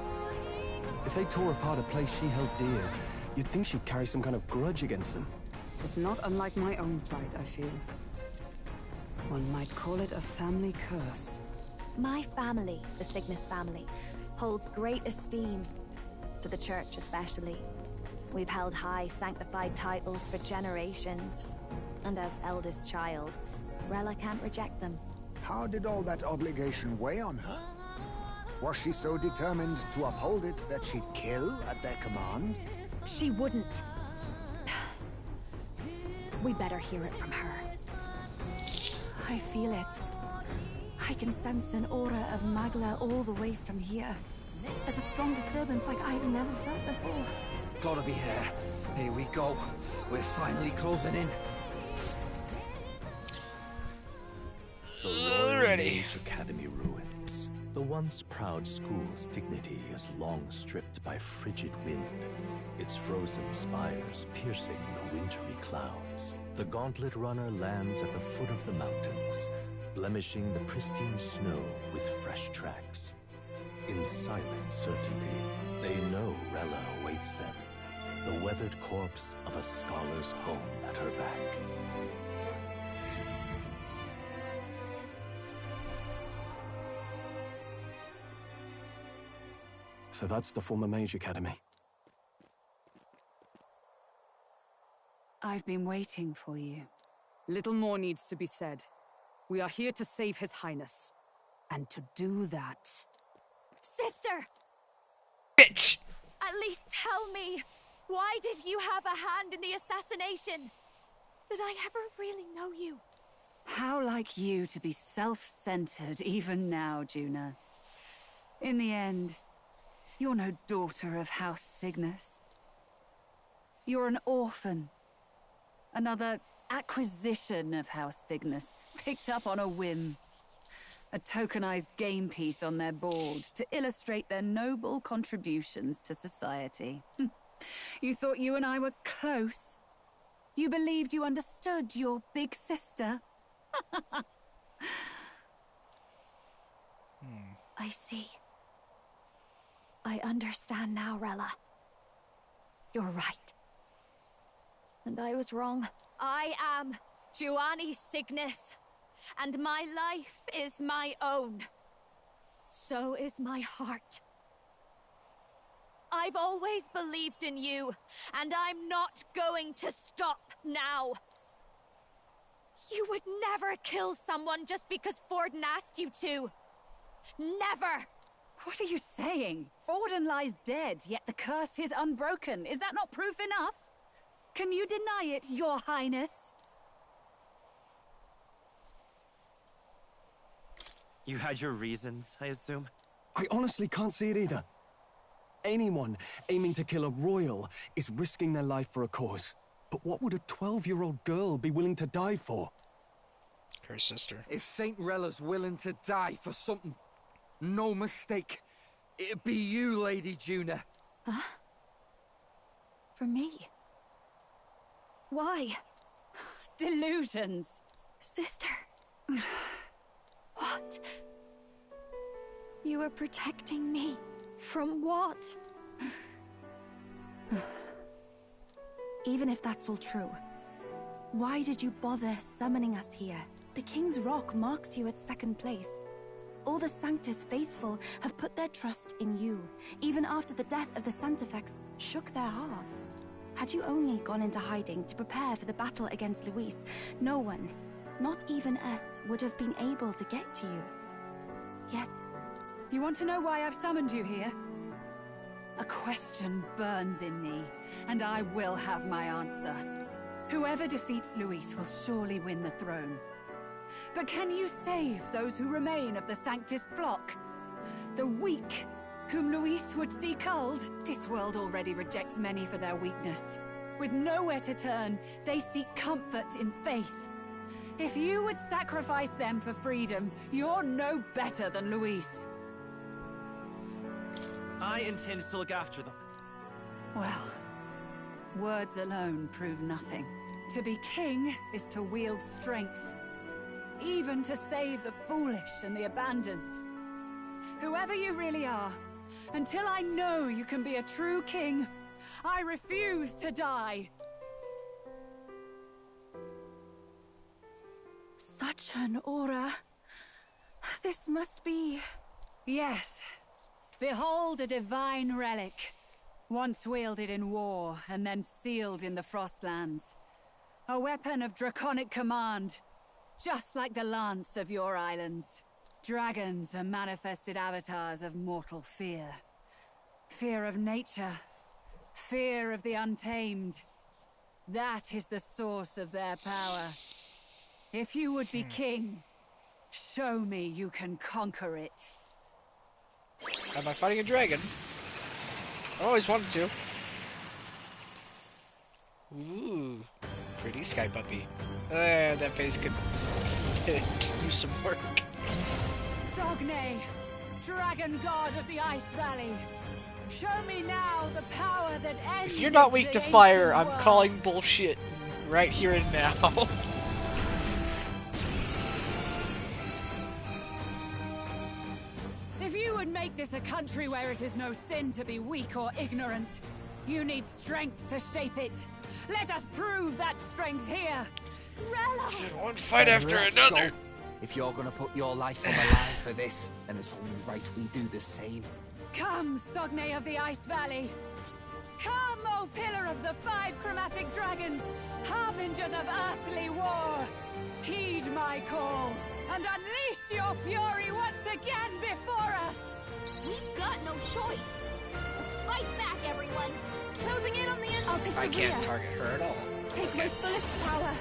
If they tore apart a place she held dear, you'd think she'd carry some kind of grudge against them. It's not unlike my own plight, I feel. One might call it a family curse. My family, the Cygnus family, holds great esteem, to the Church especially. We've held high sanctified titles for generations, and as eldest child, Rella can't reject them. How did all that obligation weigh on her? Was she so determined to uphold it that she'd kill at their command? She wouldn't. We better hear it from her. I feel it. I can sense an aura of Magla all the way from here. There's a strong disturbance like I've never felt before. Gotta be here. Here we go. We're finally closing in. The Royal Mage Academy ruins. The once proud school's dignity is long stripped by frigid wind, its frozen spires piercing the wintry clouds. The gauntlet runner lands at the foot of the mountains, blemishing the pristine snow with fresh tracks. In silent certainty, they know Rella awaits them, the weathered corpse of a scholar's home at her back. So that's the former Mage Academy. I've been waiting for you. Little more needs to be said. We are here to save His Highness. And to do that... Sister! Bitch! At least tell me, why did you have a hand in the assassination? Did I ever really know you? How like you to be self-centered even now, Juna. In the end, you're no daughter of House Cygnus. You're an orphan. Another acquisition of House Cygnus, picked up on a whim. A tokenized game piece on their board to illustrate their noble contributions to society. You thought you and I were close? You believed you understood your big sister? I see. I understand now, Rella. You're right. And I was wrong. I am Giovanni Cygnus, and my life is my own. So is my heart. I've always believed in you, and I'm not going to stop now. You would never kill someone just because Forden asked you to. Never! What are you saying? Forden lies dead, yet the curse is unbroken. Is that not proof enough? Can you deny it, Your Highness? You had your reasons, I assume? I honestly can't see it either. Anyone aiming to kill a royal is risking their life for a cause. But what would a 12-year-old girl be willing to die for? Her sister. If Saint Rella's willing to die for something, no mistake, it'd be you, Lady Juna. Huh? For me? Why? Delusions. Sister. What? You were protecting me from what? Even if that's all true, why did you bother summoning us here? The King's Rock marks you at second place. All the Sanctus faithful have put their trust in you, even after the death of the Santafex shook their hearts. Had you only gone into hiding to prepare for the battle against Luis, no one, not even us, would have been able to get to you. Yet... You want to know why I've summoned you here? A question burns in me, and I will have my answer. Whoever defeats Luis will surely win the throne. But can you save those who remain of the Sanctus flock? The weak, whom Luis would see culled? This world already rejects many for their weakness. With nowhere to turn, they seek comfort in faith. If you would sacrifice them for freedom, you're no better than Luis. I intend to look after them. Well, words alone prove nothing. To be king is to wield strength, even to save the foolish and the abandoned. Whoever you really are, until I know you can be a true king, I refuse to die. Such an aura. This must be... Yes. Behold a divine relic. Once wielded in war, and then sealed in the Frostlands. A weapon of draconic command, just like the lance of your islands. Dragons are manifested avatars of mortal fear. Fear of nature. Fear of the untamed. That is the source of their power. If you would be king, show me you can conquer it. Am I fighting a dragon? I always wanted to. Ooh, pretty sky puppy. That face could use some work. Sogne, dragon god of the Ice Valley. Show me now the power that ends. If you're not weak to fire, I'm world. calling bullshit right here and now. If you would make this a country where it is no sin to be weak or ignorant, you need strength to shape it. Let us prove that strength here. Rella! One fight after Let's another. go. If you're gonna put your life on the line for this, then it's only right we do the same. Come, Sogne of the Ice Valley. Come, O pillar of the 5 chromatic dragons, harbingers of earthly war. Heed my call, and unleash your fury once again before us. We've got no choice. Let's fight back, everyone. Closing in on the end. I'll take I can't target her at all. Take my fullest power.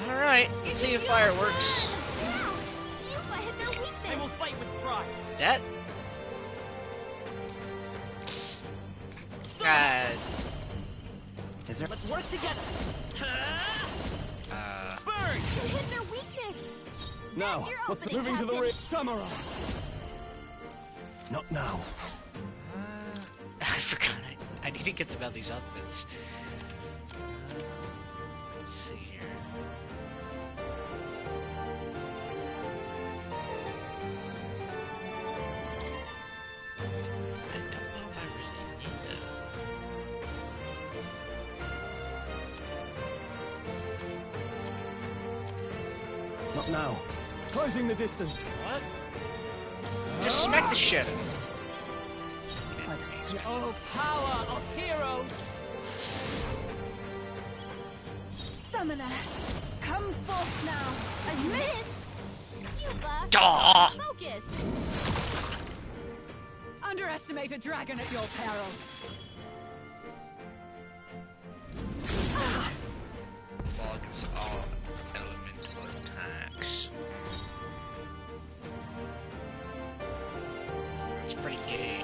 Alright, let's see if fire works. Yuba hit their weakness. I will fight with pride. That? Is there? Let's work together. Burn! You hit their weakness. Now, That's your let's opening, moving to the Captain. ring. Samurai. Not now. I forgot. I need to get them out these outfits. Let's see here. I don't know if I really need that. Not now. Closing the distance. What? Just smack the shit out of him. Oh, power of heroes! Summoner, come forth now. I missed. Yuba, Duh. focus. Underestimate a dragon at your peril. Ball against all elemental attacks. That's pretty gay.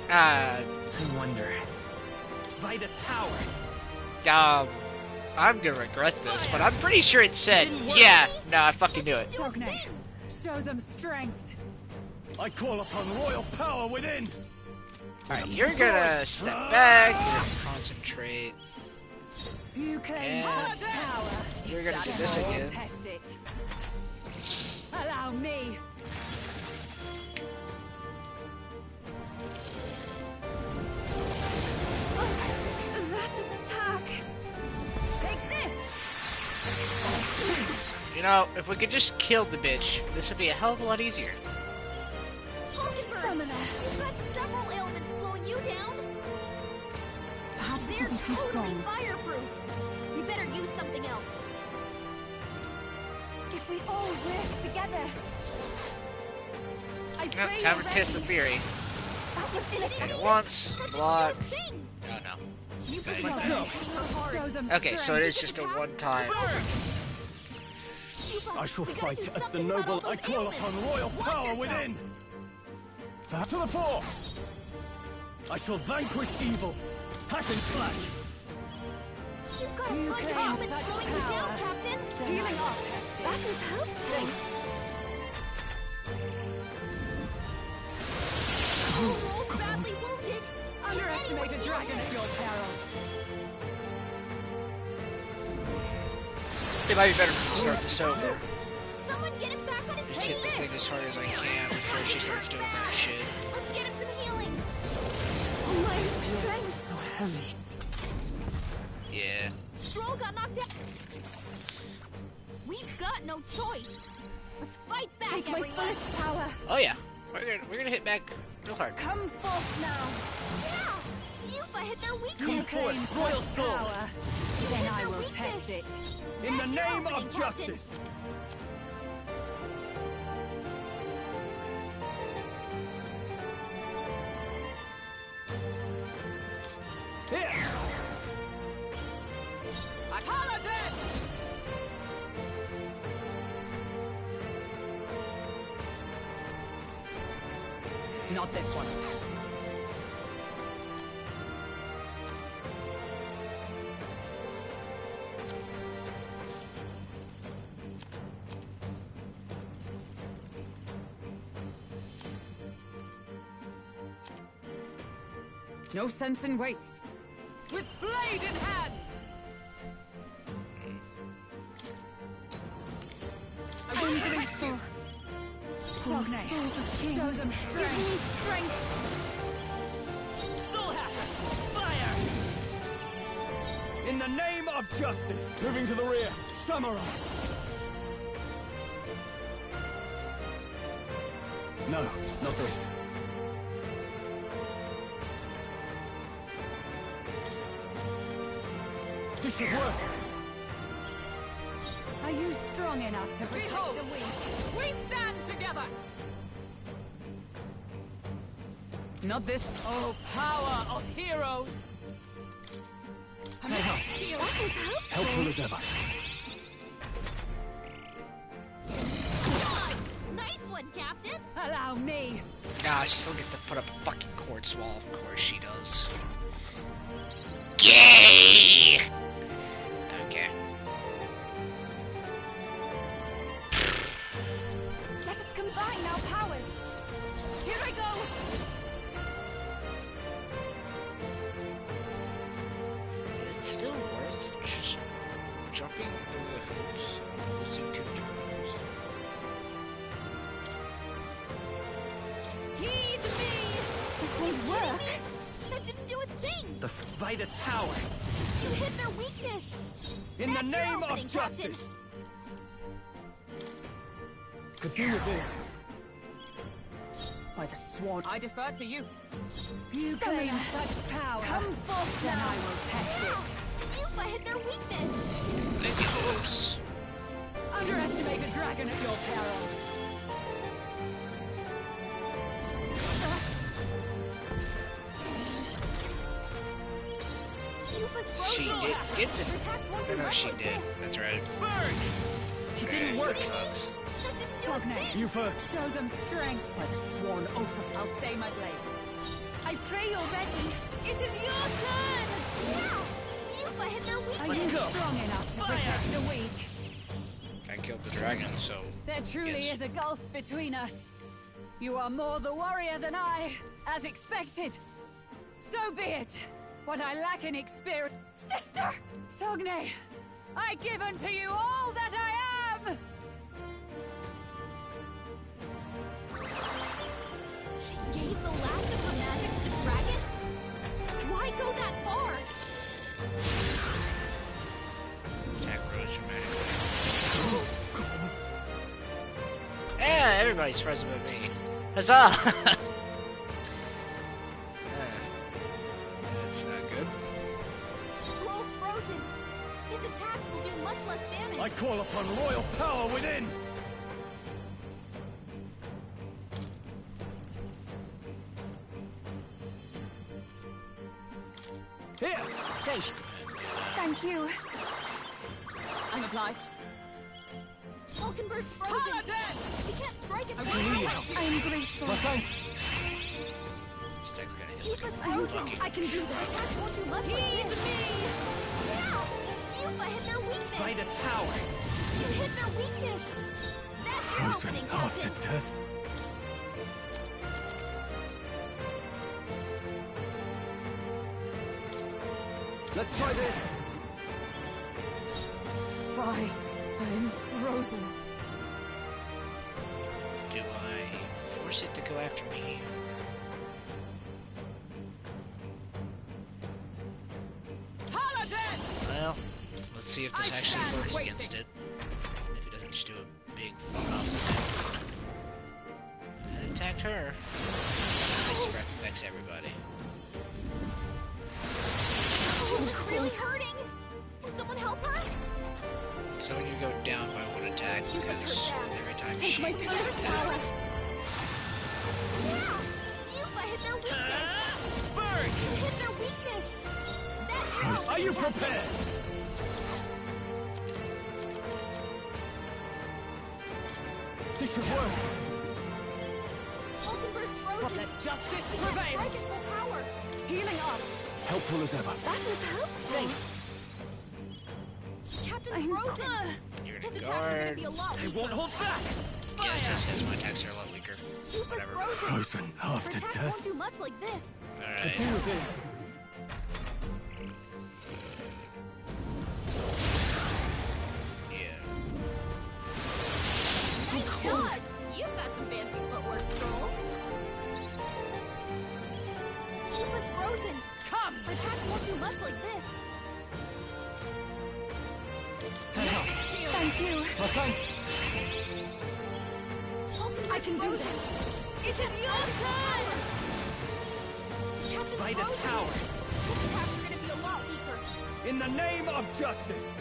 I wonder. Vitus power. I'm gonna regret this, but I'm pretty sure it said, yeah, no, I fucking knew it. Sogne, show them strength. I call upon royal power within. Alright, you're gonna step back, you're gonna concentrate. You claim And such power. you're gonna do this Then I will again. Test it. Allow me. That attack. Take this. You know, if we could just kill the bitch, this would be a hell of a lot easier. Summoner, you've got several ailments slowing you down. Perhaps They're totally fireproof. We better use something else. If we all work together. I Oh, time to test the theory. Hit it once, block. Oh no. Okay, so it is just a one-time. I shall fight as the noble. I call upon royal power within. To the fore. I shall vanquish evil. Hack and slash. You claim such power. Healing up. That is helpful. Badly wounded. Underestimate a dragon at your peril. It might be better to start this over. Someone get him back on his Just hit this thing as hard as I can before she starts doing that shit. Let's get him some healing. My strength so heavy. Yeah. Stroll got knocked out. We've got no choice. Let's fight back, Take my everyone. fullest power. Oh yeah. We're gonna hit back real hard. Come forth now. Yeah. Yuffie hit their You weakness. claim Royal such sword. power. Then I will test it. In the That's your name opening, of justice. Here. Not this one. No sense in waste. With blade in hand! I'm grateful. Souls of kings. Show them strength. Give me strength. Soul hacker. Fire. In the name of justice. Moving to the rear. Samurai. No, not this. This should work. Are you strong enough to protect Behold, the weak? we stand together! Not this, oh power of heroes! That was Helpful as ever. Nice one, Captain. Allow me. Ah, she still gets to put up a fucking quartz wall. Of course she does. Gay! Okay. Let us combine our powers. Here I go. It's still worth just jumping through the hoops of losing 2 turns. Heed me. This won't work. That didn't do a thing. The Vitus power. You hit their weakness. In the That's your name opening, of justice. Captain. Could do with this. By the swan, I defer to you. You claim such power. Come forth Then now. I will test it. Yuffie hit their weakness. Thank you, folks. Underestimate a dragon at your peril. She did get the... Oh, no, she did. That's right. It Yeah, didn't work. that sucks. Sogne, You first. show them strength. By the sworn oath of I'll stay my blade. I pray you're ready. It is your turn. Yeah. Yuffie hit their Are weakness. you strong enough to protect the weak? I killed the dragon, so... There truly yes. is a gulf between us. You are more the warrior than I, as expected. So be it. What I lack in experience... Sister! Sogne, I give unto you all that I am! She gave the last of her magic to the dragon? Why go that far? Attack rose dramatically. Yeah, everybody's friends with me. Huzzah! That's not good. Scroll's frozen. His attacks will do much less damage. I call upon royal power within. Here! Thank you. I'm obliged. Falkenberg's frozen. Paladin! She can't strike it. I need help. I am grateful. Well, thanks. Keep us frozen. I can do this. Attack won't do much like this. Yeah! Yuffie hit their weakness. Midas power. You hit their weakness. That's your Frozen opening, after Captain. death. Let's try this. Fie. I'm frozen. Do I force it to go after me? Paladin! Well, let's see if this actually works against it. If it doesn't just do a big fuck off. And attacked her. This affects everybody. Oh, it's really hurting. Can someone help her? So we can go down by one attack because every time Take she my gets first attacked. power. Yeah! Yuffie hit their weakness. Bird! You hit their weakness. That's your Are opening, you Captain. prepared? This should work. Falkenberg's frozen. Let justice She can't prevail. strike at full power. Healing up. Helpful as ever. That was helpful. Captain's frozen. You're His gonna attacks are gonna guard. be a lot I weaker. won't hold back! Yes, yes, my attacks are a lot weaker. Yuffie's Whatever. frozen. Frozen Her after attacks death. won't do much like this. Alright. Do this. Yeah. Nice dodge. You've got some fancy footwork, Stroll. Yuffie's frozen. Come! Her attacks won't do much like this. Thank you. Well, thanks. I can do this. It is your turn. Captain's Midas frozen. power. His attacks are gonna be a lot weaker. In the name of justice.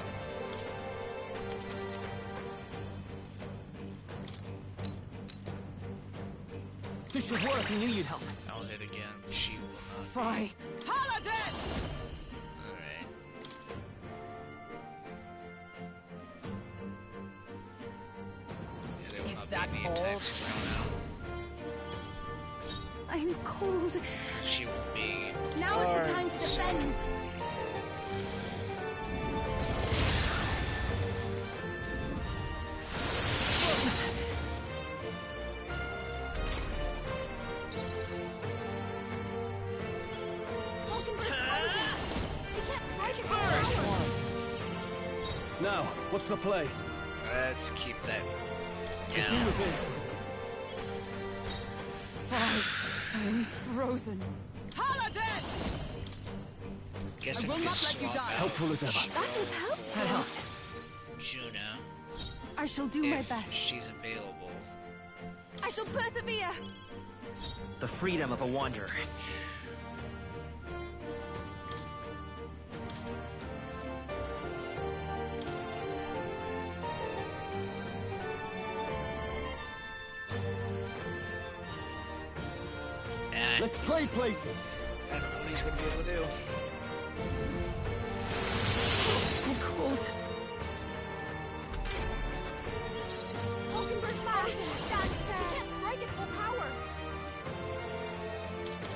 This should work. You need help. I'll hit again. She will not. Fie. Paladin! Alright. Yeah, they will Is not that be the all? attacks thrown I'm cold. out. She will be. Now is the guard. time to defend. Falkenberg's frozen. She can't strike at full power. Now, what's the play? Let's keep that Do down. with this. Fie. I'm frozen. Paladin! Guess I will not let you swap die. out Helpful as ever. That was helpful. Juna, I shall do my if best. she's available. I shall persevere. The freedom of a wanderer. And Let's trade places. I don't know what he's gonna be able to do. I'm cold. Falkenberg's frozen. She can't strike at full power.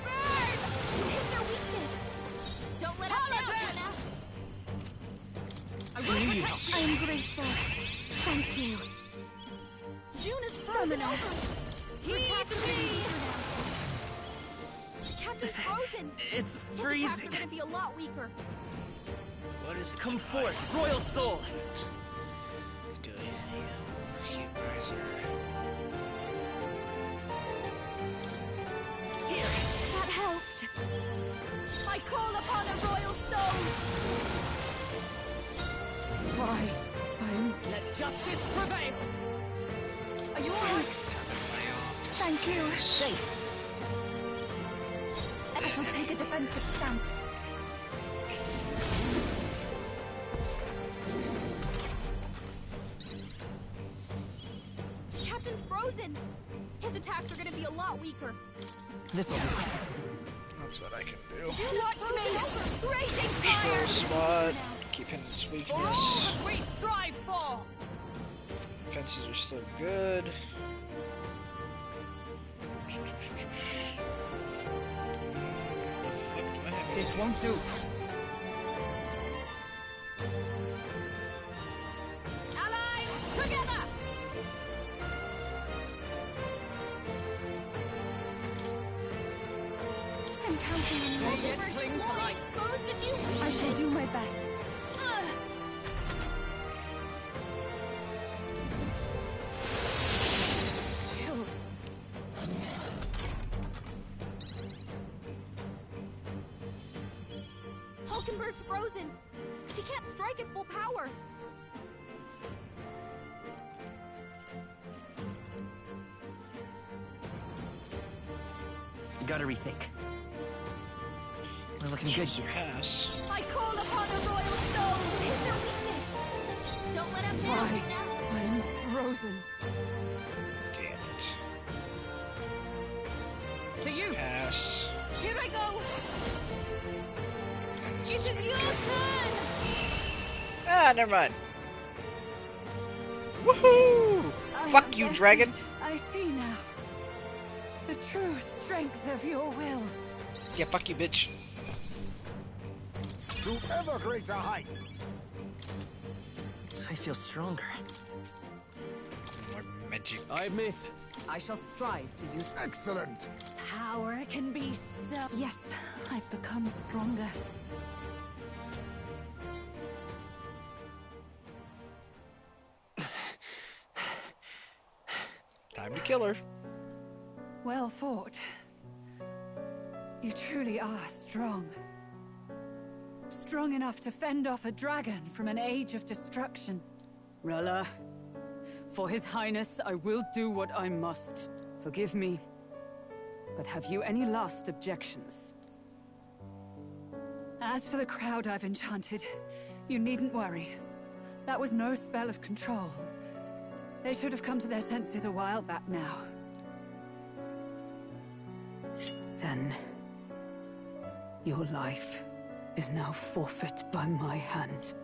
Burn! You hit their weakness. Don't let up now, Juna. I will protect you. I am grateful. Thank you. Juna's frozen Summoner. over. Heed me! Captain's frozen. It's His attacks are freezing. gonna be a lot weaker. What is it? Come forth, royal soul. Do it. You guys are. Here. That helped. I call upon a royal soul. Fie. I'm... Let justice prevail. Are you alright? Thank you. Safe. I shall take a defensive stance. Captain's frozen. His attacks are gonna be a lot weaker. This'll do. That's what I can do. Watch me! Raging Control fire! spot. Keep him its weakness. We strive for. Fences are still good. This won't do. Allies, together! I'm counting on you. They yet cling to life. I shall do my best. Hulkenberg's frozen. She can't strike at full power. Gotta rethink. We're looking good here. Pass. I call upon a royal soul. Is their weakness? Don't let him down, Why? Nina. I am frozen. Damn it. To you. Pass. Here I go! It is your turn! Ah, never mind. Woohoo! Fuck you, dragon. I see now. The true strength of your will. Yeah, fuck you, bitch. To ever greater heights. I feel stronger. More magic. I admit. I shall strive to use... Excellent. Power can be so... Yes, I've become stronger. Time to kill her. Well fought. You truly are strong. Strong enough to fend off a dragon from an age of destruction. Rella, for His Highness, I will do what I must. Forgive me. But have you any last objections? As for the crowd I've enchanted, you needn't worry. That was no spell of control. They should have come to their senses a while back now. Then... your life is now forfeit by my hand.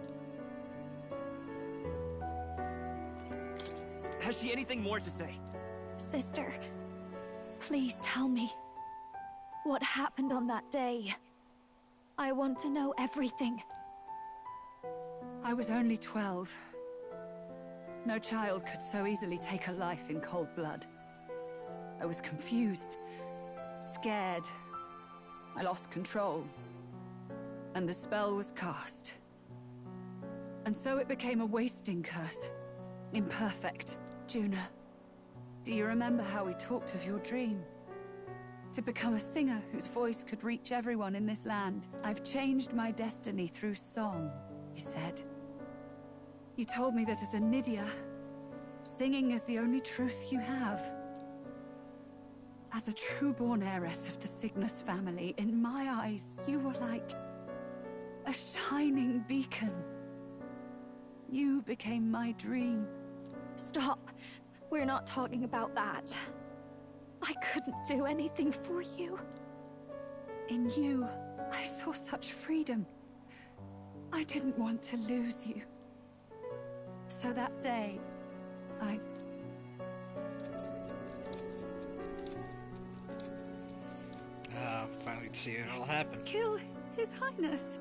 Has she anything more to say? Sister, please tell me. What happened on that day? I want to know everything. I was only 12. No child could so easily take a life in cold blood. I was confused, scared. I lost control. And the spell was cast. And so it became a wasting curse. Imperfect. Juna, do you remember how we talked of your dream? To become a singer whose voice could reach everyone in this land. I've changed my destiny through song, you said. You told me that as a Nydia, singing is the only truth you have. As a true-born heiress of the Cygnus family, in my eyes, you were like a shining beacon. You became my dream. Stop. We're not talking about that. I couldn't do anything for you. In you, I saw such freedom. I didn't want to lose you. So that day, I... Finally to see it all happen. Kill His Highness.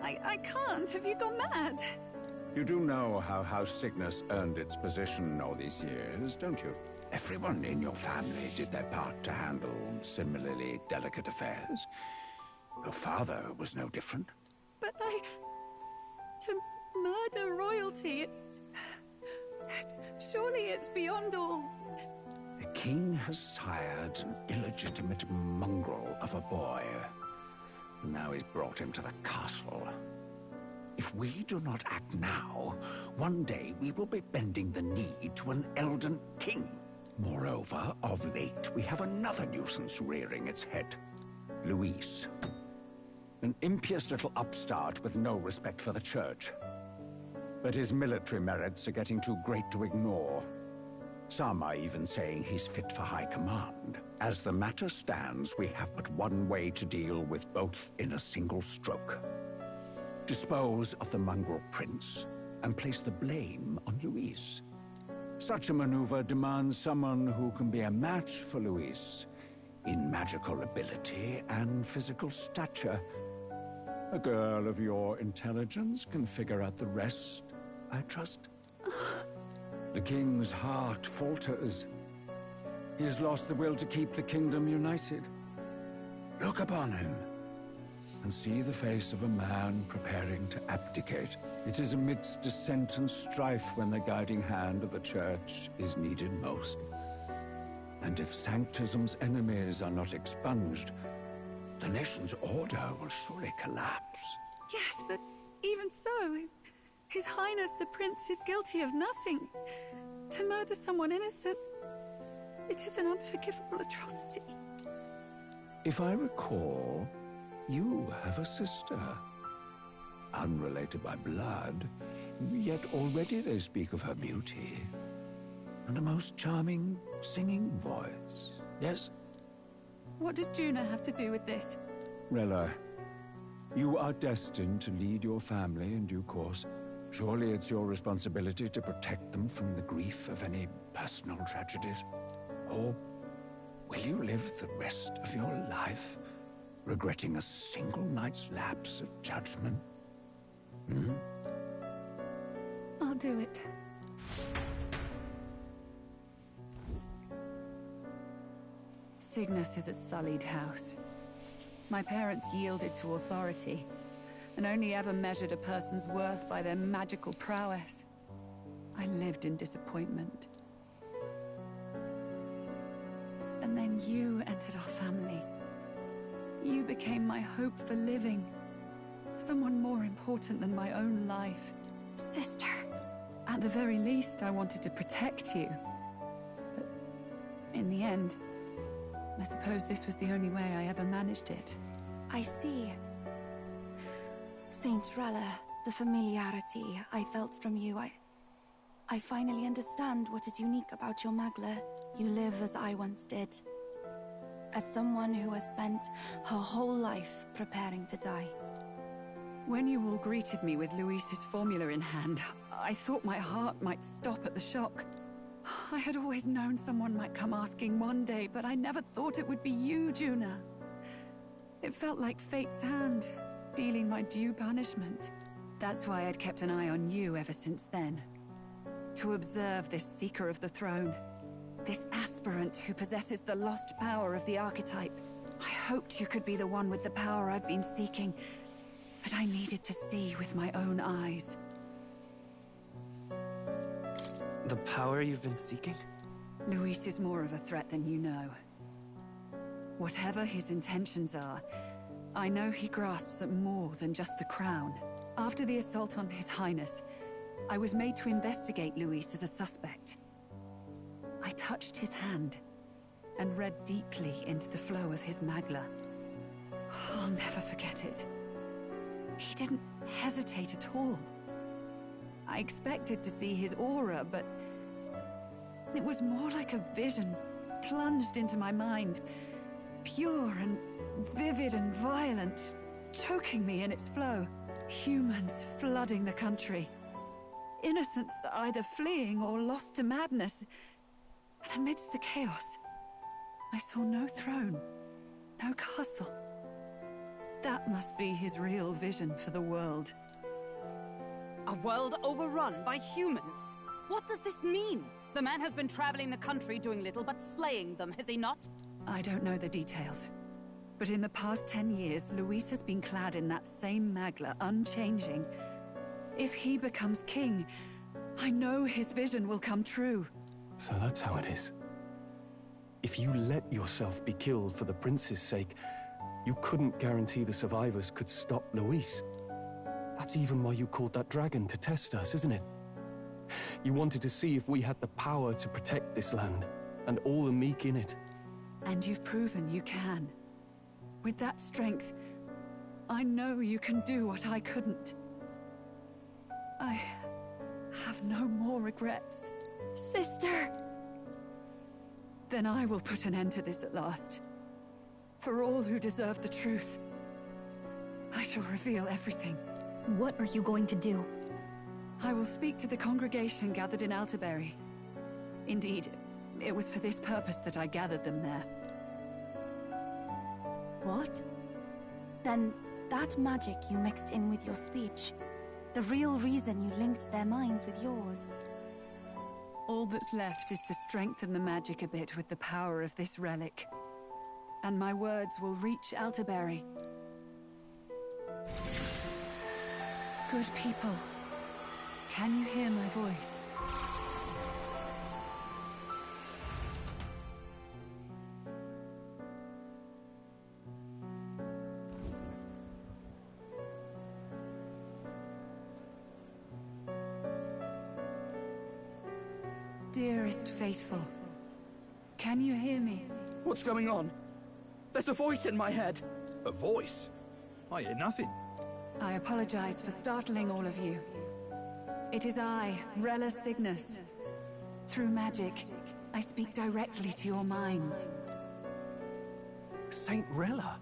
I can't. Have you gone mad? You do know how House Cygnus earned its position all these years, don't you? Everyone in your family did their part to handle similarly delicate affairs. Your father was no different. But to murder royalty, surely it's beyond all. The king has sired an illegitimate mongrel of a boy. Now he's brought him to the castle. If we do not act now, one day we will be bending the knee to an Elden king. Moreover, of late, we have another nuisance rearing its head. Luis. An impious little upstart with no respect for the church. But his military merits are getting too great to ignore. Some are even saying he's fit for high command. As the matter stands, we have but one way to deal with both in a single stroke. Dispose of the mongrel prince and place the blame on Luis. Such a maneuver demands someone who can be a match for Luis in magical ability and physical stature. A girl of your intelligence can figure out the rest, I trust. The king's heart falters. He has lost the will to keep the kingdom united. Look upon him and see the face of a man preparing to abdicate. It is amidst dissent and strife when the guiding hand of the church is needed most. And if Sanctism's enemies are not expunged, the nation's order will surely collapse. Yes, but even so, His Highness the Prince is guilty of nothing. To murder someone innocent, it is an unforgivable atrocity. If I recall, you have a sister. Unrelated by blood, yet already they speak of her beauty. And a most charming singing voice, yes? What does Juna have to do with this? Rella, you are destined to lead your family in due course. Surely it's your responsibility to protect them from the grief of any personal tragedies. Or will you live the rest of your life regretting a single night's lapse of judgment? Hmm? I'll do it. Cygnus is a sullied house. My parents yielded to authority, and only ever measured a person's worth by their magical prowess. I lived in disappointment. And then you entered our family. You became my hope for living. Someone more important than my own life. Sister. At the very least, I wanted to protect you. But in the end, I suppose this was the only way I ever managed it. I see. Saint Rella, the familiarity I felt from you, I finally understand what is unique about your Magla. You live as I once did. As someone who has spent her whole life preparing to die. When you all greeted me with Luis's formula in hand, I thought my heart might stop at the shock. I had always known someone might come asking one day, but I never thought it would be you, Juna. It felt like fate's hand, dealing my due punishment. That's why I'd kept an eye on you ever since then. To observe this seeker of the throne. This aspirant who possesses the lost power of the archetype. I hoped you could be the one with the power I've been seeking, but I needed to see with my own eyes. The power you've been seeking? Luis is more of a threat than you know. Whatever his intentions are, I know he grasps at more than just the crown. After the assault on His Highness, I was made to investigate Luis as a suspect. I touched his hand and read deeply into the flow of his Magla. I'll never forget it. He didn't hesitate at all. I expected to see his aura, but it was more like a vision plunged into my mind. Pure and vivid and violent, choking me in its flow. Humans flooding the country. Innocents either fleeing or lost to madness. And amidst the chaos, I saw no throne, no castle. That must be his real vision for the world. A world overrun by humans? What does this mean? The man has been traveling the country doing little but slaying them, has he not? I don't know the details. But in the past 10 years, Luis has been clad in that same Magla, unchanging. If he becomes king, I know his vision will come true. So that's how it is. If you let yourself be killed for the prince's sake, you couldn't guarantee the survivors could stop Luis. That's even why you called that dragon to test us, isn't it? You wanted to see if we had the power to protect this land, and all the meek in it. And you've proven you can. With that strength, I know you can do what I couldn't. I have no more regrets. Sister! Then I will put an end to this at last. For all who deserve the truth. I shall reveal everything. What are you going to do? I will speak to the congregation gathered in Alterbury. Indeed, it was for this purpose that I gathered them there. What? Then that magic you mixed in with your speech, the real reason you linked their minds with yours. All that's left is to strengthen the magic a bit with the power of this relic. And my words will reach Alterbury. Good people, can you hear my voice? Dearest faithful, can you hear me? What's going on? There's a voice in my head. A voice? I hear nothing. I apologize for startling all of you. It is I, Rella Cygnus. Through magic, I speak directly to your minds. Saint Rella?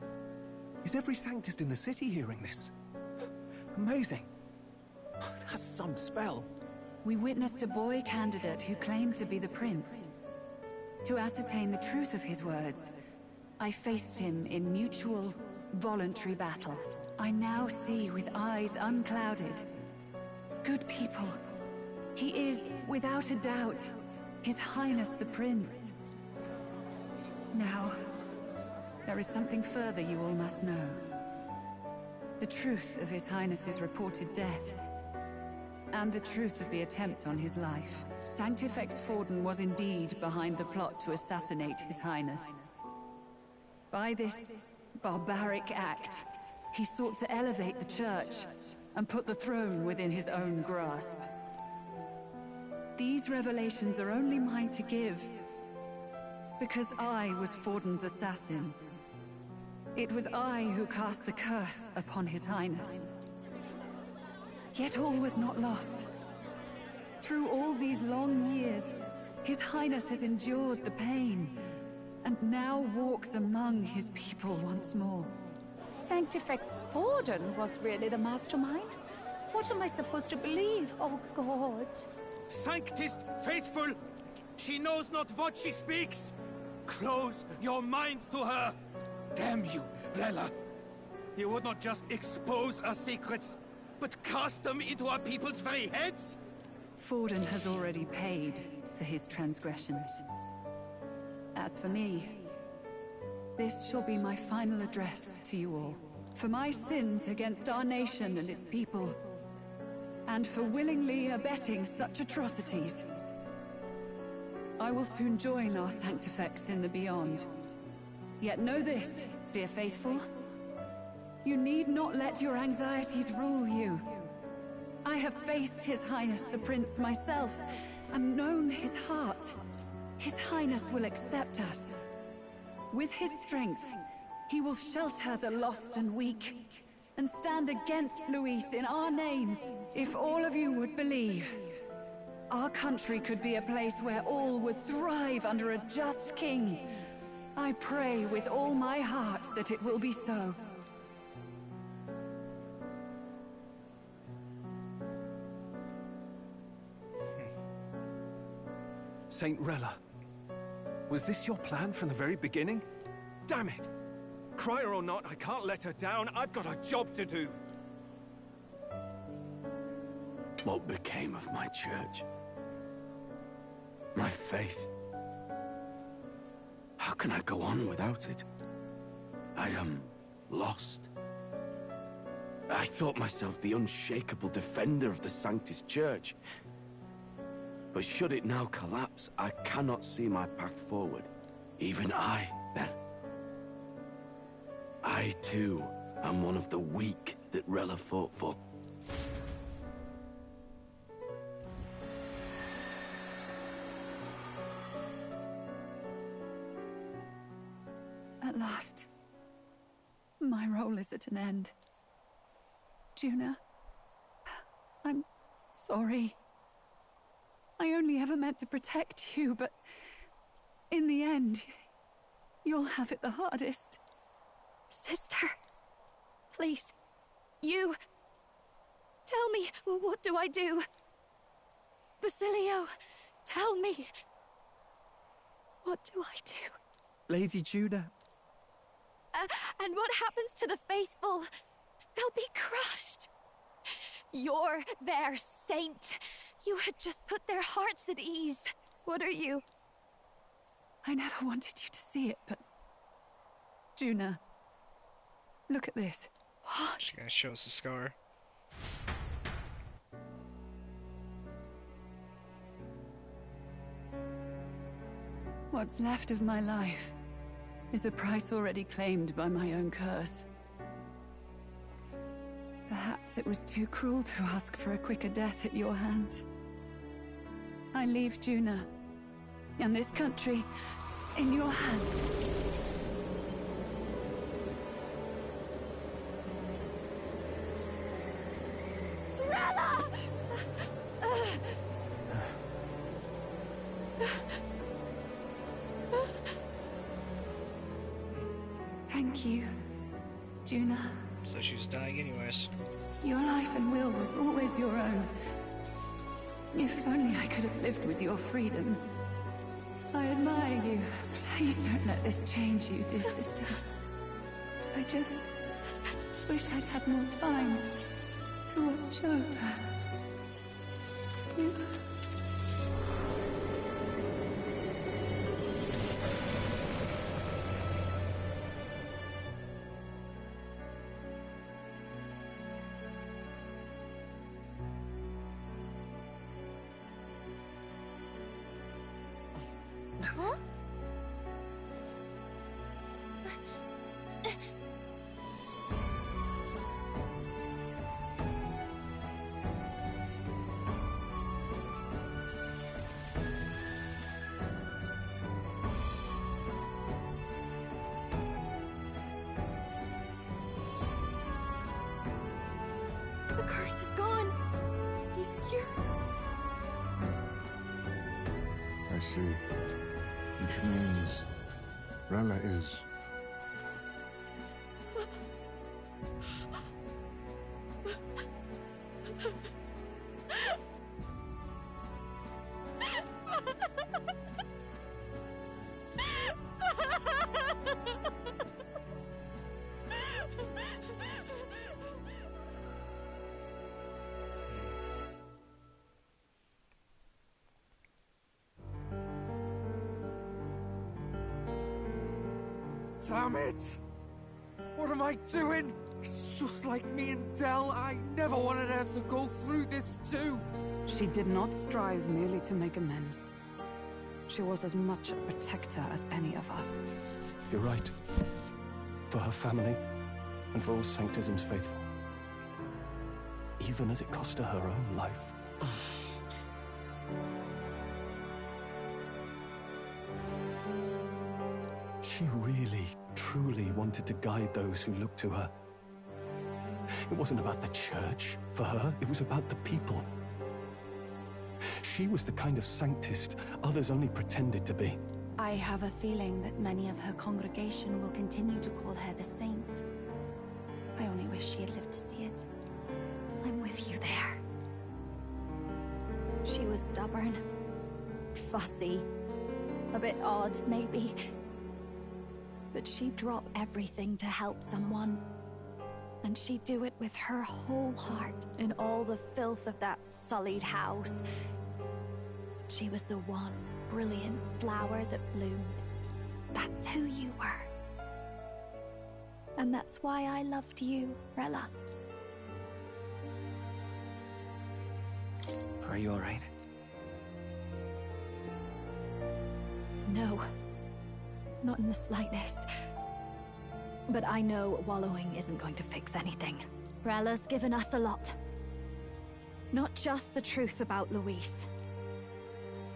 Is every Sanctist in the city hearing this? Amazing. That's some spell. We witnessed a boy candidate who claimed to be the prince. To ascertain the truth of his words, I faced him in mutual, voluntary battle. I now see with eyes unclouded. Good people, he is, without a doubt, His Highness the Prince. Now, there is something further you all must know. The truth of His Highness's reported death, and the truth of the attempt on his life. Sanctifex Forden was indeed behind the plot to assassinate His Highness. By this barbaric act, he sought to elevate the Church and put the throne within his own grasp. These revelations are only mine to give, because I was Forden's assassin. It was I who cast the curse upon His Highness. Yet all was not lost. Through all these long years, His Highness has endured the pain, and now walks among his people once more. Sanctifex Forden was really the mastermind? What am I supposed to believe? Oh, God. Sanctist faithful! She knows not what she speaks! Close your mind to her! Damn you, Rella! You would not just expose our secrets, but cast them into our people's very heads? Forden has already paid for his transgressions. As for me, this shall be my final address to you all. For my sins against our nation and its people, and for willingly abetting such atrocities. I will soon join our Sanctifex in the Beyond. Yet know this, dear faithful. You need not let your anxieties rule you. I have faced His Highness the Prince myself, and known his heart. His Highness will accept us. With his strength, he will shelter the lost and weak, and stand against Luis in our names. If all of you would believe, our country could be a place where all would thrive under a just king. I pray with all my heart that it will be so. Saint Rella, was this your plan from the very beginning? Damn it! Crier or not, I can't let her down. I've got a job to do. What became of my church? My faith? How can I go on without it? I am lost. I thought myself the unshakable defender of the Sanctist Church. But should it now collapse, I cannot see my path forward. Even I, then. I, too, am one of the weak that Rella fought for. At last, my role is at an end. Juna, I'm sorry. I only ever meant to protect you, but In the end, you'll have it the hardest. Sister, please, you... Tell me, what do I do? Basilio, tell me. What do I do? Lady Juna. And what happens to the faithful? They'll be crushed. You're their saint. You had just put their hearts at ease. What are you? I never wanted you to see it, but... Juna, look at this. What? She's gonna show us the scar. What's left of my life is a price already claimed by my own curse. Perhaps it was too cruel to ask for a quicker death at your hands. I leave Juna and this country in your hands. Rella! Thank you, Juna. So she was dying anyways. Your life and will was always your own. If only I could have lived with your freedom. I admire you. Please don't let this change you, dear sister. I just wish I'd had more time to watch over you. Huh? The curse is gone. He's cured. I see. Which means Rella is... Damn it! What am I doing? It's just like me and Del. I never wanted her to go through this too. She did not strive merely to make amends. She was as much a protector as any of us. You're right. For her family, and for all Sanctism's faithful. Even as it cost her her own life. She really, truly wanted to guide those who looked to her. It wasn't about the church, for her. It was about the people. She was the kind of sanctist others only pretended to be. I have a feeling that many of her congregation will continue to call her the saint. I only wish she had lived to see it. I'm with you there. She was stubborn, fussy, a bit odd, maybe. But she'd drop everything to help someone. And she'd do it with her whole heart in all the filth of that sullied house. She was the one brilliant flower that bloomed. That's who you were. And that's why I loved you, Rella. Are you alright? No. Not in the slightest. But I know wallowing isn't going to fix anything. Rella's given us a lot. Not just the truth about Luis.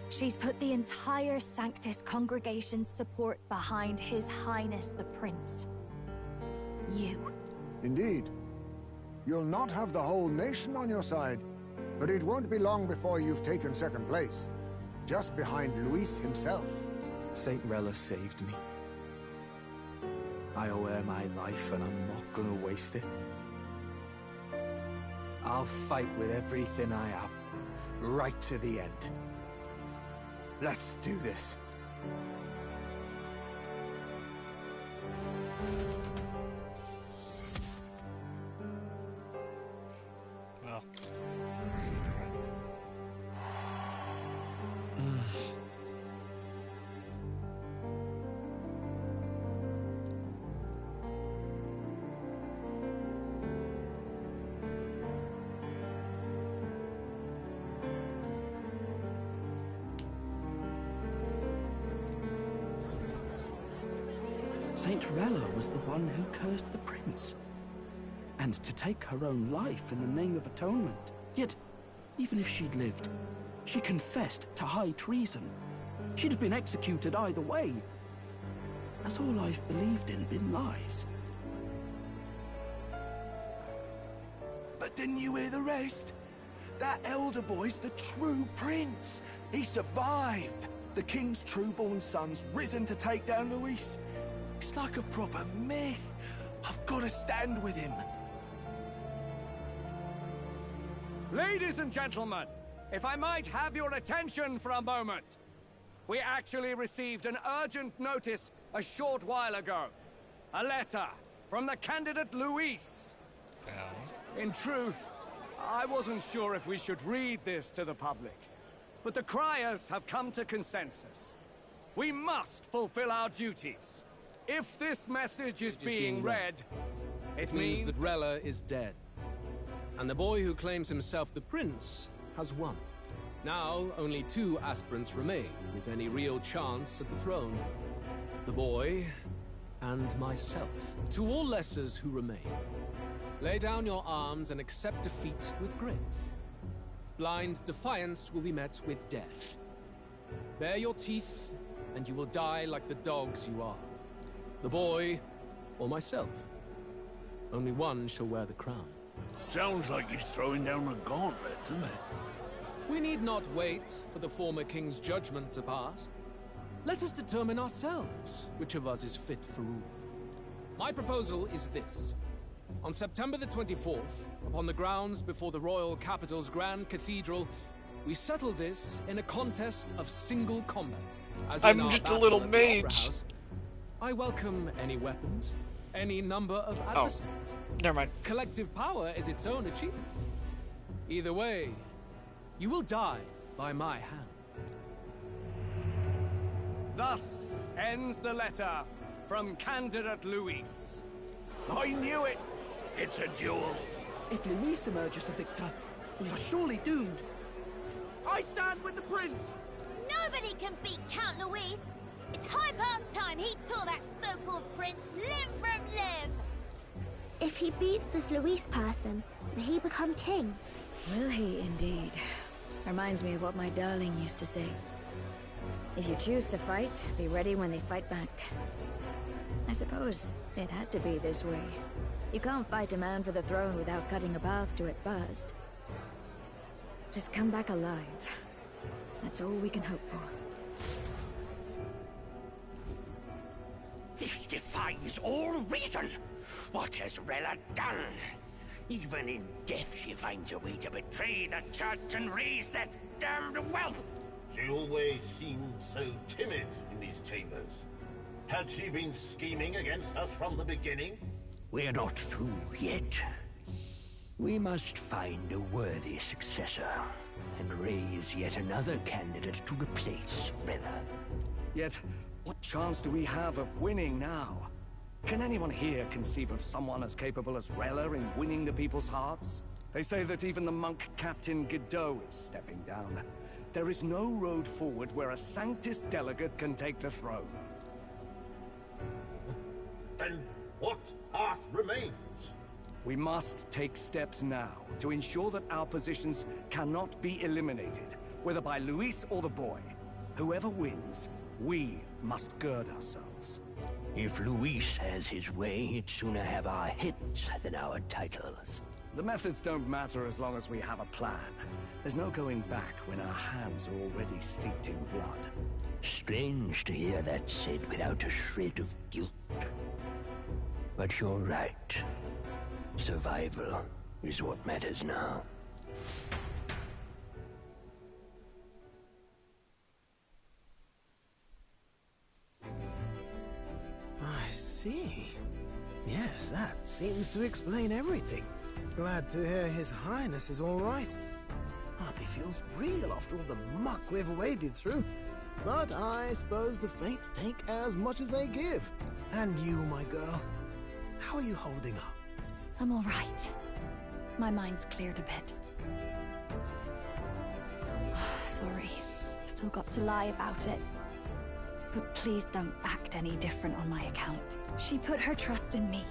She's put the entire Sanctus congregation's support behind His Highness the Prince. You. Indeed. You'll not have the whole nation on your side, but it won't be long before you've taken second place, just behind Luis himself. Saint Rella saved me. I owe her my life, and I'm not gonna waste it. I'll fight with everything I have, right to the end. Let's do this. Well. Saint Rella was the one who cursed the prince. And to take her own life in the name of atonement. Yet, even if she'd lived, she confessed to high treason. She'd have been executed either way. Has all I've believed in been lies? But didn't you hear the rest? That elder boy's the true prince. He survived. The king's true-born son's risen to take down Luis. It's like a proper myth. I've got to stand with him. Ladies and gentlemen, if I might have your attention for a moment. We actually received an urgent notice a short while ago. A letter from the candidate Luis. In truth, I wasn't sure if we should read this to the public. But the criers have come to consensus. We must fulfill our duties. If this message is being read, it means that Rella is dead. And the boy who claims himself the prince has won. Now, only 2 aspirants remain with any real chance at the throne. The boy and myself. To all lessers who remain, lay down your arms and accept defeat with grace. Blind defiance will be met with death. Bare your teeth, and you will die like the dogs you are. The boy, or myself. Only one shall wear the crown. Sounds like he's throwing down a gauntlet, doesn't it? We need not wait for the former king's judgment to pass. Let us determine ourselves which of us is fit for rule. My proposal is this. On September the 24th, upon the grounds before the royal capital's Grand Cathedral, we settle this in a contest of single combat. As I'm just a little mage. House, I welcome any weapons, any number of adversaries. Never mind. Collective power is its own achievement. Either way, you will die by my hand. Thus ends the letter from candidate Luis. I knew it! It's a duel. If Luis emerges the victor, we are surely doomed. I stand with the prince! Nobody can beat Count Luis! It's high past time he tore that so-called prince limb from limb! If he beats this Luis person, will he become king? Will he indeed? Reminds me of what my darling used to say. If you choose to fight, be ready when they fight back. I suppose it had to be this way. You can't fight a man for the throne without cutting a path to it first. Just come back alive. That's all we can hope for. This defies all reason! What has Rella done? Even in death she finds a way to betray the church and raise that damned wealth! She always seemed so timid in these chambers. Had she been scheming against us from the beginning? We're not through yet. We must find a worthy successor, and raise yet another candidate to replace Rella. Yet, what chance do we have of winning now? Can anyone here conceive of someone as capable as Rella in winning the people's hearts? They say that even the monk Captain Godot is stepping down. There is no road forward where a Sanctus delegate can take the throne. Then what path remains? We must take steps now to ensure that our positions cannot be eliminated, whether by Luis or the boy. Whoever wins, we must gird ourselves. If Luis has his way, he'd sooner have our hits than our titles. The methods don't matter as long as we have a plan. There's no going back when our hands are already steeped in blood. Strange to hear that said without a shred of guilt. But you're right. Survival is what matters now. I see. Yes, that seems to explain everything. Glad to hear His Highness is all right. Hardly feels real after all the muck we've waded through. But I suppose the fates take as much as they give. And you, my girl, how are you holding up? I'm all right. My mind's cleared a bit. Sorry. Still got to lie about it. But please don't act any different on my account. She put her trust in me.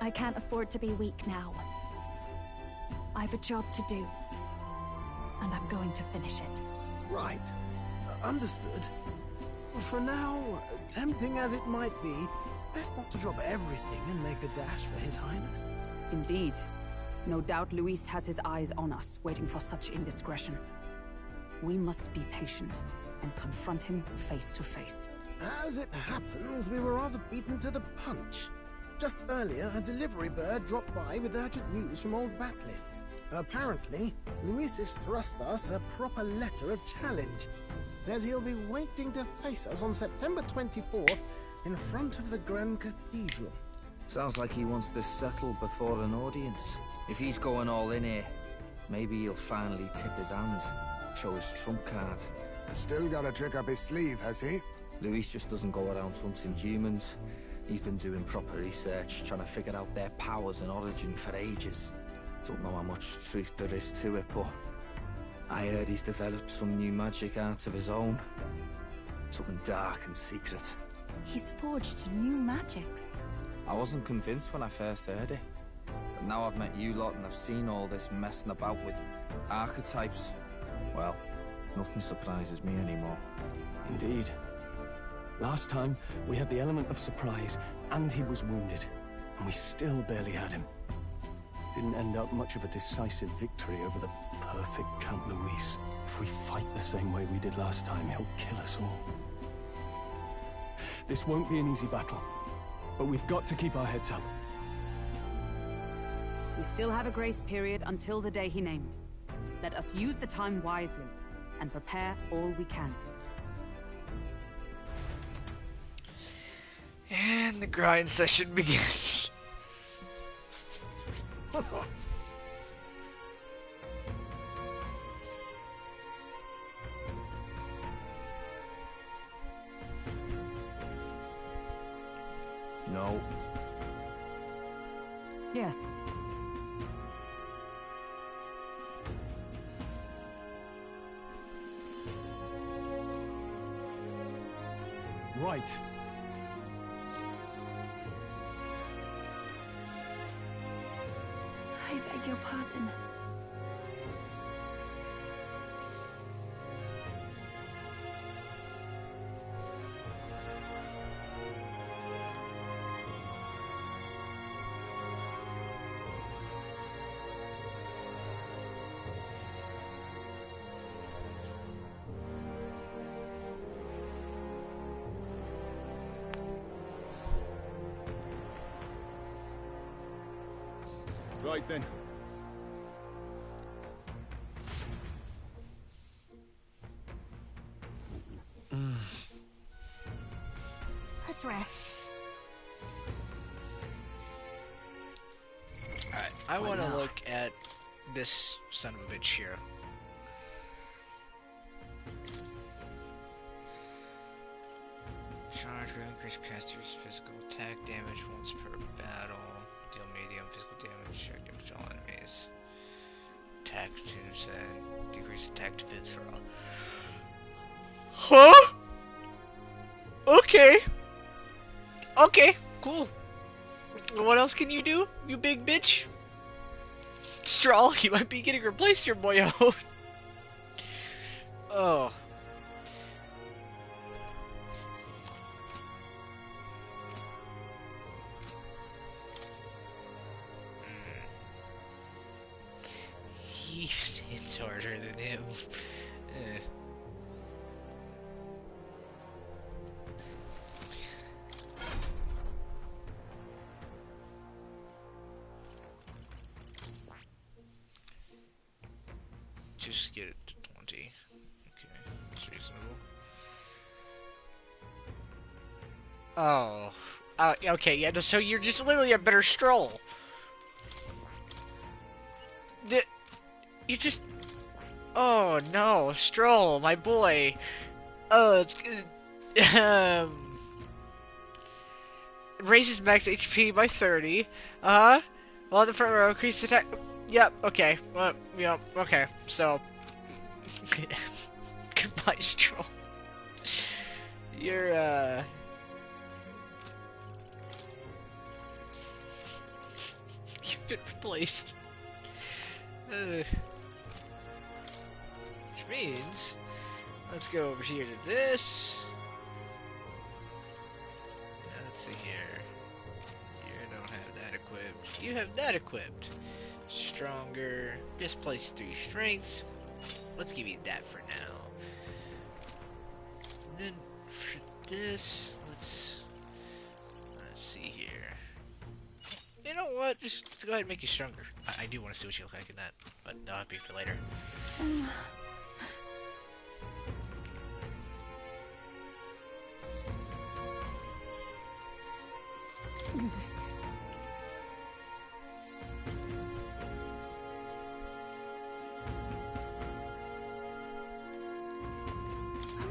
I can't afford to be weak now. I've a job to do. And I'm going to finish it. Right. Understood. For now, tempting as it might be, best not to drop everything and make a dash for His Highness. Indeed. No doubt Luis has his eyes on us, waiting for such indiscretion. We must be patient and confront him face to face. As it happens, we were rather beaten to the punch. Just earlier, a delivery bird dropped by with urgent news from old Batley. Apparently, Luis has thrust us a proper letter of challenge. Says he'll be waiting to face us on September 24 in front of the Grand Cathedral. Sounds like he wants this settled before an audience. If he's going all in here, maybe he'll finally tip his hand, show his trump card. Still got a trick up his sleeve, has he? Luis just doesn't go around hunting humans. He's been doing proper research, trying to figure out their powers and origin for ages. Don't know how much truth there is to it, but I heard he's developed some new magic art of his own. Something dark and secret. He's forged new magics. I wasn't convinced when I first heard it. But now I've met you lot and I've seen all this messing about with archetypes. Well, nothing surprises me anymore. Indeed. Last time, we had the element of surprise, and he was wounded. And we still barely had him. Didn't end up much of a decisive victory over the perfect Count Luis. If we fight the same way we did last time, he'll kill us all. This won't be an easy battle, but we've got to keep our heads up. We still have a grace period until the day he named. Let us use the time wisely and prepare all we can. And the grind session begins. No. Yes. Right. I beg your pardon. Right then. Let's rest. Alright, I want to look at this son of a bitch here. Charge will increase caster's physical attack damage once per battle. Deal medium physical damage, strike damage to all enemies. Attack to decrease attack defense for all. Huh? Okay. Okay, cool. What else can you do, you big bitch? Strahl, you might be getting replaced here, boyo. Oh. He hits harder than him. just get it to 20. Okay, that's reasonable. Oh. Okay, yeah, so you're just literally a better Stroll. You just... Oh, no, Stroll, my boy. Oh, raises max HP by 30. While the front row increases attack... Yep, okay. Yeah, okay, so... Goodbye, Stroll. You're, You've been replaced. Which means... Let's go over here to this. Let's see here. You don't have that equipped. You have that equipped. Stronger. Displace 3 strengths. Let's give you that for now. And then for this, let's see here. You know what? Just go ahead and make you stronger. I do want to see what you look like in that, but that'll be for later. I'm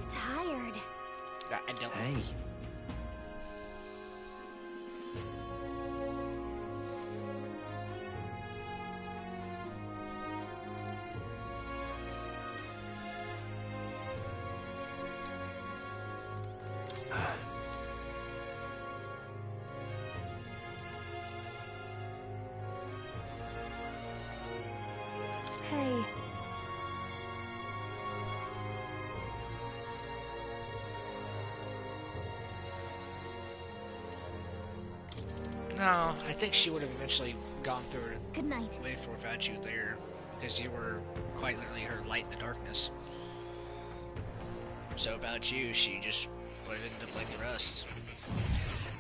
tired. I don't. Hey. Hey. No, I think she would have eventually gone through it. Good night. Way for without you there, because you were quite literally her light in the darkness. So without you, she just would have ended up like the rest.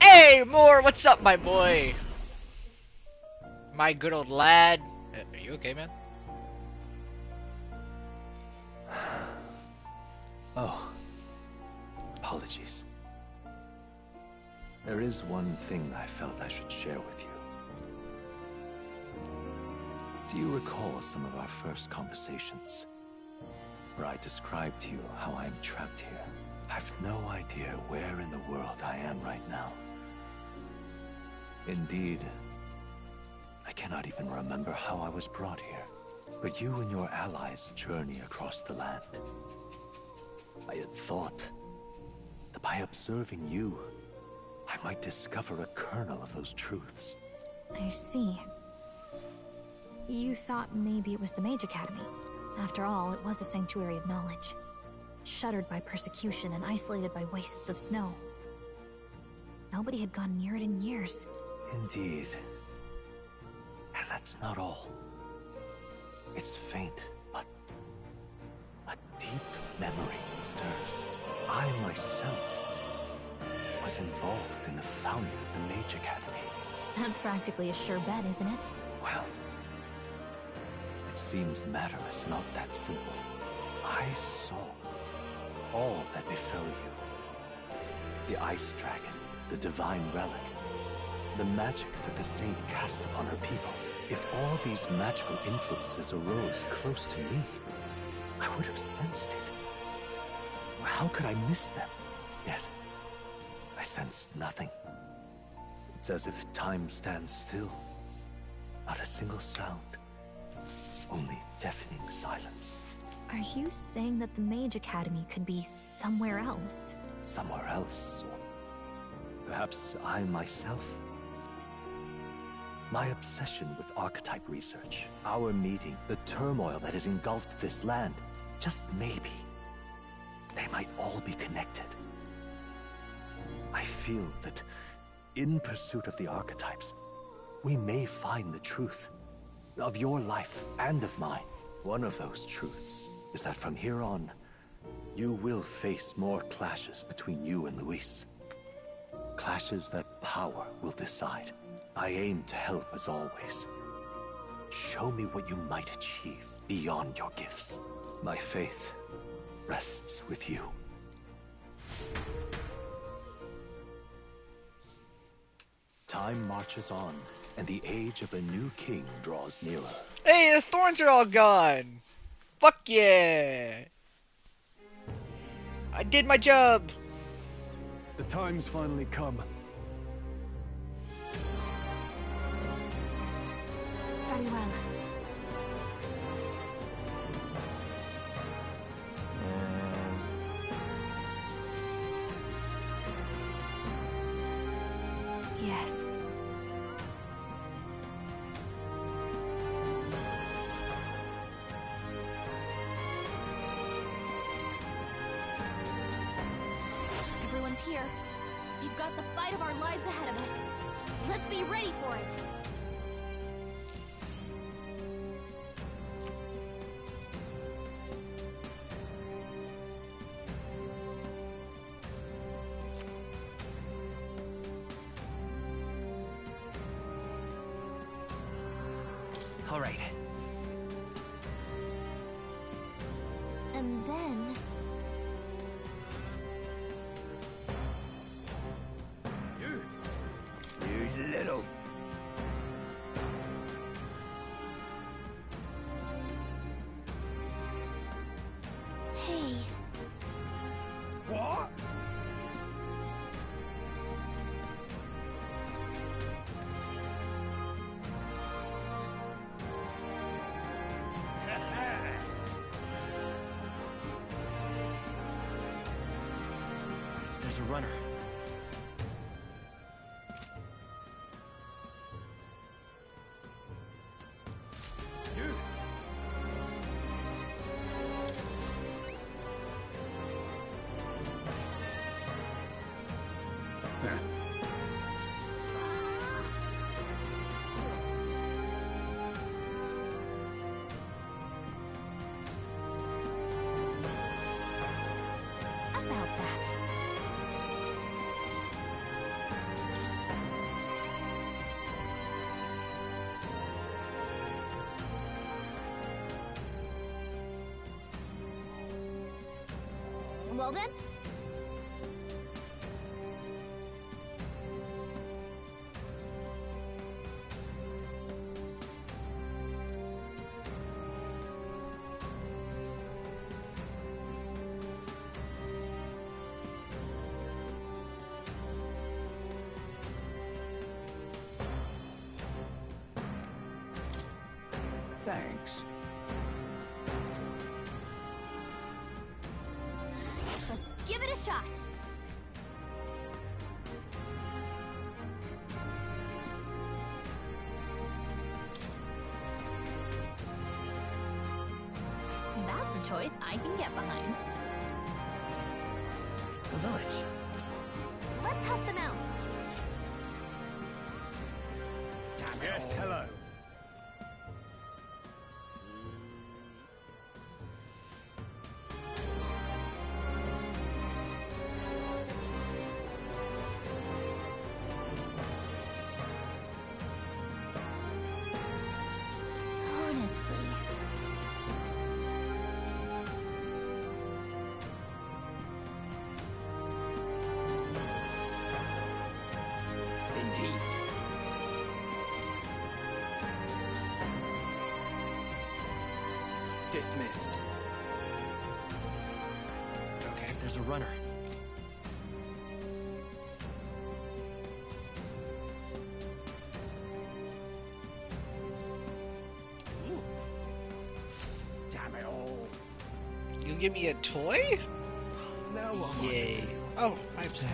Hey, Moore, what's up, my boy? My good old lad. Are you okay, man? Oh. Apologies. There is one thing I felt I should share with you. Do you recall some of our first conversations? Where I described to you how I am trapped here. I've no idea where in the world I am right now. Indeed, I cannot even remember how I was brought here. But you and your allies journey across the land. I had thought that by observing you, I might discover a kernel of those truths. I see. You thought maybe it was the Mage Academy. After all, it was a sanctuary of knowledge. Shuttered by persecution and isolated by wastes of snow. Nobody had gone near it in years. Indeed. And that's not all. It's faint, but a deep memory stirs. I myself was involved in the founding of the Mage Academy. That's practically a sure bet, isn't it? Well, it seems the matter is not that simple. I saw all that befell you. The Ice Dragon, the Divine Relic, the magic that the Saint cast upon her people. If all these magical influences arose close to me, I would have sensed it. How could I miss them? Yet, I sensed nothing. It's as if time stands still. Not a single sound. Only deafening silence. Are you saying that the Mage Academy could be somewhere else? Somewhere else? Or perhaps I myself? My obsession with archetype research, our meeting, the turmoil that has engulfed this land, just maybe, they might all be connected. I feel that in pursuit of the archetypes, we may find the truth of your life and of mine. One of those truths is that from here on, you will face more clashes between you and Luis. Clashes that power will decide. I aim to help as always. Show me what you might achieve beyond your gifts. My faith rests with you. Time marches on, and the age of a new king draws nearer. Hey, the thorns are all gone! Fuck yeah! I did my job! The time's finally come. Very well. Yes. Everyone's here. We've got the fight of our lives ahead of us. Let's be ready for it. All right. And then... You little... Hey. What? There's a runner. About that. Well then? Thanks. Let's give it a shot. That's a choice I can get behind. A village. Let's help them out. Yes, hello. Honestly. Indeed. Dismissed. Okay. There's a runner. Damn it all. You give me a toy? Now what? Yay. Oh, I'm sorry.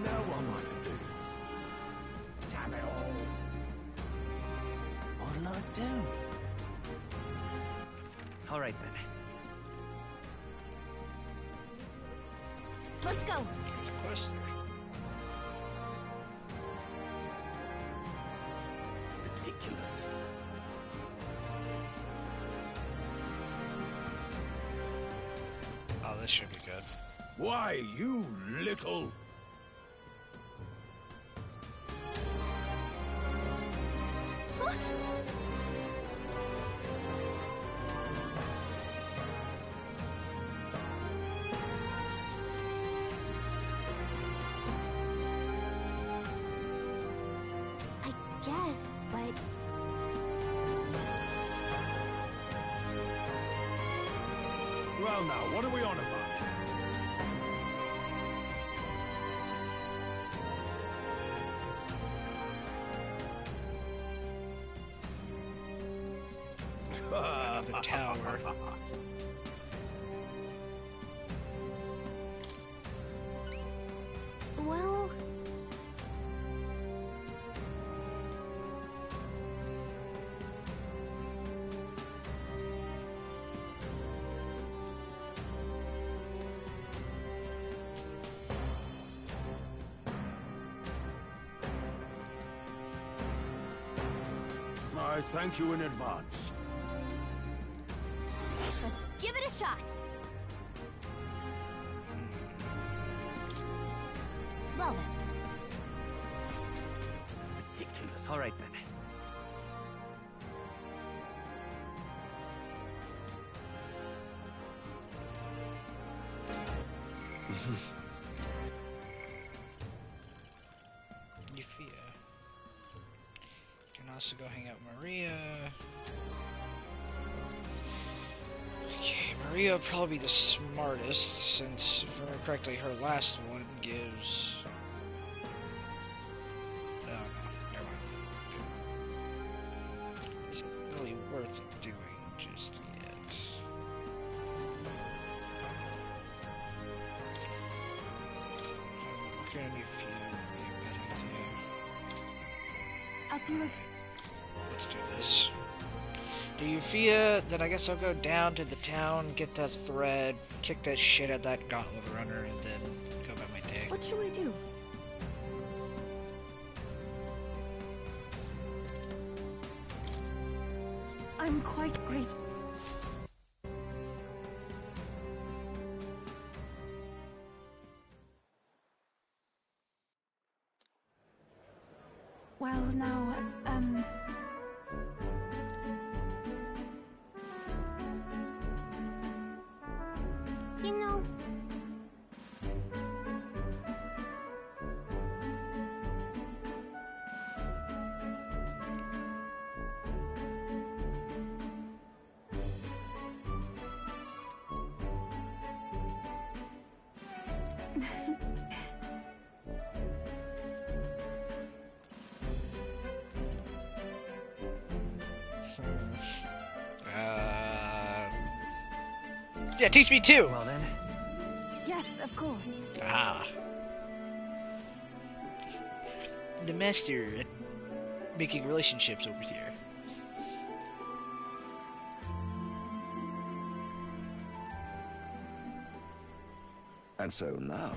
Now what am I to do? Damn it all. What'll I do? All right then. Let's go. Of course. Ridiculous. this should be good. Why, you little... I guess, but... Well now, what are we on about? Another tower. Well... I thank you in advance. Let's give it a shot. Well then. Ridiculous. All right, then. Euphia. Can also go hang out with Maria. Okay, Maria would probably be the smartest, since, if I remember correctly, her last one gives... Oh, no, never mind. It's not really worth doing just yet. Working on Euphia would be a good idea. As you were... Let's do this. Do Euphia, then I guess I'll go down to the town, get that thread, kick that shit at that gauntlet runner, and then go about my day. What should we do? I'm quite grateful. Well, now, You know... Yeah, teach me too! Well then. yes, of course. Ah. The master at making relationships over here. And so now...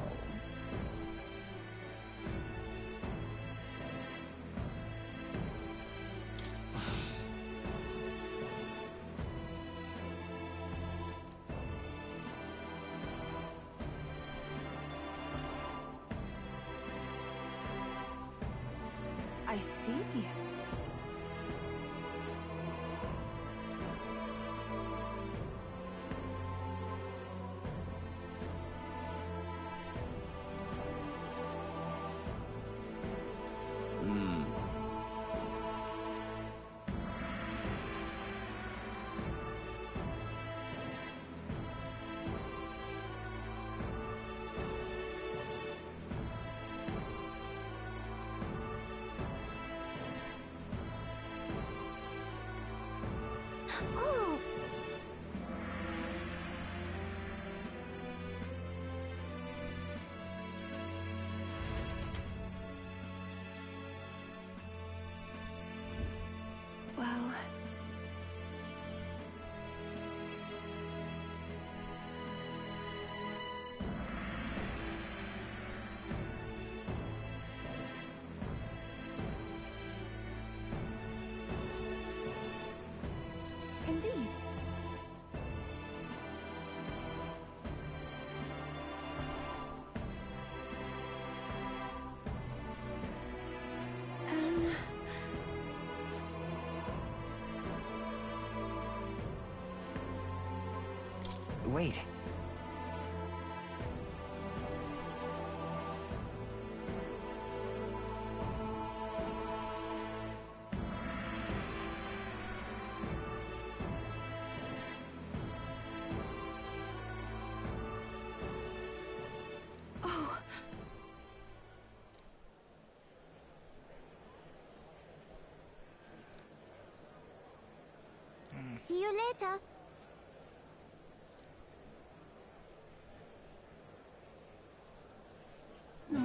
I see. Oh! Well... Indeed. Wait. Oh. See you later. No.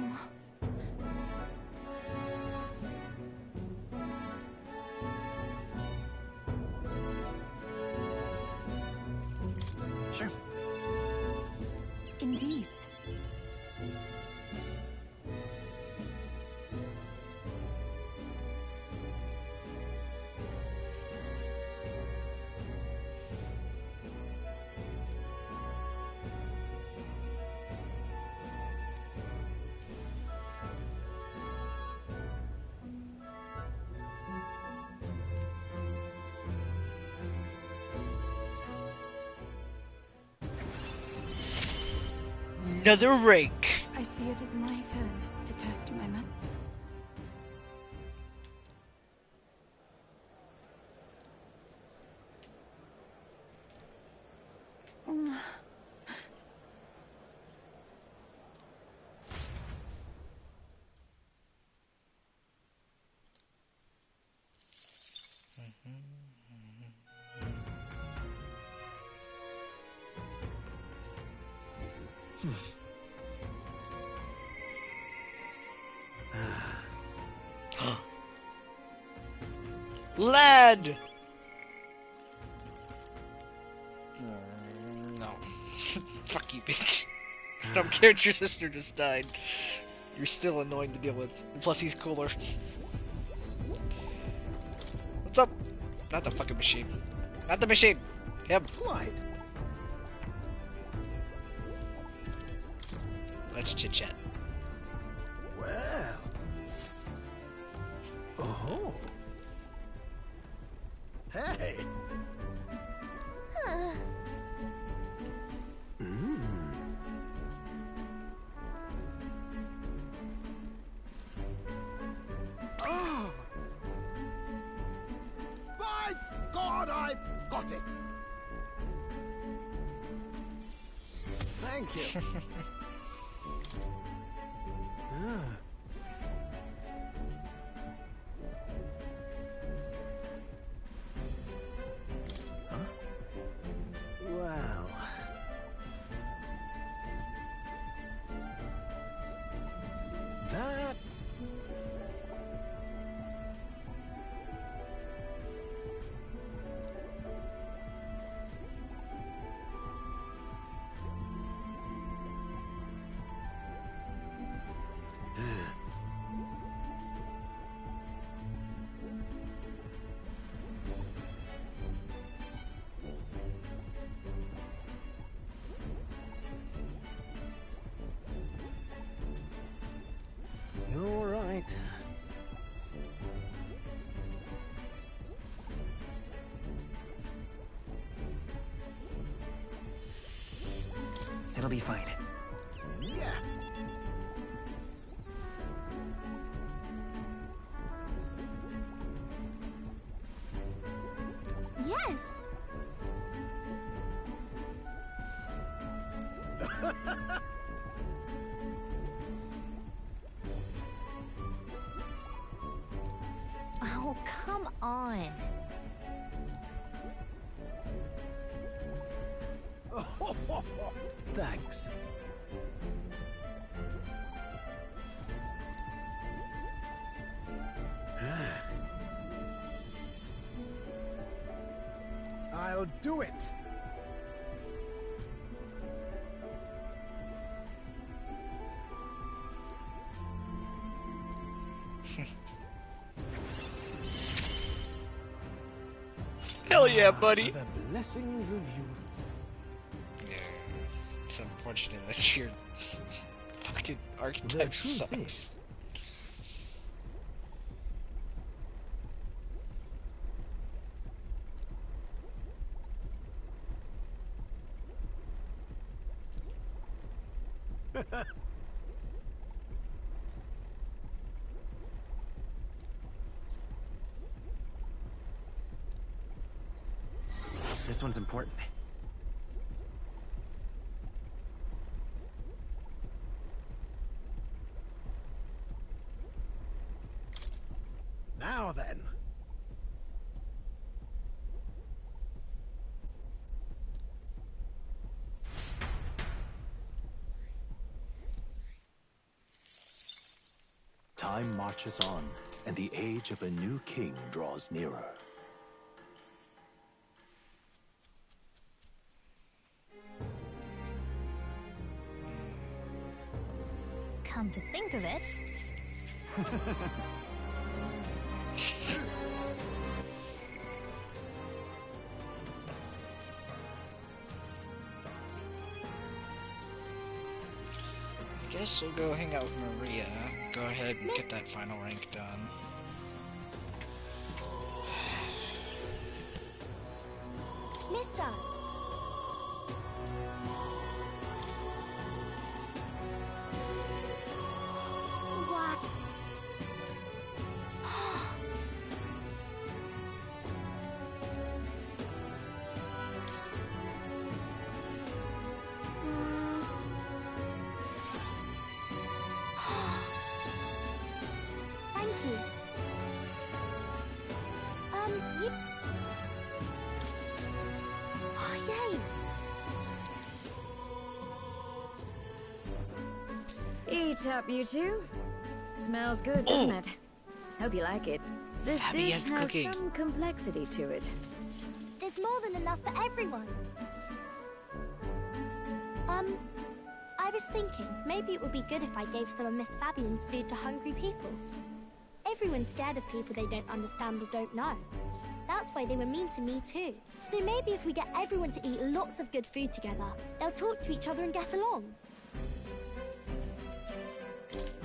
Sure. Indeed. Another rake. I see it as my turn to test my method. Lad! No. Fuck you, bitch. I don't care if your sister just died. You're still annoying to deal with. And plus, he's cooler. What's up? Not the fucking machine. Not the machine. Him. What? Let's chit chat. Well. Oh. Hey. Oh. By God, I've got it. Thank you. Well. That's... You're right. It'll be fine. Yeah. Yes. Oh, come on. Thanks. I'll do it. Hell yeah, buddy. The blessings of youth. Yeah, it's unfortunate that your fucking archetype sucks. This one's important. Now then. Time marches on, and the age of a new king draws nearer. Come to think of it, I guess we'll go hang out with Maria. Go ahead and get that final rank done. Mister! What? Thank you. You... Oh, yay! Eat up, you two. Smells good, doesn't it? Hope you like it. This Happy dish and has cooking. some complexity to it. There's more than enough for everyone. I was thinking, maybe it would be good if I gave some of Miss Fabian's food to hungry people. Everyone's scared of people they don't understand or don't know. That's why they were mean to me too. So maybe if we get everyone to eat lots of good food together, they'll talk to each other and get along.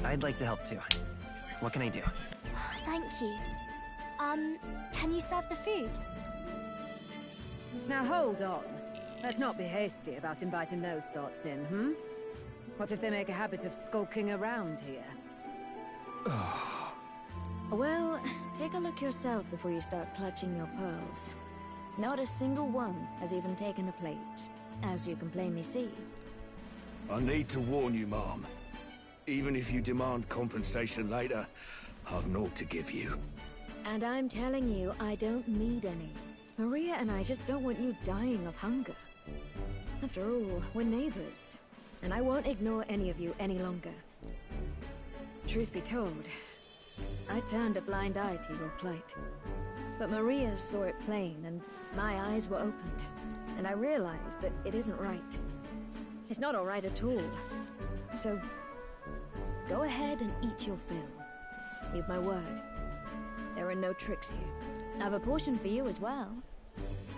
I'd like to help too. What can I do? Thank you. Can you serve the food? Now hold on. Let's not be hasty about inviting those sorts in, hmm? What if they make a habit of skulking around here? Well, take a look yourself before you start clutching your pearls. Not a single one has even taken a plate, as you can plainly see. I need to warn you, Mom. Even if you demand compensation later, I've naught to give you. And I'm telling you, I don't need any. Maria and I just don't want you dying of hunger. After all, we're neighbors, and I won't ignore any of you any longer. Truth be told, I turned a blind eye to your plight. But Maria saw it plain, and my eyes were opened, and I realized that it isn't right. It's not all right at all. So, go ahead and eat your fill. You've my word. There are no tricks here. I've a portion for you as well.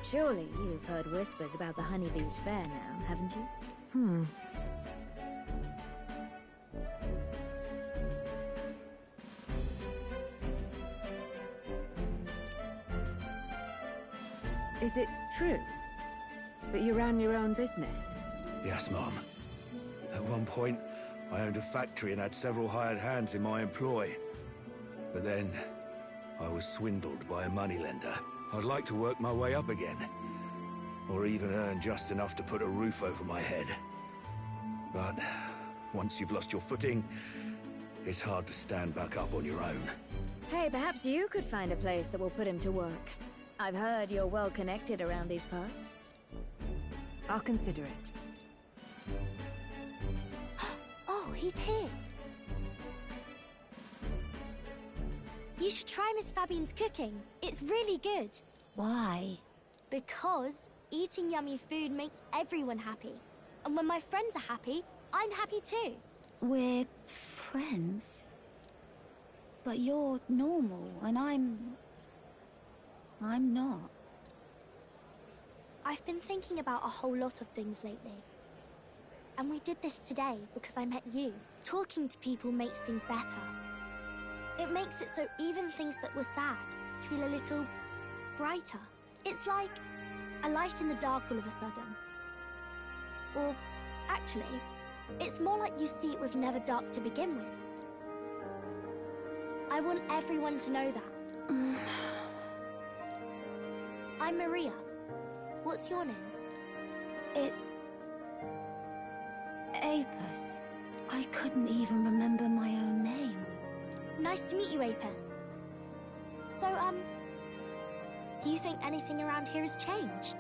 Surely you've heard whispers about the honeybee's fair now, haven't you? Is it true that you ran your own business? Yes, Mom. At one point, I owned a factory and had several hired hands in my employ. But then, I was swindled by a moneylender. I'd like to work my way up again. Or even earn just enough to put a roof over my head. But once you've lost your footing, it's hard to stand back up on your own. Hey, perhaps you could find a place that will put him to work. I've heard you're well connected around these parts. I'll consider it. Oh, he's here. You should try Miss Fabian's cooking. It's really good. Why? Because eating yummy food makes everyone happy. And when my friends are happy, I'm happy too. We're friends? But you're normal, and I'm not. I've been thinking about a whole lot of things lately. And we did this today because I met you. Talking to people makes things better. It makes it so even things that were sad feel a little brighter. It's like a light in the dark all of a sudden. Or, actually, It's more like you see it was never dark to begin with. I want everyone to know that. I'm Maria. What's your name? It's... Apis. I couldn't even remember my own name. Nice to meet you, Apis. So, do you think anything around here has changed?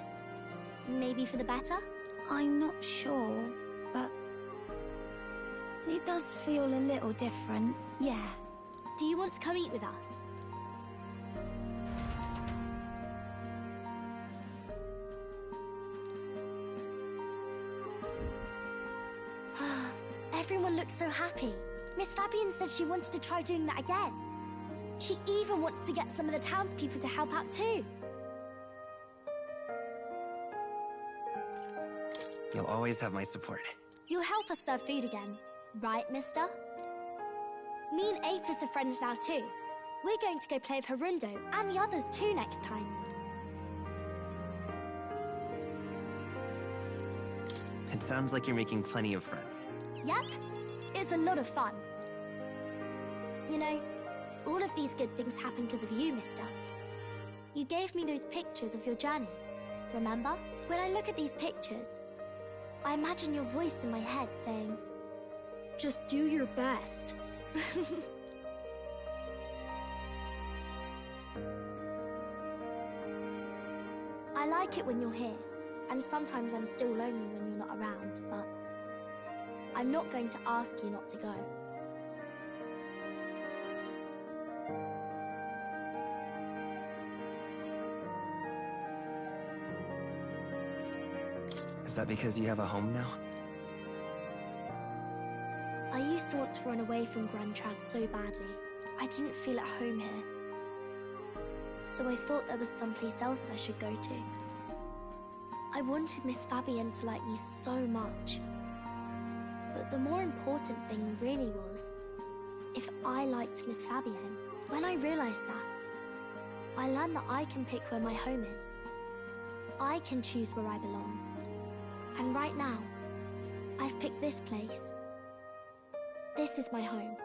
Maybe for the better? I'm not sure, but... it does feel a little different, yeah. Do you want to come eat with us? Everyone looks so happy. Miss Fabian said she wanted to try doing that again. She even wants to get some of the townspeople to help out too. You'll always have my support. You'll help us serve food again, right, mister? Me and Apis are friends now too. We're going to go play with Harundo and the others too next time. It sounds like you're making plenty of friends. Yep, it's a lot of fun. You know, all of these good things happen because of you, mister. You gave me those pictures of your journey, remember? When I look at these pictures, I imagine your voice in my head saying, just do your best. I like it when you're here, and sometimes I'm still lonely when you're not around, but I'm not going to ask you not to go. Is that because you have a home now? I used to want to run away from Grand Trad so badly. I didn't feel at home here. So I thought there was someplace else I should go to. I wanted Miss Fabienne to like me so much. But the more important thing really was if I liked Miss Fabienne. When I realized that, I learned that I can pick where my home is. I can choose where I belong. And right now, I've picked this place. This is my home.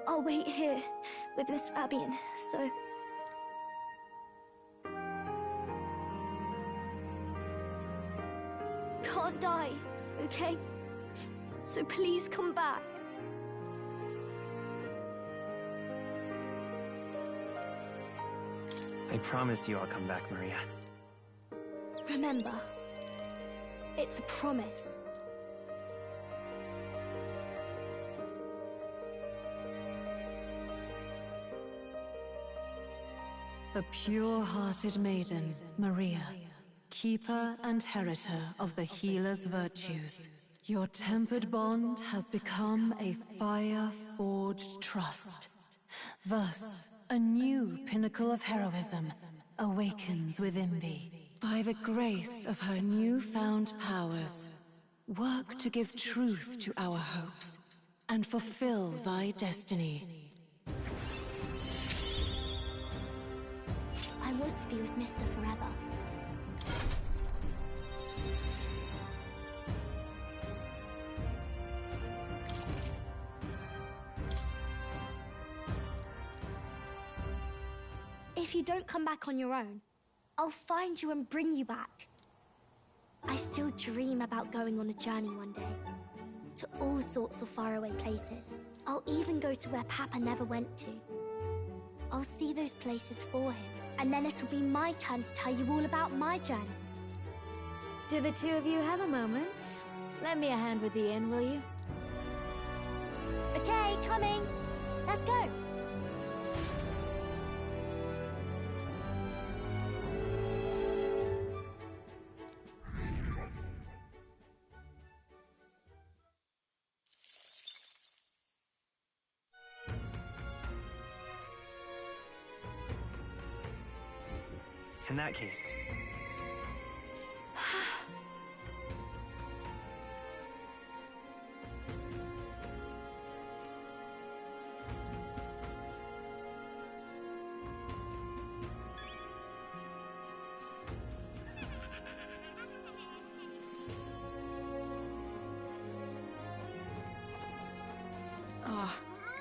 I'll wait here with Miss Fabian, so... Can't die, okay? So please come back. I promise you I'll come back, Maria. Remember, it's a promise. The pure-hearted maiden, Maria, keeper and heritor of the healer's virtues. Your tempered bond has become a fire-forged trust. Thus, a new pinnacle of heroism awakens within thee. By the grace of her newfound powers, work to give truth to our hopes and fulfill thy destiny. I want to be with Mister forever. If you don't come back on your own, I'll find you and bring you back. I still dream about going on a journey one day, to all sorts of faraway places. I'll even go to where Papa never went to. I'll see those places for him, and then it'll be my turn to tell you all about my journey. Do the two of you have a moment? Lend me a hand with the inn, will you? Okay, coming. Let's go. In that case...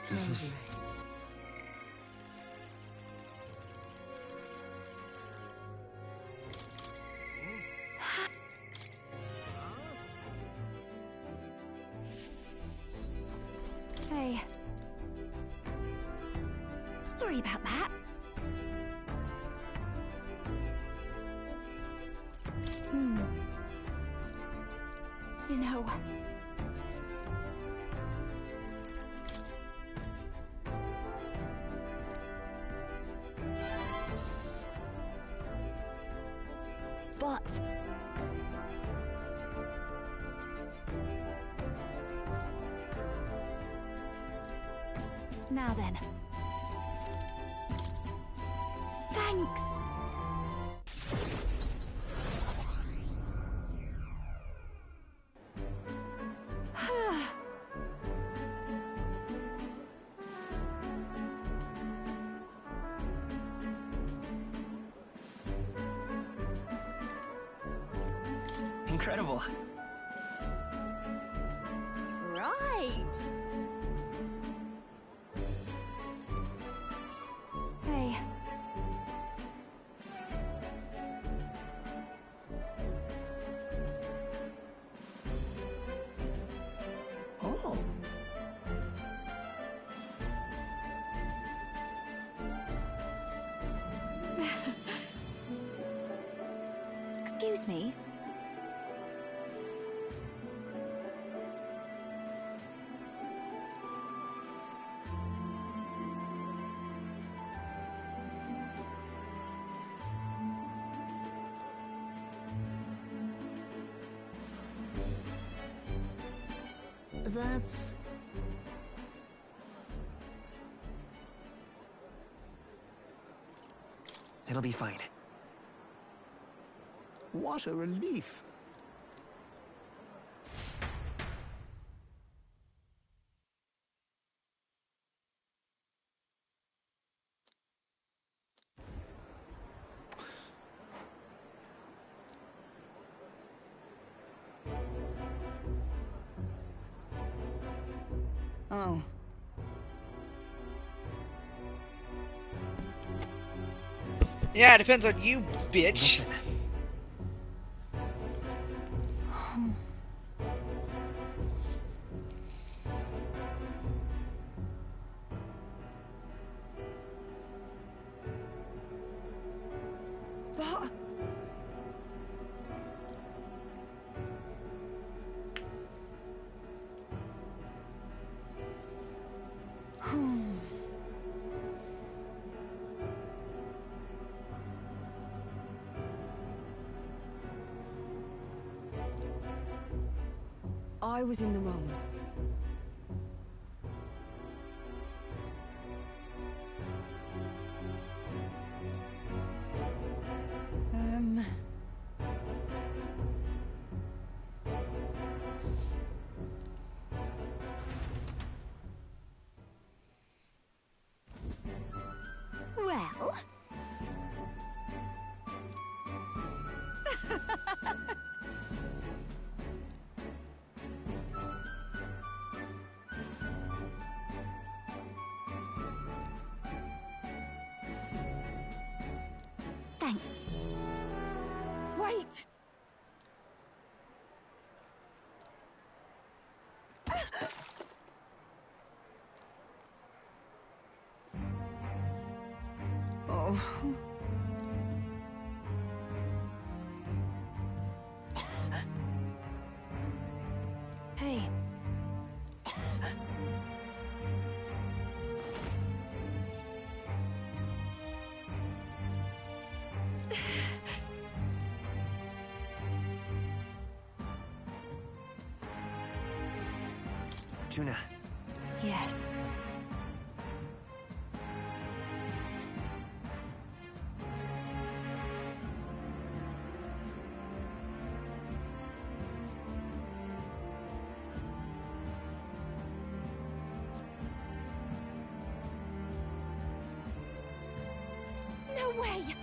closely. Hey. Sorry about that. You know... But... Now then. Thanks! Incredible. Right! Hey. Oh. Excuse me. That's... It'll be fine. What a relief. Oh. Yeah, it depends on you, bitch. But... I was in the wrong. Well... Thanks. Wait! Oh. Hey. Juna. Yes. No way!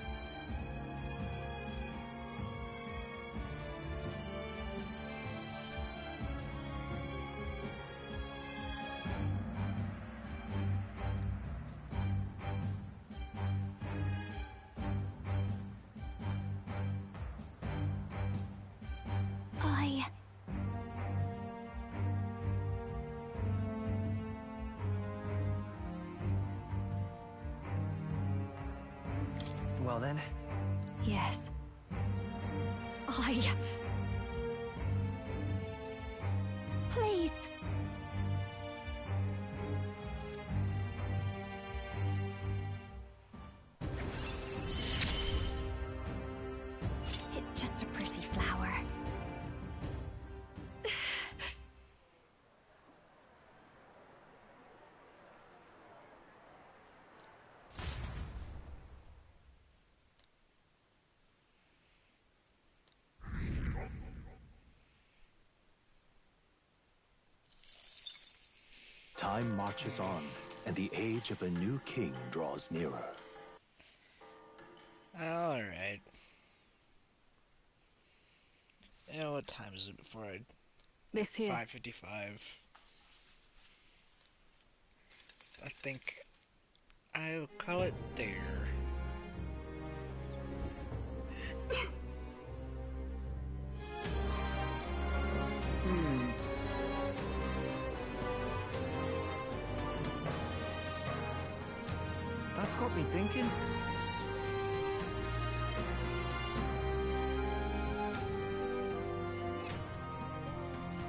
well then? Yes. Please. It's just a pretty flower. Time marches on, and the age of a new king draws nearer. Alright. Yeah, what time is it before I... This here. 5:55. I think I'll call it there. That's got me thinking.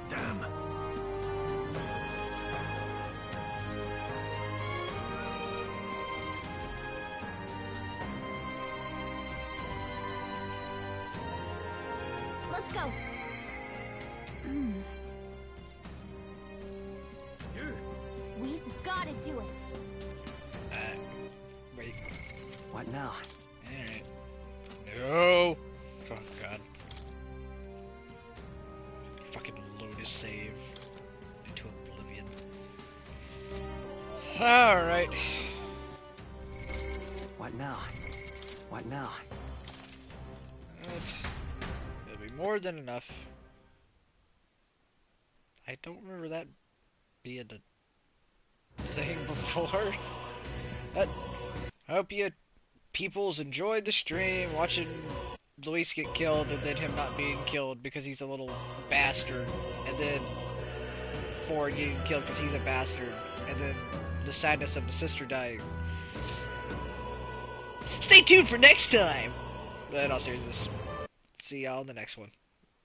Damn. Let's go. We've got to do it. Wait. What now? Alright. No! Oh god. Fucking Lotus save into oblivion. Alright. What now? What now? It'll be more than enough. I don't remember that being a thing before. I hope you peoples enjoyed the stream, watching Luis get killed and then him not being killed because he's a little bastard, and then Ford getting killed because he's a bastard, and then the sadness of the sister dying. Stay tuned for next time! But in all seriousness, see y'all in the next one.